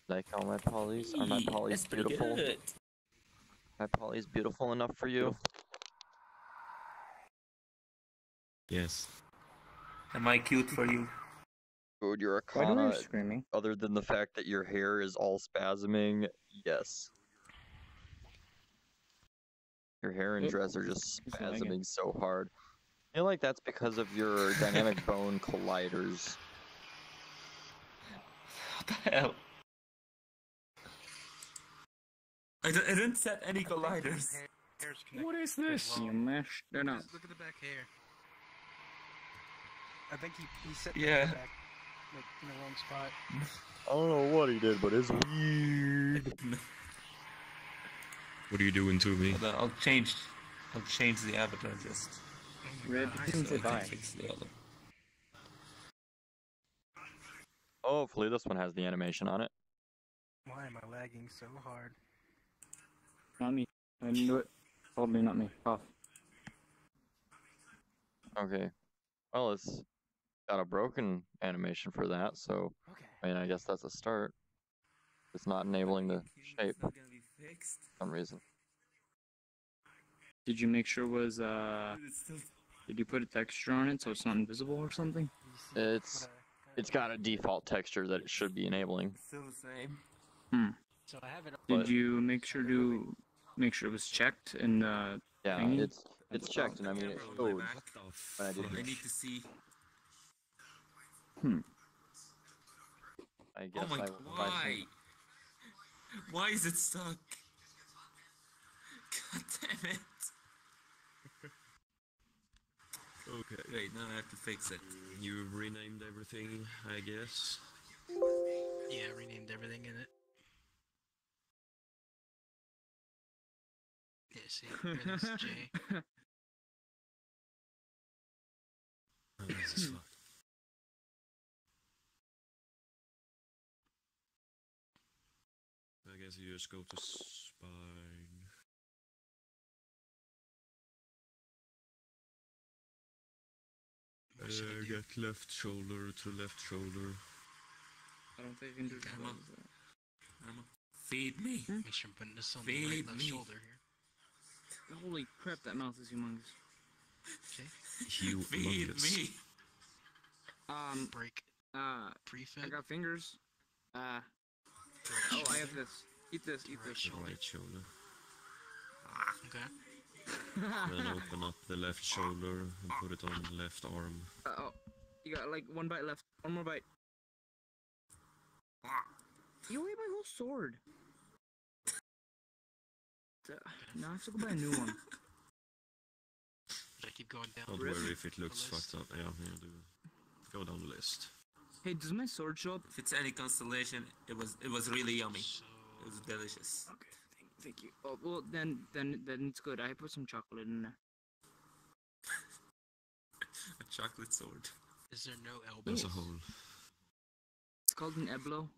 Like all my polys? Are my Hey, polys that's pretty beautiful? good. My polys beautiful enough for you? Yes. Am I cute for you? Dude, you're a Why do I Kana. hear screaming? Other than the fact that your hair is all spasming, yes. Your hair and Oop. dress are just Just like it. spasming so hard. I feel like that's because of your dynamic bone colliders. What the hell? I didn't set any colliders. What is this? You mashed it up. Just look at the back hair. I think he set the Yeah. back like in the wrong spot. I don't know what he did, but it's weird. What are you doing to me? Hold on, I'll change the avatar just. Red seems So I to can die. fix the other. Hopefully this one has the animation on it. Why am I lagging so hard? Not me. I didn't do it. Probably not me. Off. Okay. Well, it's got a broken animation for that, so Okay. I mean, I guess that's a start. It's not enabling the shape It's not gonna be fixed. for some reason. Did you make sure it was It's still... Did you put a texture on it so it's not invisible or something? It's got a default texture that it should be enabling. It's still the same. Hmm. So I have it. Did you make sure it was checked and Yeah, thingy? it's checked, and I mean it showed when I did I it. need to see. I guess Oh my I god, will why? Why is it stuck? God damn it. Okay. Wait, now I have to fix it. You renamed everything, I guess. Yeah, I renamed everything in it. Yeah, see, everything's J. Oh, this is fucked. guess you just go to spine. Get left shoulder to left shoulder. I don't think you can do that. Feed me. Make sure I'm putting this on the right left shoulder here. Holy crap, that mouth is humongous. Okay. Feed me. Break. Prefed. I got fingers. I have this. Eat this. Right shoulder. Okay. Then open up the left shoulder and put it on the left arm. You got like one bite left. One more bite. You ate my whole sword. Now I have to go buy a new one. Should I keep going down? Don't worry if it looks fucked up. Yeah, do. Go down the list. Hey, does my sword show up? If it's any constellation, it was really yummy. It was delicious. Okay, thank you. Oh well, then it's good. I put some chocolate in there. A chocolate sword. Is there no elbow? There's a hole. It's called an eblo.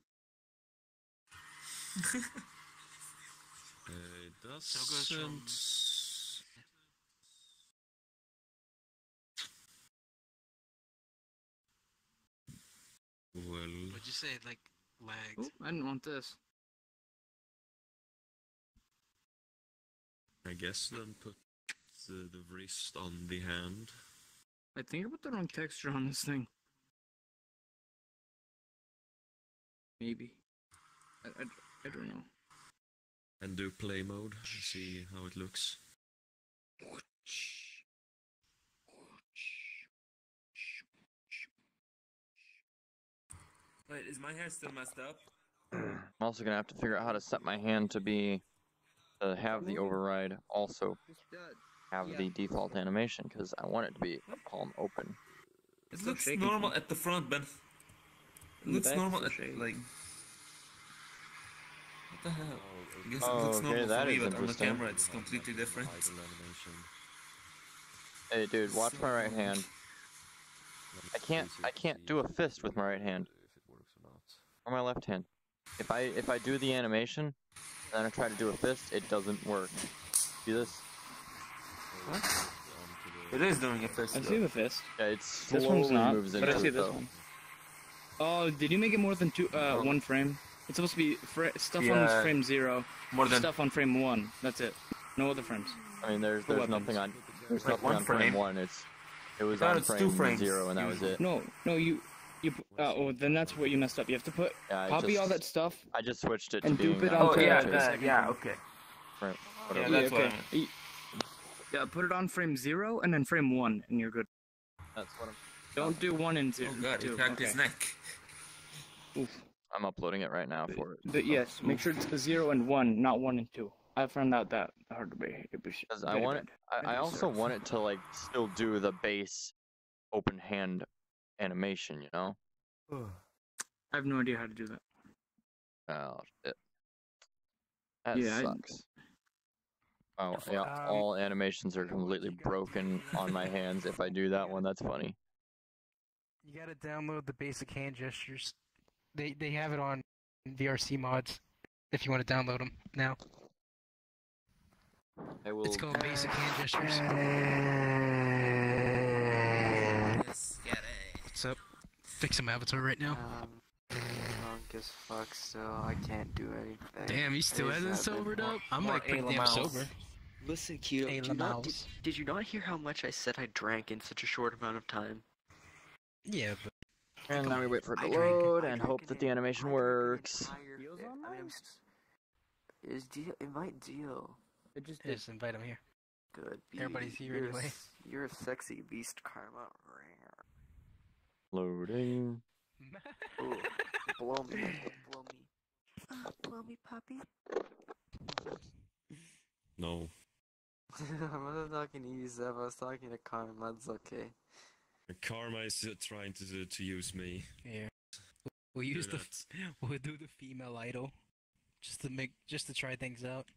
It doesn't. So it goes from... Well... What'd you say, like, lagged? Oh, I didn't want this. I guess then put the wrist on the hand. I think I put the wrong texture on this thing. Maybe. I don't know. And do play mode, see how it looks. Wait, is my hair still messed up? I'm also gonna have to figure out how to set my hand to have the override also have the default animation, because I want it to be palm open. It looks normal at the front, Ben. It looks normal at, like... What the hell? I guess it looks normal for me, but on the camera it's completely different. Hey dude, watch my right hand. I can't do a fist with my right hand. Or my left hand. If I do the animation, and then I try to do a fist, it doesn't work. See this? What? It is doing a fist. I see the fist. Yeah, it This one's slowly not, moves but into I see it, this though. one. Oh, did you make it more than one frame? It's supposed to be stuff on frame 0, stuff on frame 1. That's it. No other frames. I mean, there's nothing on on frame 1. It was No, on it's frame 2 frames. 0, and that was it. No, oh, then that's what you messed up. You have to put Yeah, copy all that stuff. I just switched it and to being dupe it on onto frame the 2. second frame. okay. Right, Yeah, whatever. that's what I okay. meant. Yeah, put it on frame 0 and then frame 1, and you're good. That's what I'm... Don't do 1 and 2. Oh god, he cracked his neck. Oof. I'm uploading it right now for it. But yes, make sure it's 0 and 1, not 1 and 2. I found out that hard way. Because I want it. I also want it to like still do the base open hand animation, you know? I have no idea how to do that. Oh shit. That Yeah, sucks. Oh yeah, all animations are completely broken on my hands if I do that one. That's funny. You gotta download the basic hand gestures. They have it on VRC mods if you want to download them now. I will... It's called basic hand gestures. What's up? Fixing my avatar right now. Drunk as fuck still. I can't do anything. Damn, he still hasn't sobered up? I'm like pretty damn sober. Listen, Keto, did you not hear how much I said I drank in such a short amount of time? Yeah, but... And now we wait for it to load and hope that the animation works. Invite Dio. Just invite him here. Good. Everybody's here anyway. You're a sexy beast, Karma. Loading. Ooh, blow me. Blow me, puppy. No. I'm not talking to you, Zev. I was talking to Karma. That's okay. Karma is trying to use me. Yeah. We'll use we'll do the female idol, just to try things out.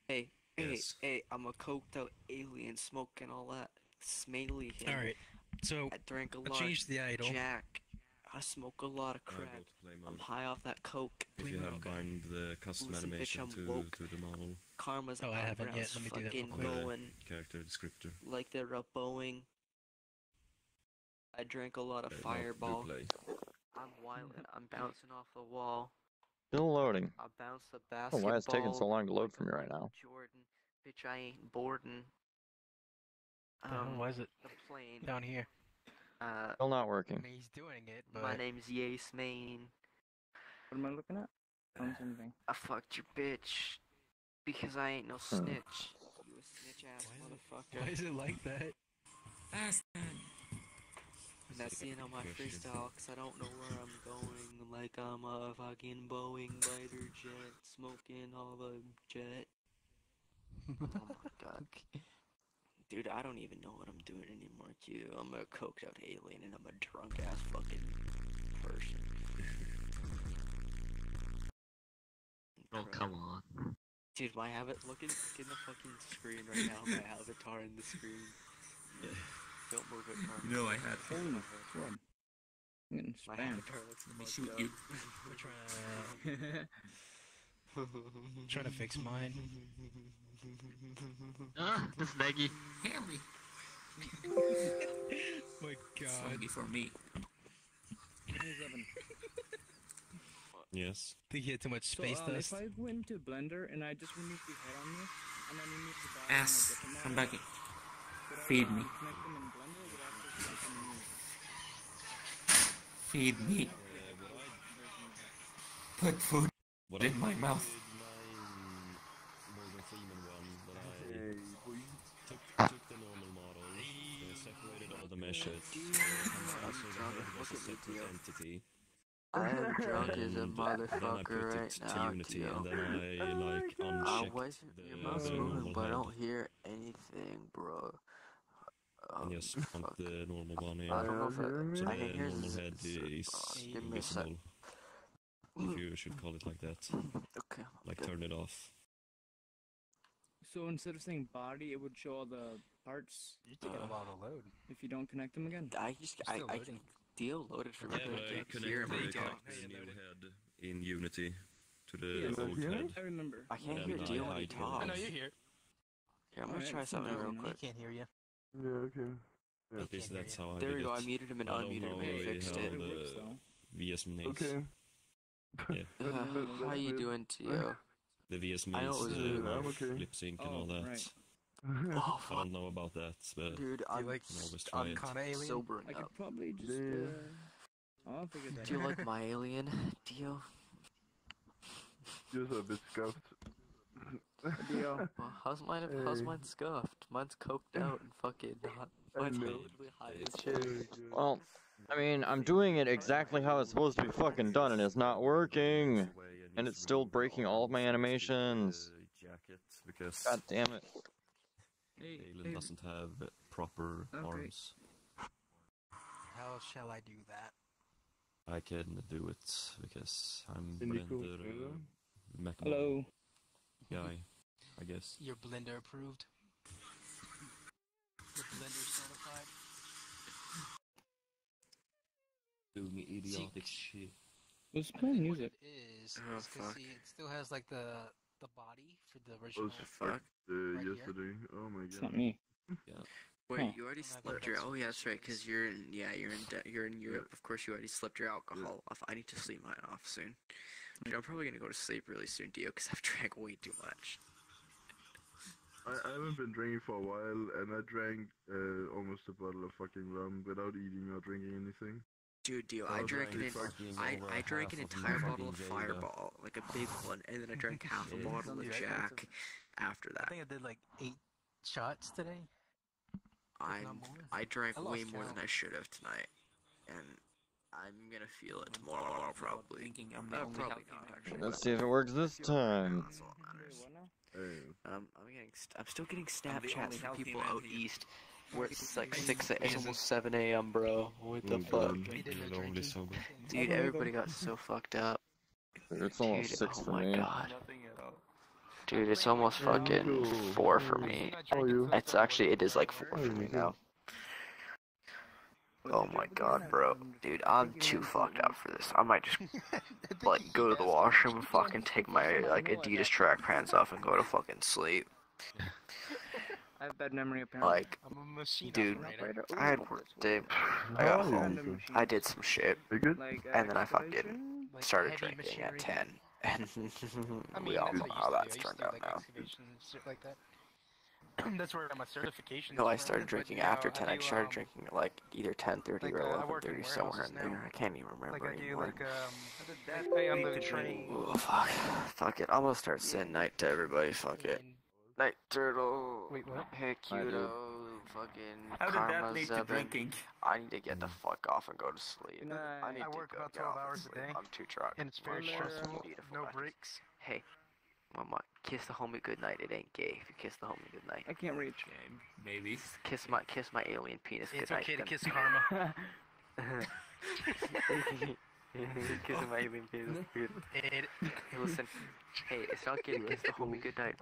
Hey, I'm a coked out alien smoking all that smelly. All right, so I drank a lot. I'll change the idol. Jack. I smoke a lot of Go crack. to play I'm mode. high off that coke. If you have bind the custom Listen, bitch, animation I'm woke. to the model. Karma's Oh, I haven't yet. eyebrows Let me do that real fucking quick. going Character descriptor. like they're a Boeing. I drank a lot of Do Fireball. play. I'm wildin'. I'm bouncing off the wall. Still loading. I bounce the Oh, basketball. why is it taking so long to load for me right now? Jordan. Bitch, I ain't boarding. Why is it The plane. down here? Still not I working. mean, he's doing it, but My name's Yace Main. What am I looking at? I don't see anything. I fucked your bitch because I ain't no snitch. You a snitch ass motherfucker. why is it like that? I'm not seeing on my freestyle because I don't know where I'm going. Like I'm a fucking Boeing fighter jet, smoking all the jet. Oh my god. Dude, I don't even know what I'm doing anymore, Q. I'm a coked out alien and I'm a drunk ass fucking person. Oh, come on. Dude, my look in the fucking screen right now, my avatar in the screen. Don't move it, Carmen. No, I had to. Holy crap. I'm getting My spammed. avatar looks Let me fucked shoot up. you. We're trying to fix mine. Ah, this leggy. Hammy. My God. Sluggy for me. Hey, Zevin. Yes. I think he had too much space So, dust. if I go into Blender and I just remove the head on this, and then remove the body Ass. on a different Come model, back. would I Feed me. connect them in Blender, or would I have to connect them in Feed me. Put food in my mouth. Morgan Freeman one, but I took the normal model, separated all the meshes, and also the head was a separate entity. I am drunk as a And then I motherfucker put it right to now, Unity, Q. and then I like unchecked Your the mouth's moving, normal but I head don't hear anything, bro. and just pumped the normal one in. I don't know if So I can the hear normal head is give me a sec. invisible, if you should call it like that. Okay. Like turn it off. So instead of saying body, it would show all the parts. You're taking a while to load. If you don't connect them again. I Deal loaded for me. Yeah, but I connected the new head in Unity to the old head. I remember. I can't hear And Deal when he I talks. I know you're here. Here, I'm gonna Alright, try something real He quick. can't hear you. Yeah, okay. At least that's how I There did we go, it. I muted him and I don't unmuted him know and fixed how it. the VS Maze. Okay. Yeah. How you doing, Tio? The VS I know Maze, it was the I'm okay. lip sync and all that. right. Oh, I don't know about that, but dude, I'm like can always try I'm it. Kinda alien. sobering I up. could probably just. I'll figure that Do you out. like my alien, Dio? You're a bit scuffed. Dio. Well, how's mine scuffed? Mine's coked out and fucking hot. Mine's literally high as shit. Well, I mean, I'm doing it exactly how it's supposed to be fucking done, and it's not working. And it's still breaking all of my animations. Jacket because God damn it. Alien doesn't have proper arms. How shall I do that? I can do it because I'm Indico, Mac Hello. guy, I guess. You're Blender approved. You're Blender certified. Doing idiotic shit. What's playing music? Is Oh, cause fuck. see, it still has like the body for the original. Oh, fuck? right here. yesterday. Oh my god. It's not me. Yeah. Wait, Huh. you already slept your? Oh yeah, that's right. Cause you're in Europe. Of course, you already slept your alcohol off. I need to sleep mine off soon. Dude, I'm probably gonna go to sleep really soon, Dio, because I've drank way too much. I haven't been drinking for a while, and I drank almost a bottle of fucking rum without eating or drinking anything. Dude, Dio, I I was drank like, I drank an entire bottle of Fireball, like a big one, and then I drank half a bottle of Jack after I that. think I did like 8 shots today. I drank I lost way more count. than I should have tonight, and I'm gonna feel it tomorrow probably. Probably not actually. Let's see if it works this time. That's all that matters. Hey. I'm still getting Snapchats from people out east where it's like 6 it's almost 7 a.m. bro. What the fuck? Dude, everybody got so fucked up. It's almost Dude, 6 oh for my me. god. Dude, it's almost fucking 4 for me. It's actually, it is like 4 for me now. Oh my god, bro. Dude, I'm too fucked up for this. I might just, like, go to the washroom and fucking take my, like, Adidas track pants off and go to fucking sleep. I have bad memory apparently. Like, I'm a machine dude, operator. I had work today. I got home, I did some shit, and then I fucking started drinking at 10. And we all know how that's turned out now. Excavation and shit like that. That's where my certification. No, I started drinking after 10. I started drinking at like either 10:30 or 11:30, somewhere in there. I can't even remember anymore. I pay on the train. Oh, fuck. Fuck it. I'm gonna start saying night to everybody. Fuck it. Night, Turtle. Wait, what? Hey, Cuto. Fucking How did that Karma lead to Zebin. drinking? I need to get the fuck off and go to sleep. I need I to work go about get 12 off and hours a sleep. day. I'm too drunk. And it's very stressful. No breaks. Hey, Mama, kiss the homie goodnight. It ain't gay if you kiss the homie goodnight. I can't reach. Maybe. Kiss my alien penis It's goodnight. okay to then. kiss Karma. Kissing my alien penis. Good. Hey, listen. Hey, it's not gay to kiss the homie goodnight.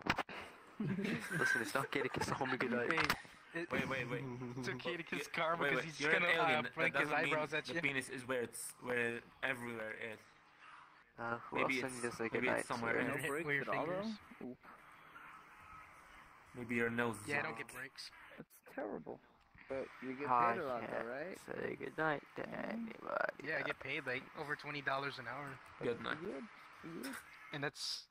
Listen, it's not gay to kiss the homie goodnight. Wait. It's okay to kiss Karma Wait, because he's you're gonna an alien. blink That his doesn't mean eyebrows at the you. penis is where it everywhere is. Who Maybe else it's, sent you this maybe goodnight? it's somewhere sir? in No breaks With your at all fingers. though? Oop. Maybe your nose. Yeah, I don't get breaks. That's terrible. But you get I paid a lot can't though, right? say goodnight to anybody. Yeah, I get paid like over $20 an hour. Good night. Good. And that's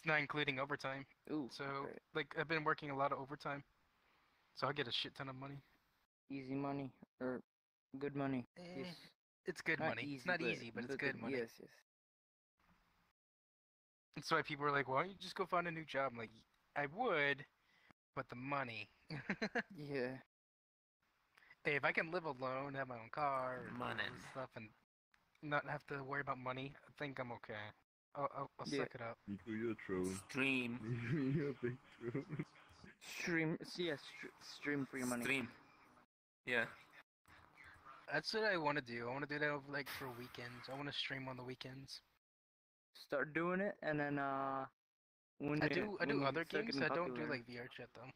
not including overtime. Ooh. So great. like I've been working a lot of overtime, so I get a shit ton of money. Easy money or good money. Yes. It's good Not money. It's not easy, but it's good money. Yes. That's why people are like, "Why don't you just go find a new job?" I'm like, I would, but the money. Yeah. Hey, if I can live alone, have my own car, and all Money. this stuff, and not have to worry about money, I think I'm okay. I'll Yeah. suck it up. You're true. Stream. You're a big true. Stream for your money. Stream. Yeah. That's what I want to do. I want to do that over, like for weekends. I want to stream on the weekends. Start doing it, and then when I it- do when you other start games. getting I don't do popular. like VRChat though.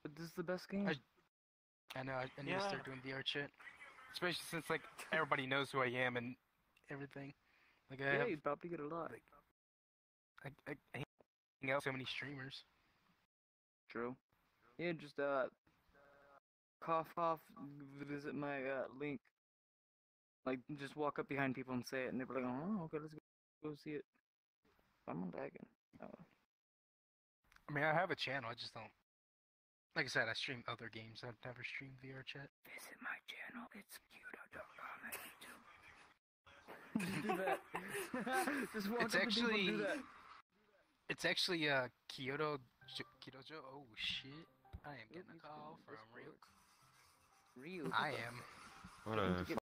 But this is the best game. I know. I need to Yeah. start doing VRChat, especially since like everybody knows who I am and everything. Like I Yeah, have, you'd probably get a lot. I hang out with so many streamers. True. Yeah, just cough, visit my link. Like, just walk up behind people and say it, and they'll be like, oh, okay, let's go see it. I'm lagging. Oh. I mean, I have a channel. I just don't. Like I said, I stream other games. I've never streamed VRChat. Visit my channel. It's cute.com. Do that. Just walk It's up to people and actually. do that. It's actually Kyoto. Oh shit! I am getting a call from Real. Real. I am. What a